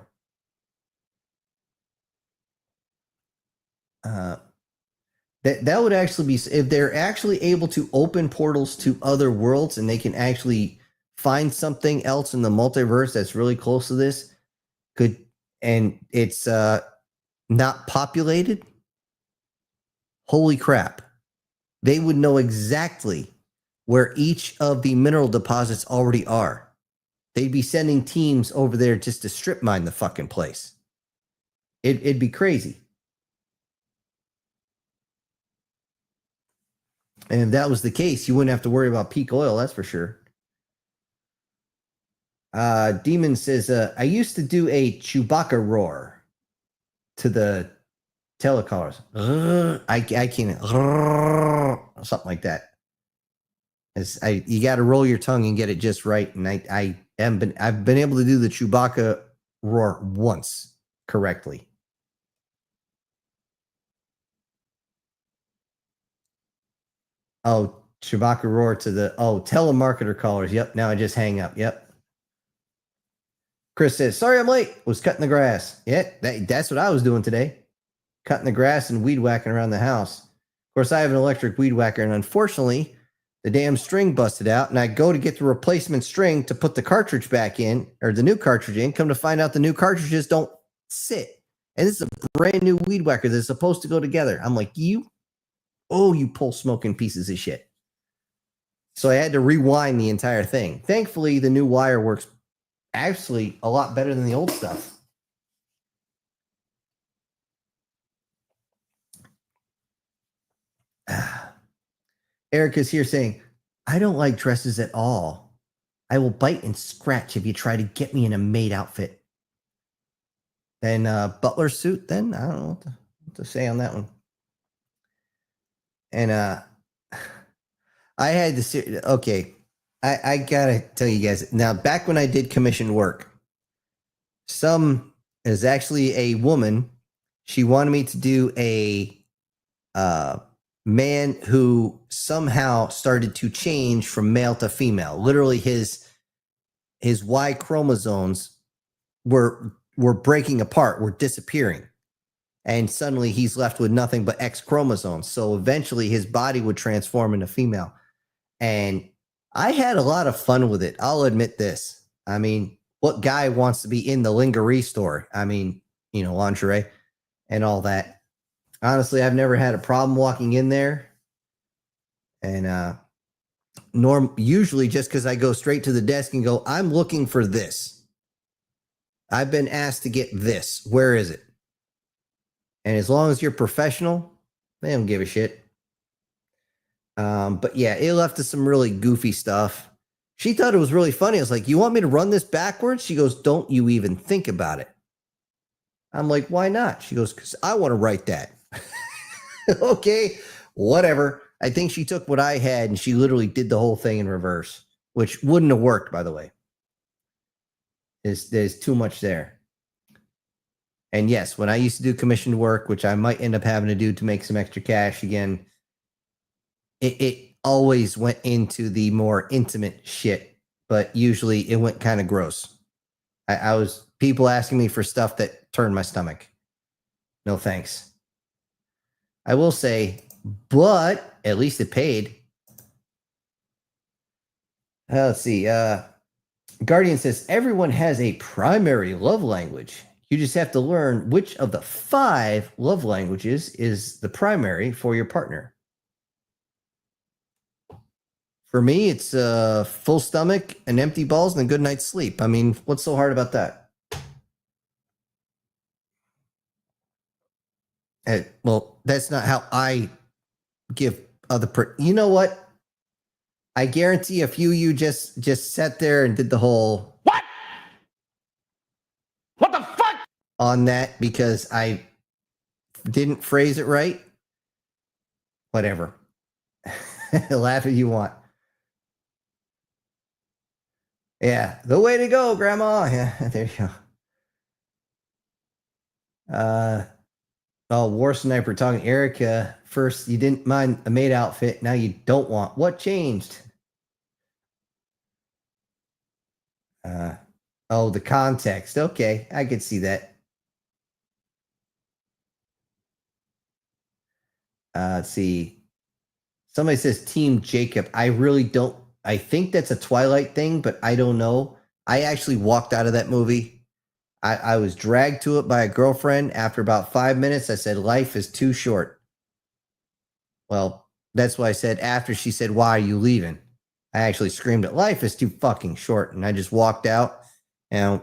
Speaker 1: That would actually be, if they're actually able to open portals to other worlds and they can actually find something else in the multiverse that's really close to this, and it's not populated. Holy crap. They would know exactly where each of the mineral deposits already are. They'd be sending teams over there just to strip mine the fucking place. It'd be crazy. And if that was the case, you wouldn't have to worry about peak oil, that's for sure. Demon says, I used to do a Chewbacca roar to the telecallers. I can't. Something like that. You got to roll your tongue and get it just right. And I've been able to do the Chewbacca roar once correctly. Oh, Chewbacca roar to the telemarketer callers. Yep. Now I just hang up. Yep. Chris says, sorry I'm late. Was cutting the grass. Yeah, that's what I was doing today. Cutting the grass and weed whacking around the house. Of course, I have an electric weed whacker, and unfortunately, the damn string busted out, and I go to get the replacement string to put the cartridge back in, or the new cartridge in. Come to find out the new cartridges don't sit. And this is a brand new weed whacker that's supposed to go together. I'm like, you pull smoking pieces of shit. So I had to rewind the entire thing. Thankfully, the new wire works actually a lot better than the old stuff. Erica's here saying, I don't like dresses at all. I will bite and scratch if you try to get me in a maid outfit. Then butler suit, then? I don't know what to say on that one. And I had to, okay, I gotta tell you guys, now back when I did commissioned work, is actually a woman, she wanted me to do a man who somehow started to change from male to female. Literally his Y chromosomes were breaking apart, were disappearing. And suddenly he's left with nothing but X chromosomes. So eventually his body would transform into female. And I had a lot of fun with it. I'll admit this. I mean, what guy wants to be in the lingerie store? I mean, lingerie and all that. Honestly, I've never had a problem walking in there. And usually just because I go straight to the desk and go, I'm looking for this. I've been asked to get this. Where is it? And as long as you're professional, they don't give a shit. But yeah, it left us some really goofy stuff. She thought it was really funny. I was like, you want me to run this backwards? She goes, don't you even think about it. I'm like, why not? She goes, because I want to write that. Okay, whatever. I think she took what I had and she literally did the whole thing in reverse, which wouldn't have worked, by the way. There's too much there. And yes, when I used to do commissioned work, which I might end up having to do to make some extra cash again, it always went into the more intimate shit, but usually it went kind of gross. I was people asking me for stuff that turned my stomach. No thanks. I will say, but at least it paid. Let's see. Guardian says everyone has a primary love language. You just have to learn which of the 5 love languages is the primary for your partner. For me, it's full stomach, an empty balls, and a good night's sleep. I mean, what's so hard about that? Well, that's not how I give other you know what? I guarantee a few of you just sat there and did the whole
Speaker 3: What? What the fuck?
Speaker 1: On that because I didn't phrase it right. Whatever. Laugh if you want. Yeah, the way to go, Grandma. Yeah, there you go. War Sniper talking Erica. First, you didn't mind a maid outfit. Now you don't want. What changed? The context. Okay, I could see that. Let's see. Somebody says Team Jacob. I really don't. I think that's a Twilight thing, but I don't know. I actually walked out of that movie. I was dragged to it by a girlfriend. After about 5 minutes, I said, life is too short. Well, that's why I said after she said, why are you leaving? I actually screamed at life is too fucking short. And I just walked out. And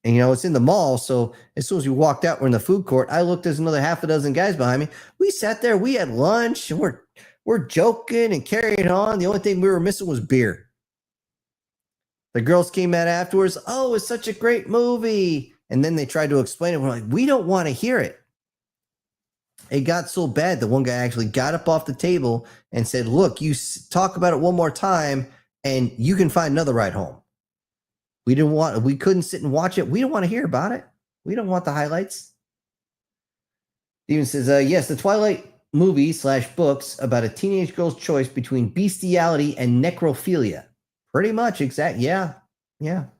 Speaker 1: you know, it's in the mall. So as soon as we walked out, we're in the food court. I looked, there's another half a dozen guys behind me. We sat there, we had lunch, and we're joking and carrying on. The only thing we were missing was beer. The girls came out afterwards. Oh, it's such a great movie. And then they tried to explain it. We're like, we don't want to hear it. It got so bad that one guy actually got up off the table and said, look, you talk about it one more time and you can find another ride home. We couldn't sit and watch it. We don't want to hear about it. We don't want the highlights. Steven says, yes, the Twilight movie / books about a teenage girl's choice between bestiality and necrophilia. Pretty much, exact. Yeah. Now,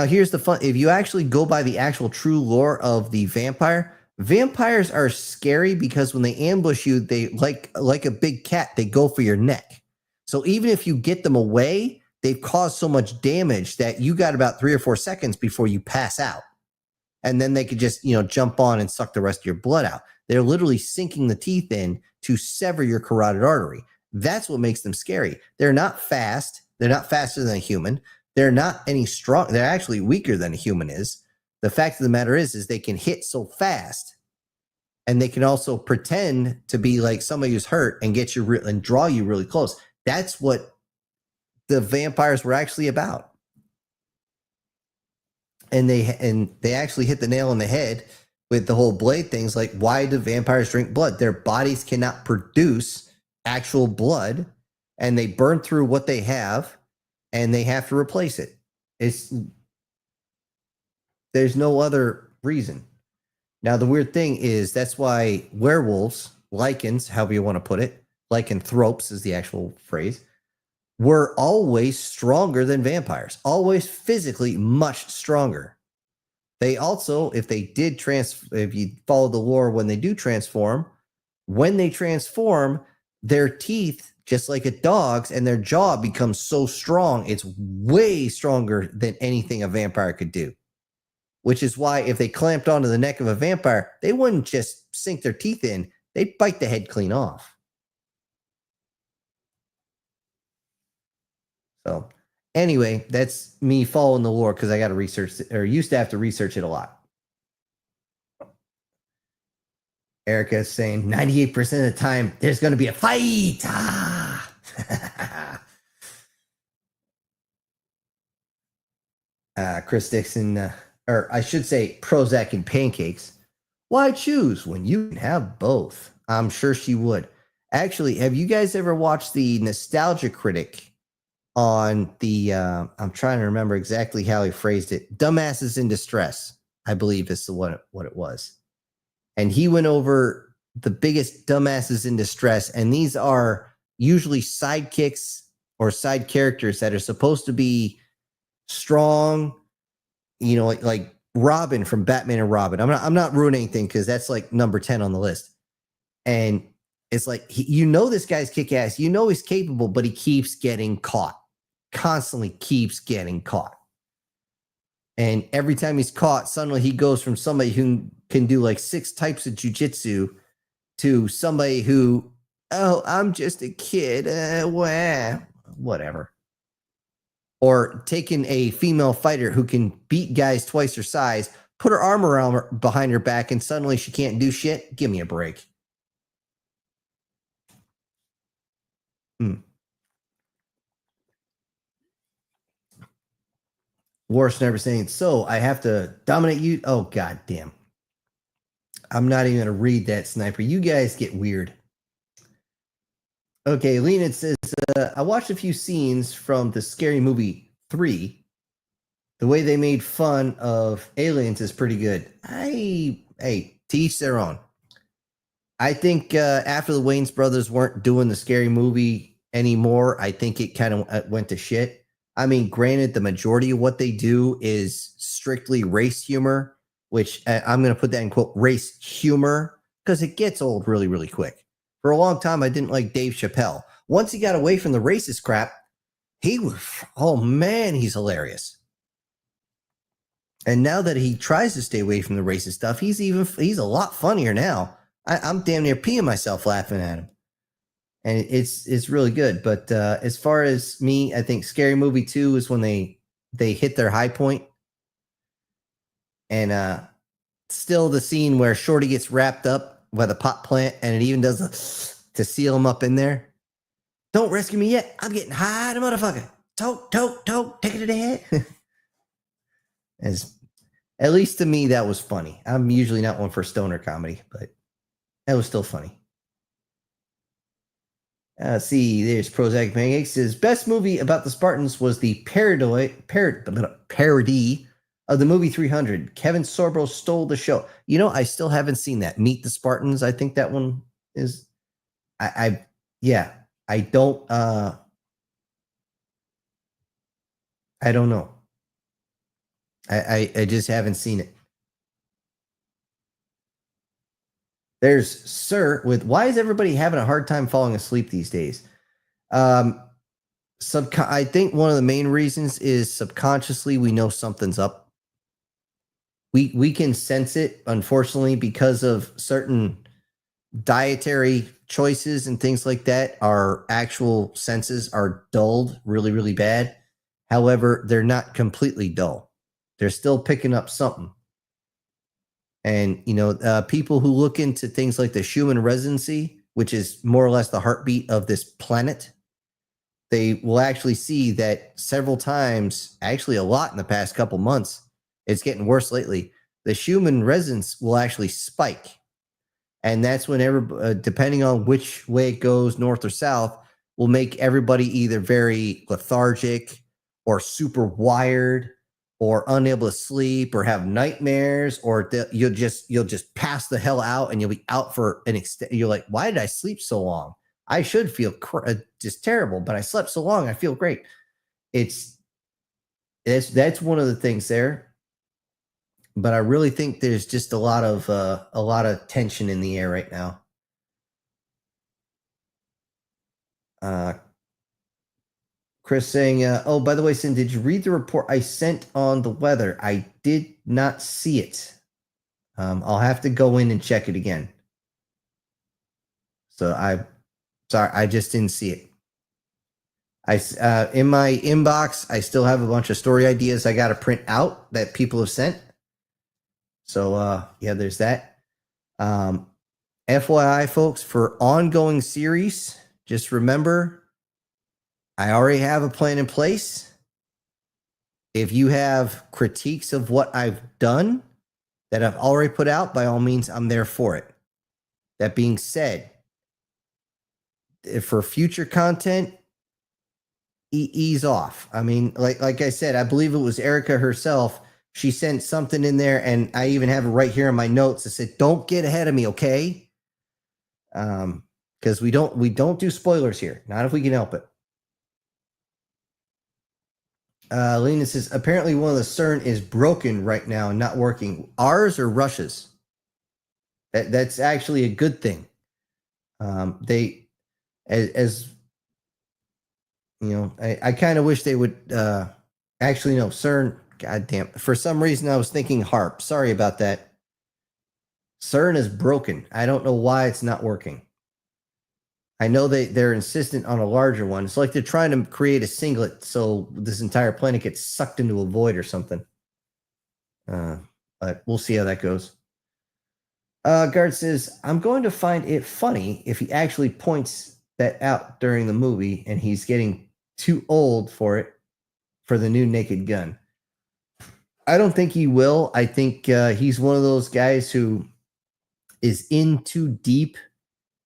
Speaker 1: here's the fun. If you actually go by the actual true lore of the vampire, vampires are scary because when they ambush you, they like a big cat, they go for your neck. So even if you get them away, they've caused so much damage that you got about 3 or 4 seconds before you pass out. And then they could just, jump on and suck the rest of your blood out. They're literally sinking the teeth in to sever your carotid artery. That's what makes them scary. They're not fast. They're not faster than a human. They're not any strong. They're actually weaker than a human is. The fact of the matter is they can hit so fast, and they can also pretend to be like somebody who's hurt and get you and draw you really close. That's what the vampires were actually about. And they actually hit the nail on the head with the whole blade things. Like, why do vampires drink blood? Their bodies cannot produce actual blood, and they burn through what they have, and they have to replace it. There's no other reason. Now, the weird thing is that's why werewolves, lycans, however you want to put it, lycanthropes is the actual phrase, were always stronger than vampires, always physically much stronger. They also, if you follow the lore, when they do transform, their teeth, just like a dog's, and their jaw becomes so strong, it's way stronger than anything a vampire could do. Which is why if they clamped onto the neck of a vampire, they wouldn't just sink their teeth in, they'd bite the head clean off. So anyway, that's me following the lore because I got to research it, or used to have to research it a lot. Erica is saying 98% of the time, there's going to be a fight. Chris Dixon, or I should say Prozac and pancakes. Why choose when you can have both? I'm sure she would. Actually, have you guys ever watched the Nostalgia Critic on the I'm trying to remember exactly how he phrased it. Dumbasses in Distress, I believe is what it was. And he went over the biggest dumbasses in distress, and these are usually sidekicks or side characters that are supposed to be strong, you know, like Robin from Batman and Robin. I'm not ruining anything because that's like number 10 on the list. And it's like this guy's kick ass, he's capable, but he keeps getting caught. Constantly keeps getting caught. And every time he's caught, suddenly he goes from somebody who can do like 6 types of jujitsu to somebody who, oh, I'm just a kid, whatever. Or taking a female fighter who can beat guys twice her size, put her arm around her, behind her back, and suddenly she can't do shit. Give me a break. Worse never saying, so I have to dominate you. Oh, god damn. I'm not even going to read that, Sniper. You guys get weird. Okay, Lena says, I watched a few scenes from the Scary Movie 3. The way they made fun of aliens is pretty good. Hey, to each their own. I think after the Wayans brothers weren't doing the Scary Movie anymore, I think it kind of went to shit. I mean, granted, the majority of what they do is strictly race humor, which I'm going to put that in quote, race humor, because it gets old really, really quick. For a long time, I didn't like Dave Chappelle. Once he got away from the racist crap, he was, oh man, he's hilarious. And now that he tries to stay away from the racist stuff, he's a lot funnier now. I'm damn near peeing myself laughing at him. And it's really good. But as far as me, I think Scary Movie 2 is when they hit their high point. And still the scene where Shorty gets wrapped up by the pot plant, and it even does to seal him up in there. Don't rescue me yet. I'm getting high, the motherfucker. Toke, take it to the head. At least to me, that was funny. I'm usually not one for stoner comedy, but that was still funny. See, there's Prozac Pancakes. Says best movie about the Spartans was the parody of the movie 300. Kevin Sorbo stole the show. I still haven't seen that. Meet the Spartans. I think that one is. I don't. I don't know. I just haven't seen it. There's Sir with why is everybody having a hard time falling asleep these days? I think one of the main reasons is subconsciously we know something's up. We can sense it, unfortunately, because of certain dietary choices and things like that. Our actual senses are dulled really, really bad. However, they're not completely dull. They're still picking up something. And, people who look into things like the Schumann resonancy, which is more or less the heartbeat of this planet, they will actually see that several times, actually a lot in the past couple months, it's getting worse lately. The Schumann resonance will actually spike. And that's when depending on which way it goes, north or south, will make everybody either very lethargic or super wired, or unable to sleep, or have nightmares, or you'll just pass the hell out, and you'll be out for an extent. You're like, why did I sleep so long? I should feel just terrible, but I slept so long, I feel great. That's one of the things there. But I really think there's just a lot of tension in the air right now. Chris saying, oh, by the way, Sin, did you read the report I sent on the weather? I did not see it. I'll have to go in and check it again. So I just didn't see it. In my inbox, I still have a bunch of story ideas I got to print out that people have sent. So, there's that. FYI, folks, for ongoing series, just remember, I already have a plan in place. If you have critiques of what I've done that I've already put out, by all means, I'm there for it. That being said, for future content, ease off. I mean, like I said, I believe it was Erica herself. She sent something in there, and I even have it right here in my notes. It said, "Don't get ahead of me, okay?" Because we don't do spoilers here, not if we can help it. Lena says, apparently one of the CERN is broken right now and not working. Ours or Russia's? That's actually a good thing. They, as you know, I kind of wish they would actually no CERN. Goddamn! For some reason, I was thinking HARP. Sorry about that. CERN is broken. I don't know why it's not working. I know they're insistent on a larger one. It's like they're trying to create a singlet so this entire planet gets sucked into a void or something. But we'll see how that goes. Guard says, I'm going to find it funny if he actually points that out during the movie and he's getting too old for it for the new Naked Gun. I don't think he will. I think he's one of those guys who is in too deep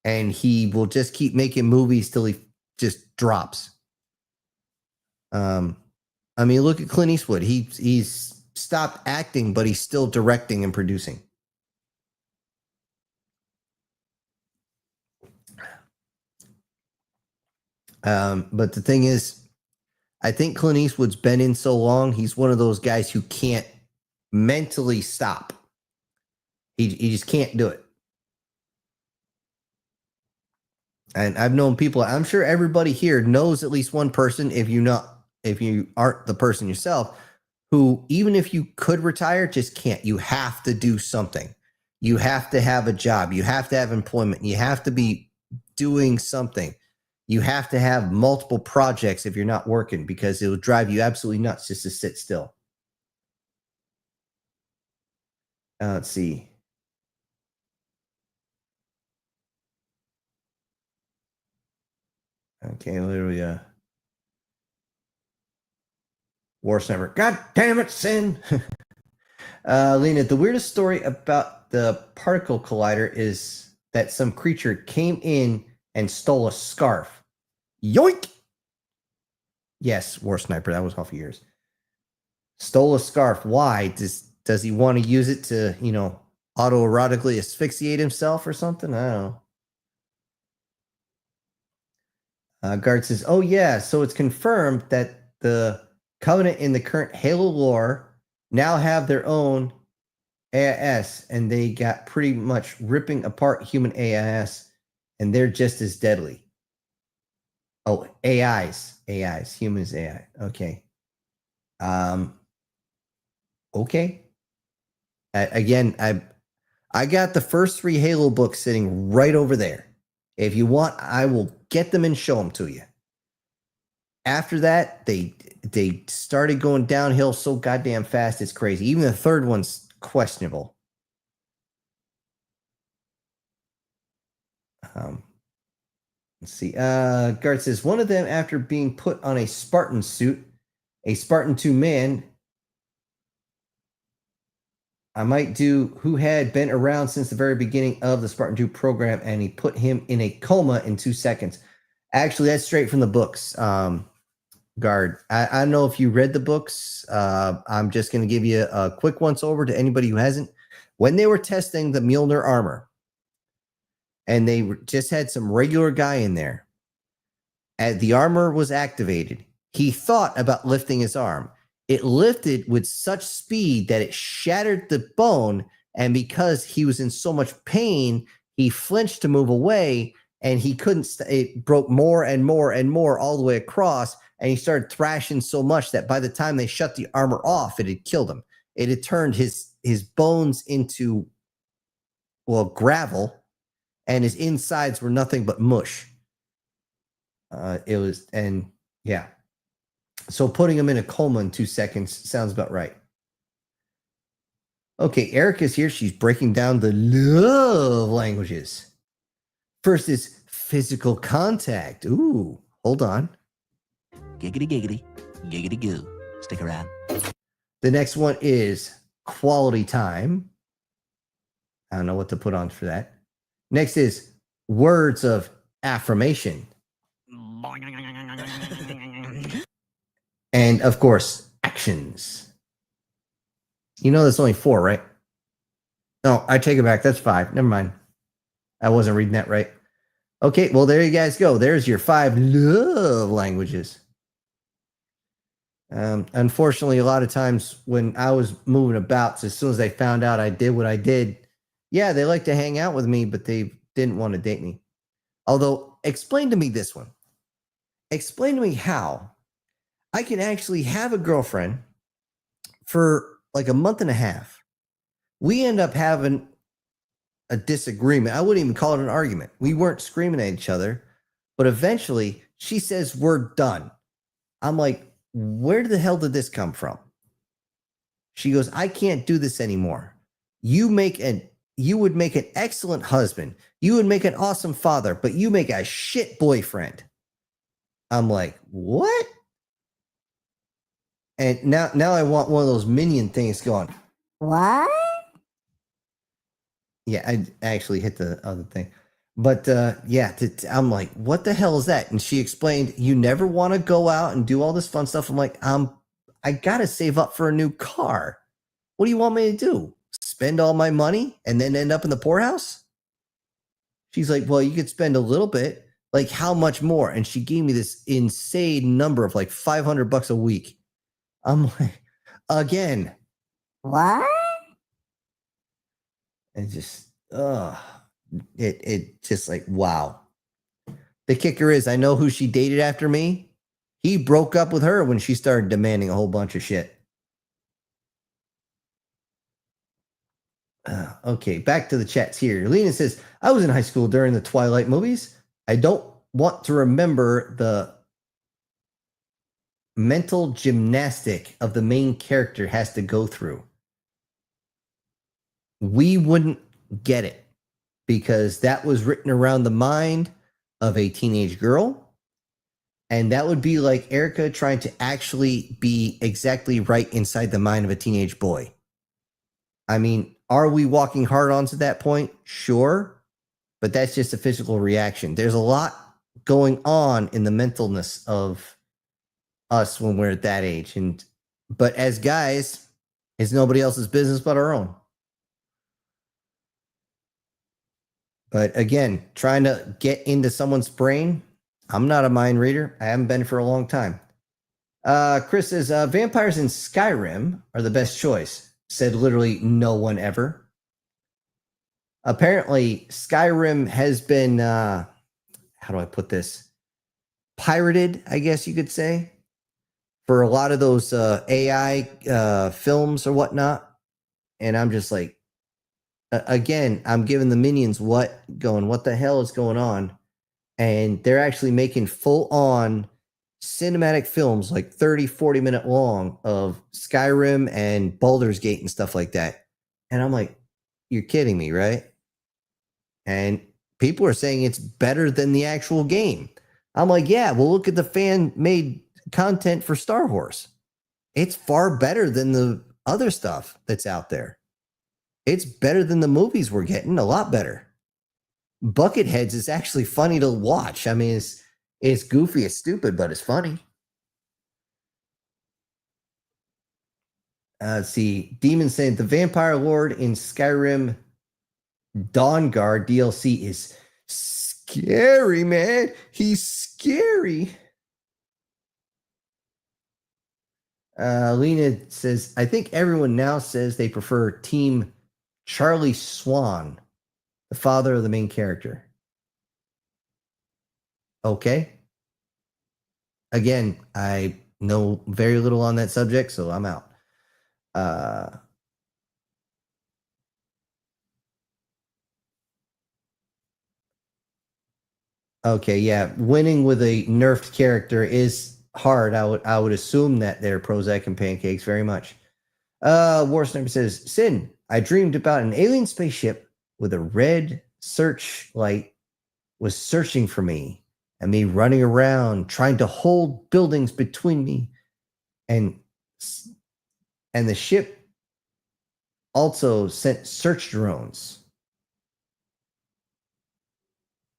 Speaker 1: and he will just keep making movies till he just drops. I mean, look at Clint Eastwood. He's stopped acting, but he's still directing and producing. But the thing is, I think Clint Eastwood's been in so long, he's one of those guys who can't mentally stop. He just can't do it. And I've known people, I'm sure everybody here knows at least one person, if you aren't the person yourself, who even if you could retire, just can't. You have to do something. You have to have a job. You have to have employment. You have to be doing something. You have to have multiple projects if you're not working, because it will drive you absolutely nuts just to sit still. Let's see. Okay, literally, War Sniper. God damn it, Sin. Lena, the weirdest story about the particle collider is that some creature came in and stole a scarf. Yoink! Yes, War Sniper, that was off of yours. Stole a scarf. Why? Does he want to use it to, autoerotically asphyxiate himself or something? I don't know. Guard says, oh yeah, so it's confirmed that the Covenant in the current Halo lore now have their own AIS, and they got pretty much ripping apart human AIS, and they're just as deadly. Oh, AIs, humans AI. Okay. Okay. I got the first 3 Halo books sitting right over there. If you want, I will get them and show them to you. After that, they started going downhill so goddamn fast, it's crazy. Even the 3rd one's questionable. Let's see. Guard says, one of them, after being put on a Spartan suit, a Spartan 2 man, I might do, who had been around since the very beginning of the Spartan 2 program, and he put him in a coma in 2 seconds. Actually, that's straight from the books, Guard. I don't know if you read the books. I'm just going to give you a quick once over to anybody who hasn't. When they were testing the Mjolnir armor, and they just had some regular guy in there, as the armor was activated, he thought about lifting his arm. It lifted with such speed that it shattered the bone, and because he was in so much pain, he flinched to move away, and he couldn't. It broke more and more and more all the way across, and he started thrashing so much that by the time they shut the armor off, it had killed him. It had turned his bones into, well, gravel, and his insides were nothing but mush. Yeah. So putting him in a coma in 2 seconds sounds about right. Okay, Erica's here. She's breaking down the love languages. First is physical contact. Ooh, hold on.
Speaker 6: Giggity giggity, giggity goo. Stick around.
Speaker 1: The next one is quality time. I don't know what to put on for that. Next is words of affirmation. And of course, actions. You know that's only 4, right? No, I take it back. That's 5. Never mind. I wasn't reading that right. Okay, well, there you guys go. There's your 5 love languages. Unfortunately, a lot of times when I was moving about, as soon as they found out I did what I did, yeah, they like to hang out with me, but they didn't want to date me. Although, explain to me this one. Explain to me how I can actually have a girlfriend for like a month and a half. We end up having a disagreement. I wouldn't even call it an argument. We weren't screaming at each other, but eventually she says, we're done. I'm like, where the hell did this come from? She goes, I can't do this anymore. You would make an excellent husband. You would make an awesome father, but you make a shit boyfriend. I'm like, what? And now I want one of those minion things going.
Speaker 5: What?
Speaker 1: Yeah, I actually hit the other thing. But yeah, I'm like, what the hell is that? And she explained, you never want to go out and do all this fun stuff. I'm like, I got to save up for a new car. What do you want me to do? Spend all my money and then end up in the poorhouse? She's like, well, you could spend a little bit. Like, how much more? And she gave me this insane number of like $500 a week. I'm like, again.
Speaker 5: What?
Speaker 1: And just, it just like, wow. The kicker is, I know who she dated after me. He broke up with her when she started demanding a whole bunch of shit. Okay, back to the chats here. Lena says, I was in high school during the Twilight movies. I don't want to remember the mental gymnastic of the main character has to go through. We wouldn't get it because that was written around the mind of a teenage girl. And that would be like Erica trying to actually be exactly right inside the mind of a teenage boy. I mean, are we walking hard on to that point? Sure. But that's just a physical reaction. There's a lot going on in the mentalness of us when we're at that age. But as guys, it's nobody else's business but our own. But again, trying to get into someone's brain, I'm not a mind reader. I haven't been for a long time. Chris says, vampires in Skyrim are the best choice. Said literally no one ever. Apparently, Skyrim has been, how do I put this? Pirated, I guess you could say, for a lot of those AI films or whatnot. And I'm just like, again, I'm giving the minions what the hell is going on? And they're actually making full on cinematic films, like 30, 40 minute long, of Skyrim and Baldur's Gate and stuff like that. And I'm like, you're kidding me, right? And people are saying it's better than the actual game. I'm like, yeah, well, look at the fan made content for Star Wars. It's far better than the other stuff that's out there. It's better than the movies we're getting, a lot better. Bucketheads is actually funny to watch. I mean, it's goofy, it's stupid, but it's funny. Let's see. Demon saying the Vampire Lord in Skyrim Dawnguard DLC is scary, man. He's scary. Lena says, I think everyone now says they prefer Team Charlie Swan, the father of the main character. Okay. Again, I know very little on that subject, so I'm out. Okay, yeah. Winning with a nerfed character is hard. I would assume that they're Prozac and pancakes very much. War Sniper says, Sin, I dreamed about an alien spaceship with a red searchlight was searching for me and me running around trying to hold buildings between me and the ship also sent search drones.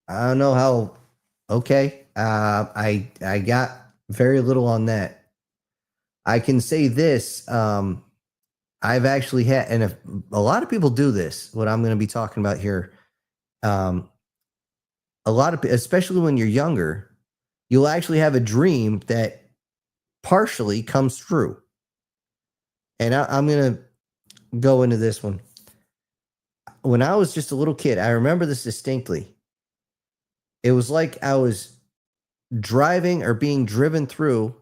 Speaker 1: I don't know how. Okay. I got very little on that. I can say this. I've actually had, and if a lot of people do this, what I'm going to be talking about here, a lot of, especially when you're younger, you'll actually have a dream that partially comes true. And I'm going to go into this one. When I was just a little kid, I remember this distinctly. It was like I was driving or being driven through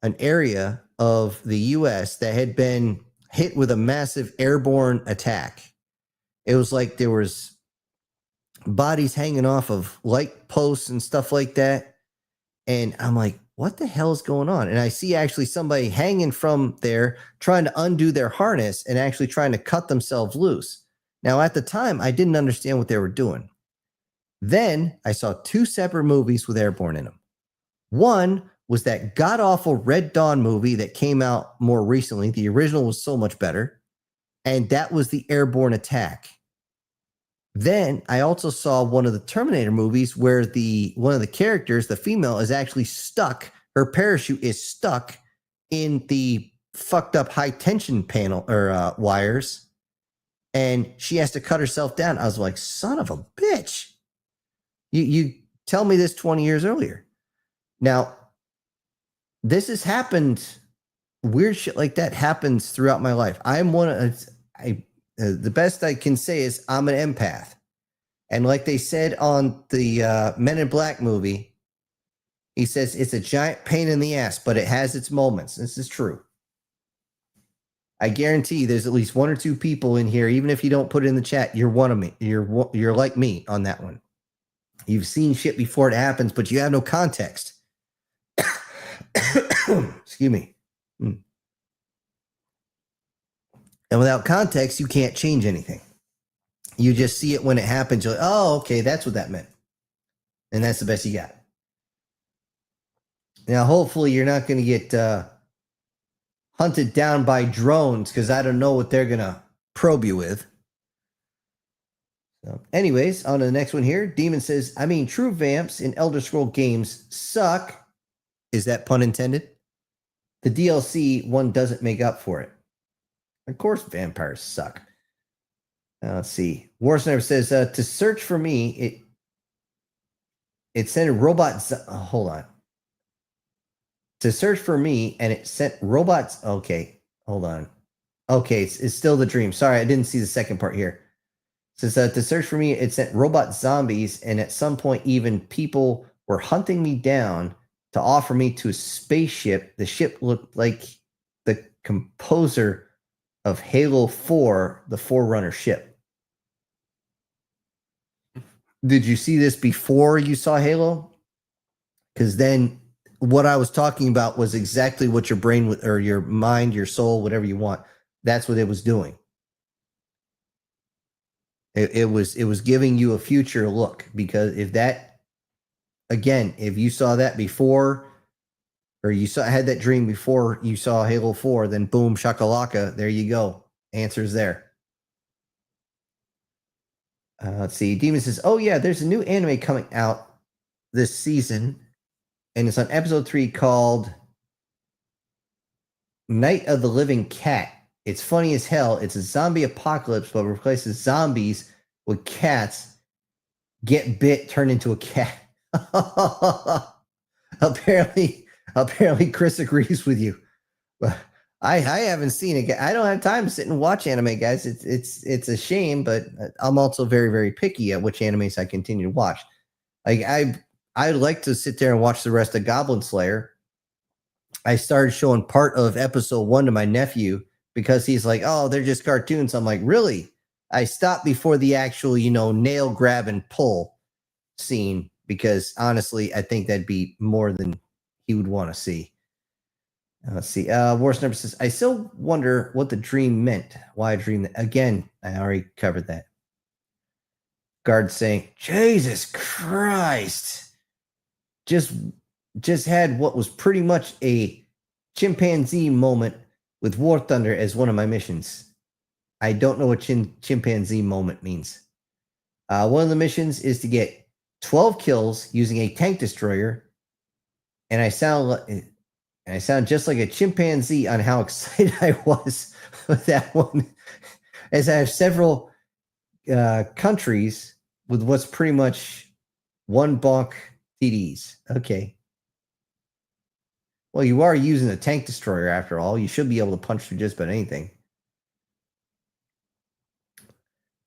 Speaker 1: an area of the US that had been hit with a massive airborne attack. It was like there was bodies hanging off of light posts and stuff like that. And I'm like, what the hell is going on? And I see actually somebody hanging from there trying to undo their harness and actually trying to cut themselves loose. Now, at the time, I didn't understand what they were doing. Then I saw two separate movies with airborne in them. One was that god-awful Red Dawn movie that came out more recently. The original was so much better. And that was the airborne attack. Then I also saw one of the Terminator movies where one of the characters, the female, is actually stuck. Her parachute is stuck in the fucked up high tension panel or wires. And she has to cut herself down. I was like, son of a bitch. You tell me this 20 years earlier. Now, this has happened. Weird shit like that happens throughout my life. I'm one of, the best I can say is I'm an empath. And like they said on the Men in Black movie, he says it's a giant pain in the ass, but it has its moments. This is true. I guarantee there's at least one or two people in here, even if you don't put it in the chat, you're one of me. You're like me on that one. You've seen shit before it happens, but you have no context. Excuse me. And without context, you can't change anything. You just see it when it happens. You're like, oh, okay, that's what that meant. And that's the best you got. Now, hopefully you're not going to get hunted down by drones because I don't know what they're going to probe you with. So, anyways, on to the next one here. Demon says, I mean, true vamps in Elder Scroll games suck. Is that pun intended? The DLC one doesn't make up for it. Of course, vampires suck. Let's see. Warsniper says, to search for me, it sent a robot. Hold on. To search for me, and it sent robots. Okay, hold on. Okay, it's still the dream. Sorry, I didn't see the second part here. It says, to search for me, it sent robot zombies, and at some point, even people were hunting me down to offer me to a spaceship. The ship looked like the composer of Halo 4, the Forerunner ship. Did you see this before you saw Halo? Because then what I was talking about was exactly what your brain or your mind, your soul, whatever you want, that's what it was doing. It was giving you a future look, because if you saw that before, or had that dream before you saw Halo 4, then boom, shakalaka, there you go. Answer's there. Let's see. Demon says, oh yeah, there's a new anime coming out this season, and it's on episode 3 called Night of the Living Cat. It's funny as hell. It's a zombie apocalypse, but replaces zombies with cats. Get bit, turn into a cat. Apparently Chris agrees with you. But I haven't seen it. I don't have time to sit and watch anime, guys. It's a shame, but I'm also very, very picky at which animes I continue to watch. Like I'd like to sit there and watch the rest of Goblin Slayer. I started showing part of episode 1 to my nephew because he's like, oh, they're just cartoons. I'm like, really? I stopped before the actual, nail grab and pull scene, because honestly, I think that'd be more than he would want to see. Let's see. Warsniper says, I still wonder what the dream meant. Why I dreamed that. Again, I already covered that. Guard saying, Jesus Christ. Just had what was pretty much a chimpanzee moment with War Thunder as one of my missions. I don't know what chimpanzee moment means. One of the missions is to get 12 kills using a tank destroyer. And I sound like And I sound just like a chimpanzee on how excited I was with that one, as I have several countries with what's pretty much one bonk TDs. Okay. Well, you are using a tank destroyer after all. You should be able to punch through just about anything.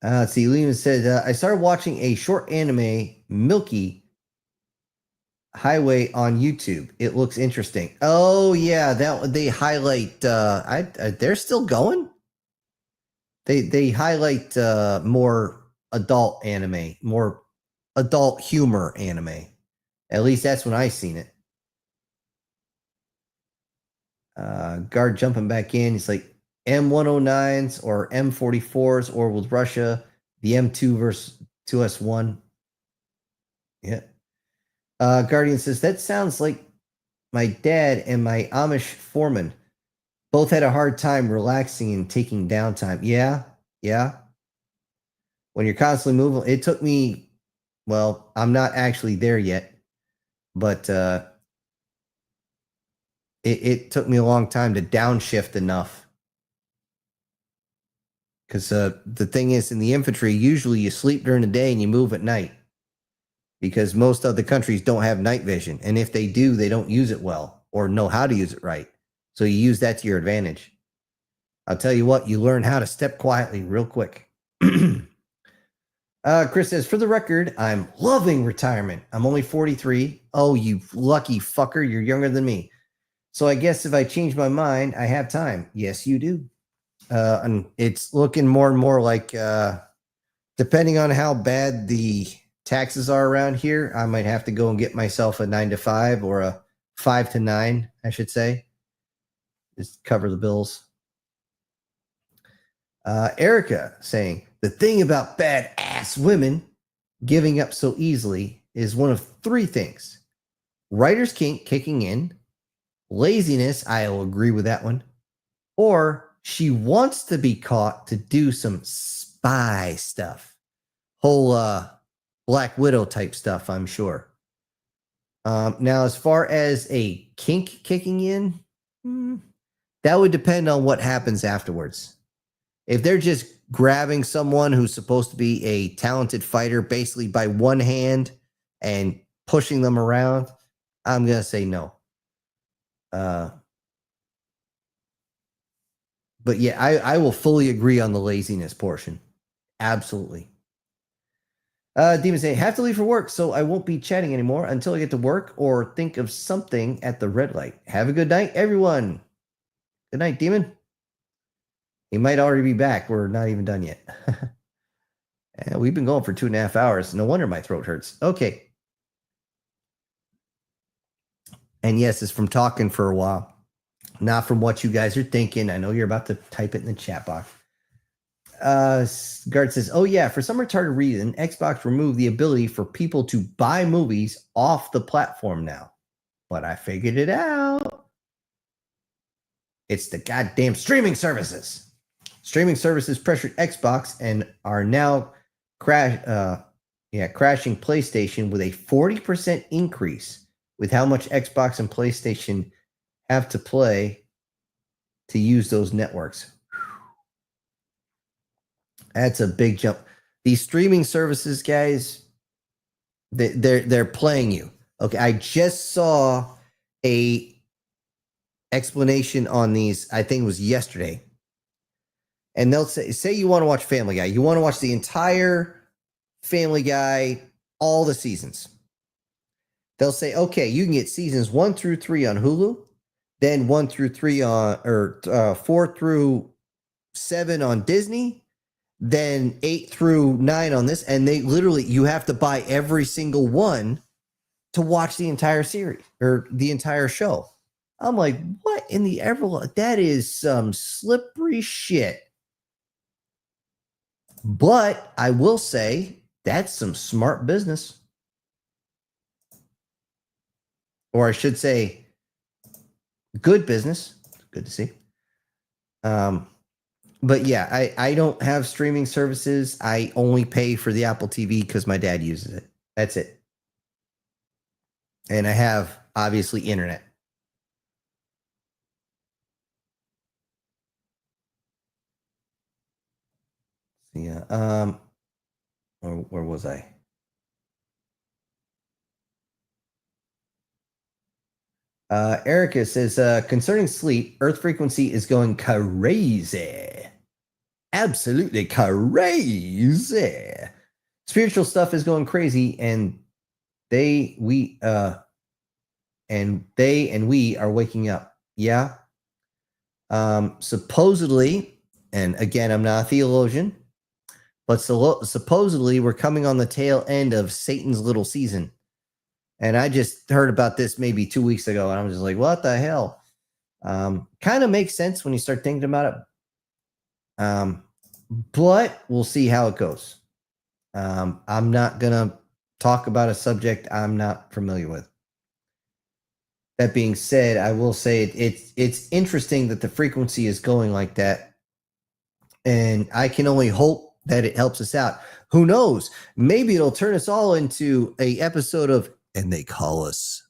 Speaker 1: Let's see. Lehman said, I started watching a short anime, Milky Highway, on YouTube. It looks interesting. Oh, yeah. That they highlight. They're still going. They highlight more adult anime, more adult humor anime. At least that's when I seen it. Guard jumping back in. He's like M109s or M44s, or with Russia, the M2 versus 2S1. Yeah. Guardian says, that sounds like my dad and my Amish foreman both had a hard time relaxing and taking downtime. Yeah. When you're constantly moving, it took me, well, I'm not actually there yet, but it took me a long time to downshift enough. Because the thing is, in the infantry, usually you sleep during the day and you move at night. Because most other countries don't have night vision. And if they do, they don't use it well or know how to use it right. So you use that to your advantage. I'll tell you what, you learn how to step quietly real quick. Chris says, for the record, I'm loving retirement. I'm only 43. Oh, you lucky fucker. You're younger than me. So I guess if I change my mind, I have time. Yes, you do. And it's looking more and more like, depending on how bad the taxes are around here, I might have to go and get myself a 9 to 5 or a 5 to 9, I should say. Just cover the bills. Erica saying, the thing about badass women giving up so easily is one of three things. Writer's kink kicking in, laziness, I will agree with that one, or she wants to be caught to do some spy stuff. Whole Black Widow type stuff, I'm sure. Now, as far as a kink kicking in, that would depend on what happens afterwards. If they're just grabbing someone who's supposed to be a talented fighter basically by one hand and pushing them around, I'm going to say no. But yeah, I will fully agree on the laziness portion. Absolutely. Demon saying, have to leave for work, so I won't be chatting anymore until I get to work or think of something at the red light. Have a good night, everyone. Good night, Demon. He might already be back. We're not even done yet. And we've been going for 2.5 hours. No wonder my throat hurts. Okay. And yes, it's from talking for a while, not from what you guys are thinking. I know you're about to type it in the chat box. Guard says, oh yeah, for some retarded reason, Xbox removed the ability for people to buy movies off the platform now. But I figured it out. It's the goddamn streaming services. Streaming services pressured Xbox and are now crashing PlayStation with a 40% increase with how much Xbox and PlayStation have to play to use those networks. That's a big jump. These streaming services, guys, they're playing you. Okay, I just saw a explanation on these. I think it was yesterday. And they'll say you want to watch Family Guy. You want to watch the entire Family Guy, all the seasons. They'll say, okay, you can get seasons 1 through 3 on Hulu, then 1 through 3 on, or 4 through 7 on Disney, then 8 through 9 on this. And they literally, you have to buy every single one to watch the entire series or the entire show. I'm like, what in the ever? That is some slippery shit. But I will say that's some smart business. Or I should say good business. Good to see. But yeah, I don't have streaming services. I only pay for the Apple TV because my dad uses it. That's it. And I have, obviously, internet. Yeah. Where was I? Erica says, concerning sleep, Earth frequency is going crazy. Absolutely crazy. Spiritual stuff is going crazy, and we are waking up. Yeah. Supposedly, and again, I'm not a theologian, but supposedly we're coming on the tail end of Satan's little season. And I just heard about this maybe 2 weeks ago, and I'm just like, what the hell? Kind of makes sense when you start thinking about it. But we'll see how it goes. I'm not going to talk about a subject I'm not familiar with. That being said, I will say it's interesting that the frequency is going like that. And I can only hope that it helps us out. Who knows? Maybe it'll turn us all into a episode of And They Call Us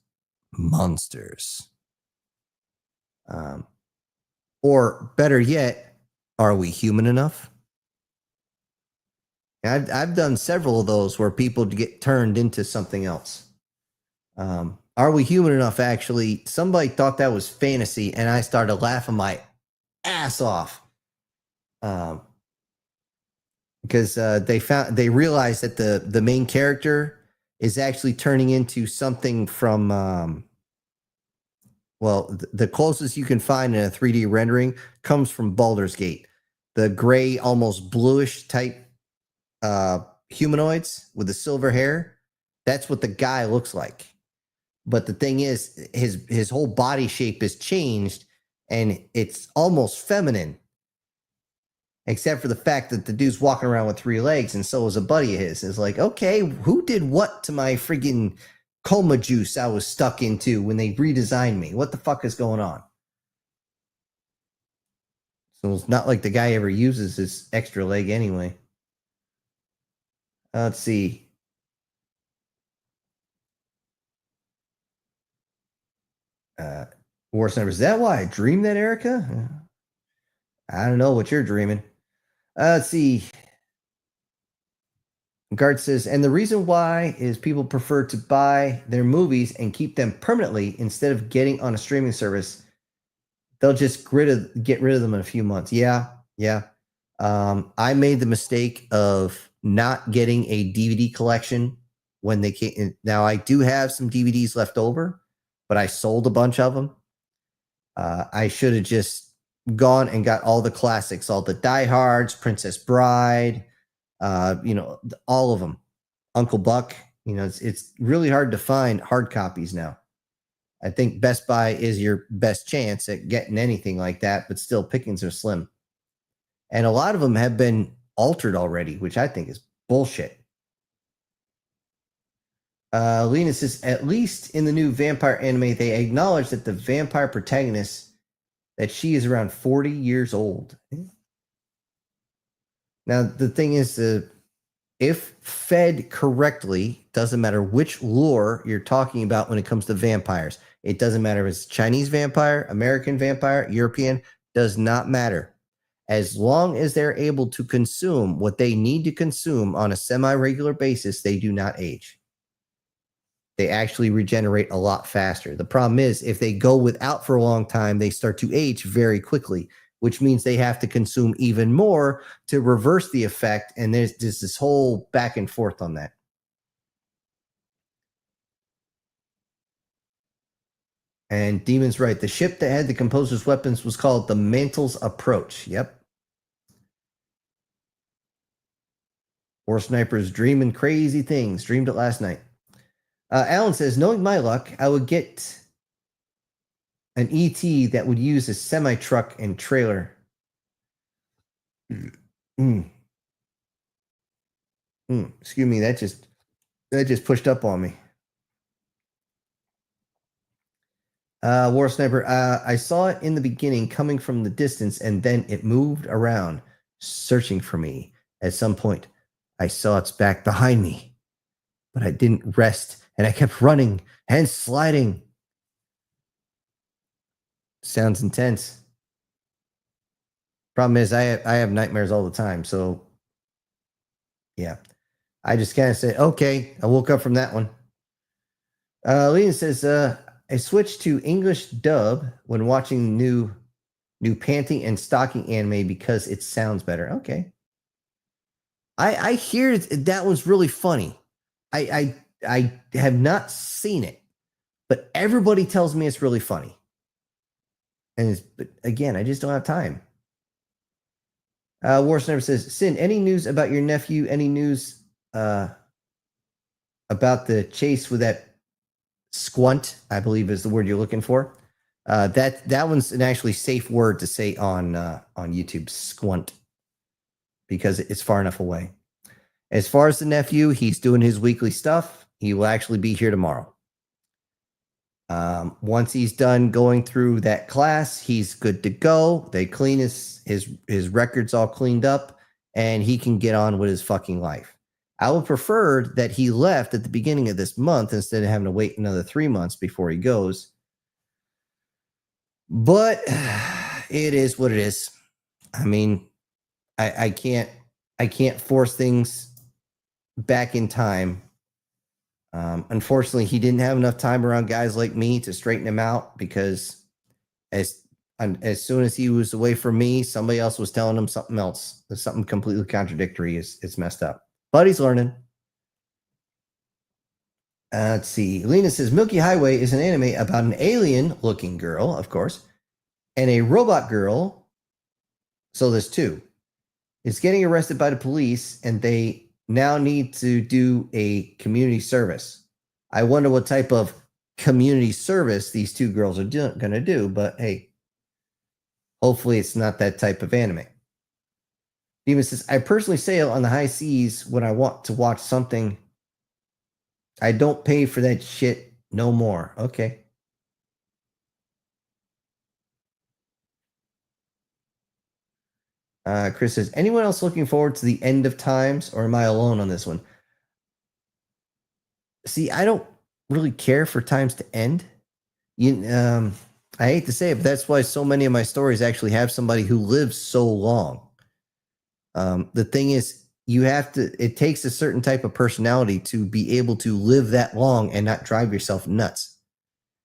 Speaker 1: Monsters. Or better yet, are we human enough? I've done several of those where people get turned into something else. Are we human enough? Actually, somebody thought that was fantasy, and I started laughing my ass off. Because they realized that the main character is actually turning into something from the closest you can find in a 3D rendering comes from Baldur's Gate. The gray, almost bluish type humanoids with the silver hair. That's what the guy looks like. But the thing is, his whole body shape is changed, and it's almost feminine. Except for the fact that the dude's walking around with 3 legs, and so is a buddy of his. It's like, okay, who did what to my friggin' coma juice I was stuck into when they redesigned me? What the fuck is going on? So it's not like the guy ever uses his extra leg anyway. Let's see. War Sniper, is that why I dreamed that, Erica? I don't know what you're dreaming. Let's see. Guard says, and the reason why is people prefer to buy their movies and keep them permanently instead of getting on a streaming service. They'll just get rid of them in a few months. Yeah. I made the mistake of not getting a DVD collection when they came. Now, I do have some DVDs left over, but I sold a bunch of them. I should have just gone and got all the classics, all the Die Hards, Princess Bride, all of them. Uncle Buck. It's really hard to find hard copies now. I think Best Buy is your best chance at getting anything like that, but still pickings are slim. And a lot of them have been altered already, which I think is bullshit. Lena says, at least in the new vampire anime, they acknowledge that the vampire protagonist, that she is around 40 years old. Now, the thing is, if fed correctly, doesn't matter which lore you're talking about when it comes to vampires. It doesn't matter if it's Chinese vampire, American vampire, European, does not matter. As long as they're able to consume what they need to consume on a semi-regular basis, they do not age. They actually regenerate a lot faster. The problem is, if they go without for a long time, they start to age very quickly, which means they have to consume even more to reverse the effect. And there's just this whole back and forth on that. And Demon's right. The ship that had the composer's weapons was called the Mantle's Approach. Yep. War Sniper's dreaming crazy things. Dreamed it last night. Alan says, knowing my luck, I would get an ET that would use a semi-truck and trailer. Excuse me, that just pushed up on me. War Sniper, I saw it in the beginning coming from the distance, and then it moved around, searching for me. At some point, I saw its back behind me, but I didn't rest, and I kept running and sliding. Sounds intense. Problem is, I have nightmares all the time, so Yeah. I just kind of said, okay. I woke up from that one. Lena says, I switched to English dub when watching new panting and stalking anime because it sounds better. Okay. I hear that was really funny. I have not seen it, but everybody tells me it's really funny. But again, I just don't have time. War's never says, Sin, any news about your nephew? Any news about the chase with that squunt, I believe is the word you're looking for. That one's an actually safe word to say on YouTube, squunt, because it's far enough away. As far as the nephew, he's doing his weekly stuff. He will actually be here tomorrow. Once he's done going through that class, he's good to go. They clean his records all cleaned up, and he can get on with his fucking life. I would prefer that he left at the beginning of this month instead of having to wait another 3 months before he goes. But it is what it is. I mean, I can't force things back in time. Unfortunately, he didn't have enough time around guys like me to straighten him out, because as soon as he was away from me, somebody else was telling him something else. There's something completely contradictory. It's messed up. But he's learning. Let's see. Lena says Milky Highway is an anime about an alien-looking girl, of course, and a robot girl. So there's two. Is getting arrested by the police, and they now need to do a community service. I wonder what type of community service these two girls are going to do, but hey, hopefully it's not that type of anime. Demon says, I personally sail on the high seas when I want to watch something. I don't pay for that shit no more. Okay. Chris says, anyone else looking forward to the end of times, or am I alone on this one? See, I don't really care for times to end. I hate to say it, but that's why so many of my stories actually have somebody who lives so long. The thing is, it takes a certain type of personality to be able to live that long and not drive yourself nuts.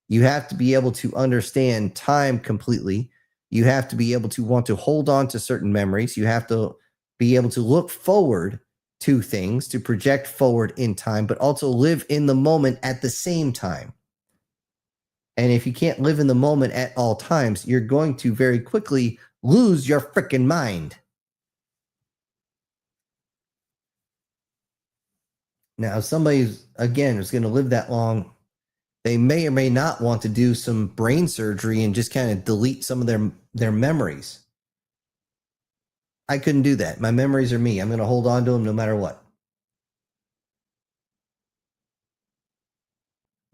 Speaker 1: You have to be able to understand time completely. You have to be able to want to hold on to certain memories. You have to be able to look forward to things, to project forward in time, but also live in the moment at the same time. And if you can't live in the moment at all times, you're going to very quickly lose your freaking mind. Now, if somebody, again, is going to live that long, they may or may not want to do some brain surgery and just kind of delete some of their memories. I couldn't do that. My memories are me. I'm going to hold on to them no matter what.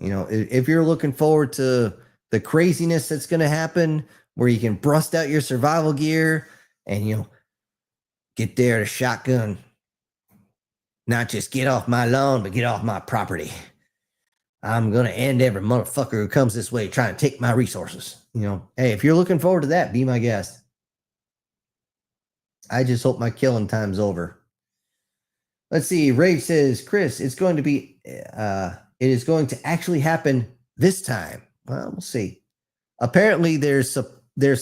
Speaker 1: You know, if you're looking forward to the craziness that's going to happen, where you can bust out your survival gear and, you know, get there to shotgun, not just get off my lawn, but get off my property. I'm going to end every motherfucker who comes this way trying to take my resources. You know, hey, if you're looking forward to that, be my guest. I just hope my killing time's over. Let's see. Rage says, Chris, it is going to actually happen this time. Well, we'll see. Apparently, there's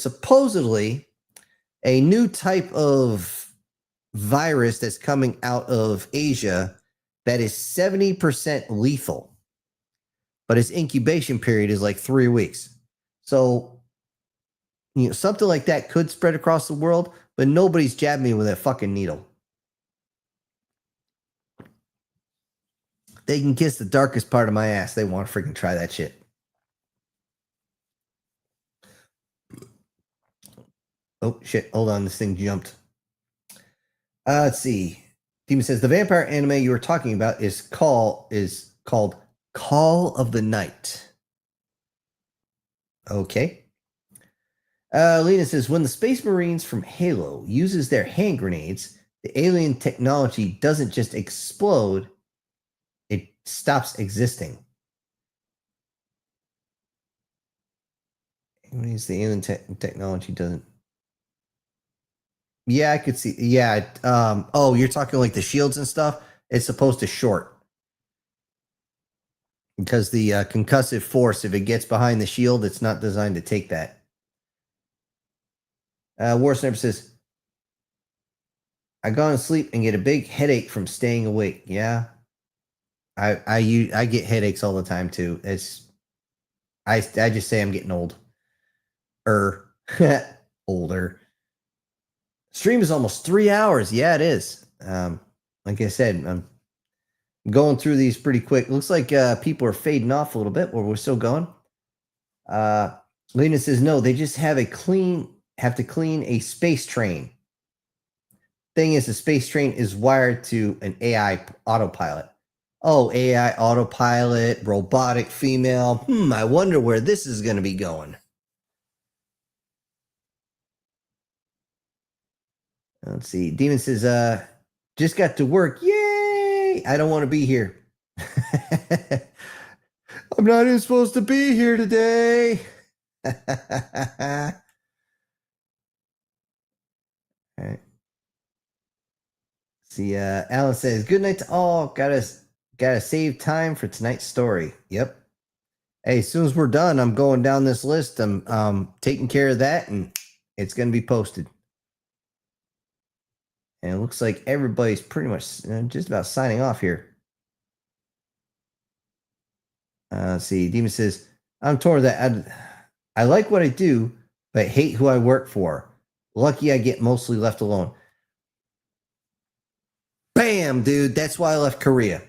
Speaker 1: supposedly a new type of virus that's coming out of Asia that is 70% lethal, but its incubation period is like 3 weeks. So, you know, something like that could spread across the world, but nobody's jabbed me with a fucking needle. They can kiss the darkest part of my ass. They want to freaking try that shit. Oh, shit. Hold on. This thing jumped. Let's see. Demon says, the vampire anime you were talking about is called Call of the Night. Okay. Lena says, when the Space Marines from Halo uses their hand grenades, the alien technology doesn't just explode, it stops existing. What means the alien technology doesn't? Yeah, I could see. Yeah. Oh, you're talking like the shields and stuff. It's supposed to short because the concussive force, if it gets behind the shield, it's not designed to take that. War Sniper says, I go to sleep and get a big headache from staying awake. Yeah. I get headaches all the time too. I just say I'm getting old. Older. Stream is almost 3 hours. Yeah, it is. Like I said, I'm going through these pretty quick. Looks like people are fading off a little bit, but we're still going. Lena says no. They just have to clean a space train. Thing is, the space train is wired to an AI autopilot. Oh, AI autopilot, robotic female. I wonder where this is going to be going. Let's see. Demon says, just got to work. Yay! I don't want to be here. I'm not even supposed to be here today. All right. See, Alan says, good night to all. Gotta save time for tonight's story. Yep. Hey, as soon as we're done, I'm going down this list. I'm taking care of that, and it's going to be posted. And it looks like everybody's pretty much just about signing off here. Let's see. Demon says, I'm torn that I like what I do, but hate who I work for. Lucky I get mostly left alone. Bam, dude. That's why I left Korea.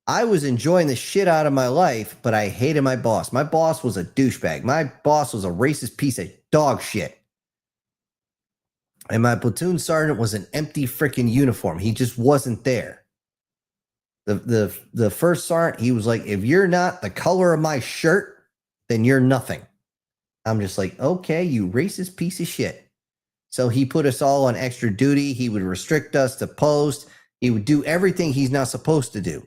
Speaker 1: I was enjoying the shit out of my life, but I hated my boss. My boss was a douchebag. My boss was a racist piece of dog shit. And my platoon sergeant was an empty freaking uniform. He just wasn't there. The first sergeant, he was like, if you're not the color of my shirt, then you're nothing. I'm just like, okay, you racist piece of shit. So he put us all on extra duty. He would restrict us to post. He would do everything he's not supposed to do.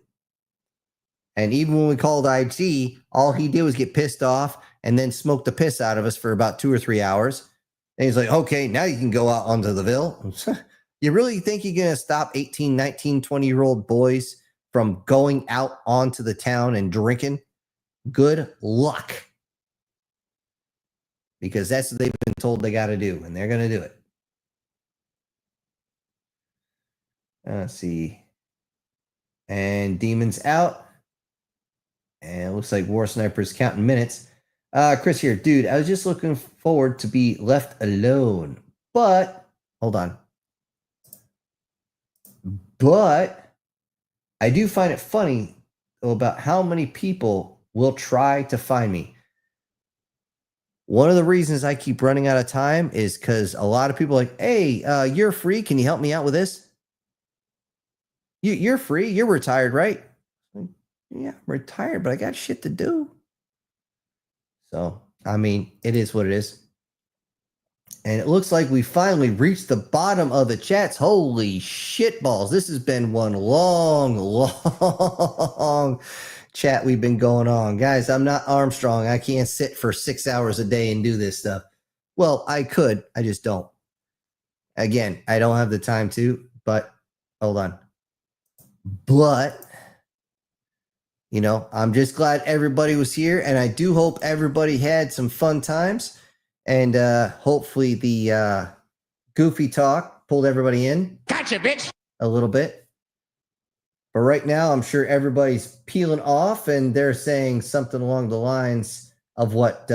Speaker 1: And even when we called IG, all he did was get pissed off and then smoke the piss out of us for about 2 or 3 hours. And he's like, okay, now you can go out onto the Ville. You really think you're going to stop 18, 19, 20-year-old boys from going out onto the town and drinking? Good luck. Because that's what they've been told they got to do, and they're going to do it. Let's see. And Demon's out. And it looks like War Sniper's counting minutes. Chris here. Dude, I was just looking forward to be left alone. But, hold on. But, I do find it funny about how many people will try to find me. One of the reasons I keep running out of time is because a lot of people are like, hey, you're free. Can you help me out with this? You're free. You're retired, right? Yeah, I'm retired, but I got shit to do. So, I mean, it is what it is. And it looks like we finally reached the bottom of the chats. Holy shit balls. This has been one long chat we've been going on. Guys, I'm not Armstrong. I can't sit for 6 hours a day and do this stuff. Well, I could. I just don't. Again, I don't have the time to, but hold on. But, you know, I'm just glad everybody was here, and I do hope everybody had some fun times, and hopefully the goofy talk pulled everybody in.
Speaker 3: Gotcha, bitch.
Speaker 1: A little bit. But right now, I'm sure everybody's peeling off, and they're saying something along the lines of what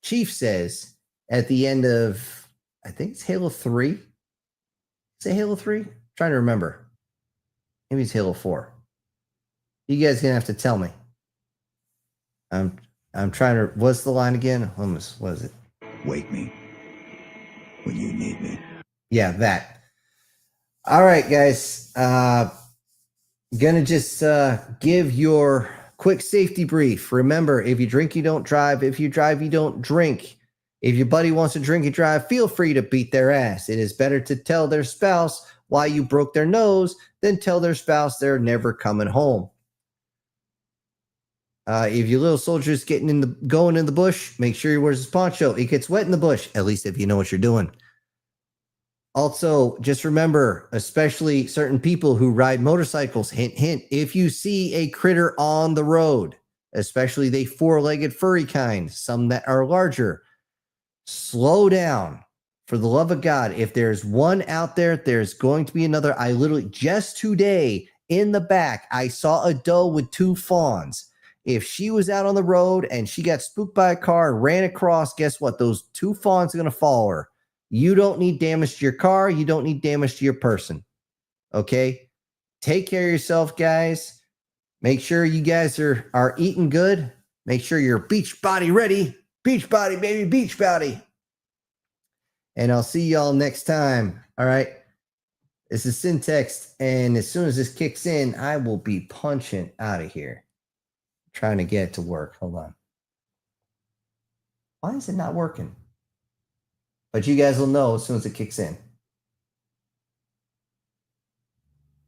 Speaker 1: Chief says at the end of, I think it's Halo 3. Is it Halo 3? I'm trying to remember. Maybe it's Halo 4. You guys gonna have to tell me. I'm trying to. What's the line again? What is it?
Speaker 7: Wake me when you need me.
Speaker 1: Yeah, that. All right, guys. Gonna just give your quick safety brief. Remember, if you drink, you don't drive. If you drive, you don't drink. If your buddy wants to drink and drive, feel free to beat their ass. It is better to tell their spouse why you broke their nose than tell their spouse they're never coming home. If your little soldier's going in the bush, make sure he wears his poncho. It gets wet in the bush, at least if you know what you're doing. Also, just remember, especially certain people who ride motorcycles, hint, hint, if you see a critter on the road, especially the four-legged furry kind, some that are larger, slow down. For the love of God, if there's one out there, there's going to be another. I literally, just today, in the back, I saw a doe with 2 fawns. If she was out on the road and she got spooked by a car and ran across, guess what? Those 2 fawns are going to follow her. You don't need damage to your car. You don't need damage to your person. Okay? Take care of yourself, guys. Make sure you guys are eating good. Make sure you're beach body ready. Beach body, baby, beach body. And I'll see y'all next time. All right? This is Syntex, and as soon as this kicks in, I will be punching out of here. Trying to get it to work. Hold on. Why is it not working? But you guys will know as soon as it kicks in.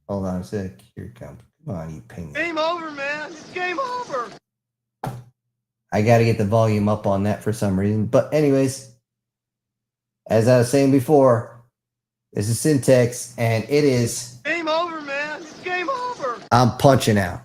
Speaker 1: Hold on a sec. Here it comes. Come on, you ping.
Speaker 4: Game over, man. It's game over.
Speaker 1: I got to get the volume up on that for some reason. But anyways, as I was saying before, this is Syntex, and it is...
Speaker 4: Game over, man. It's game over.
Speaker 1: I'm punching out.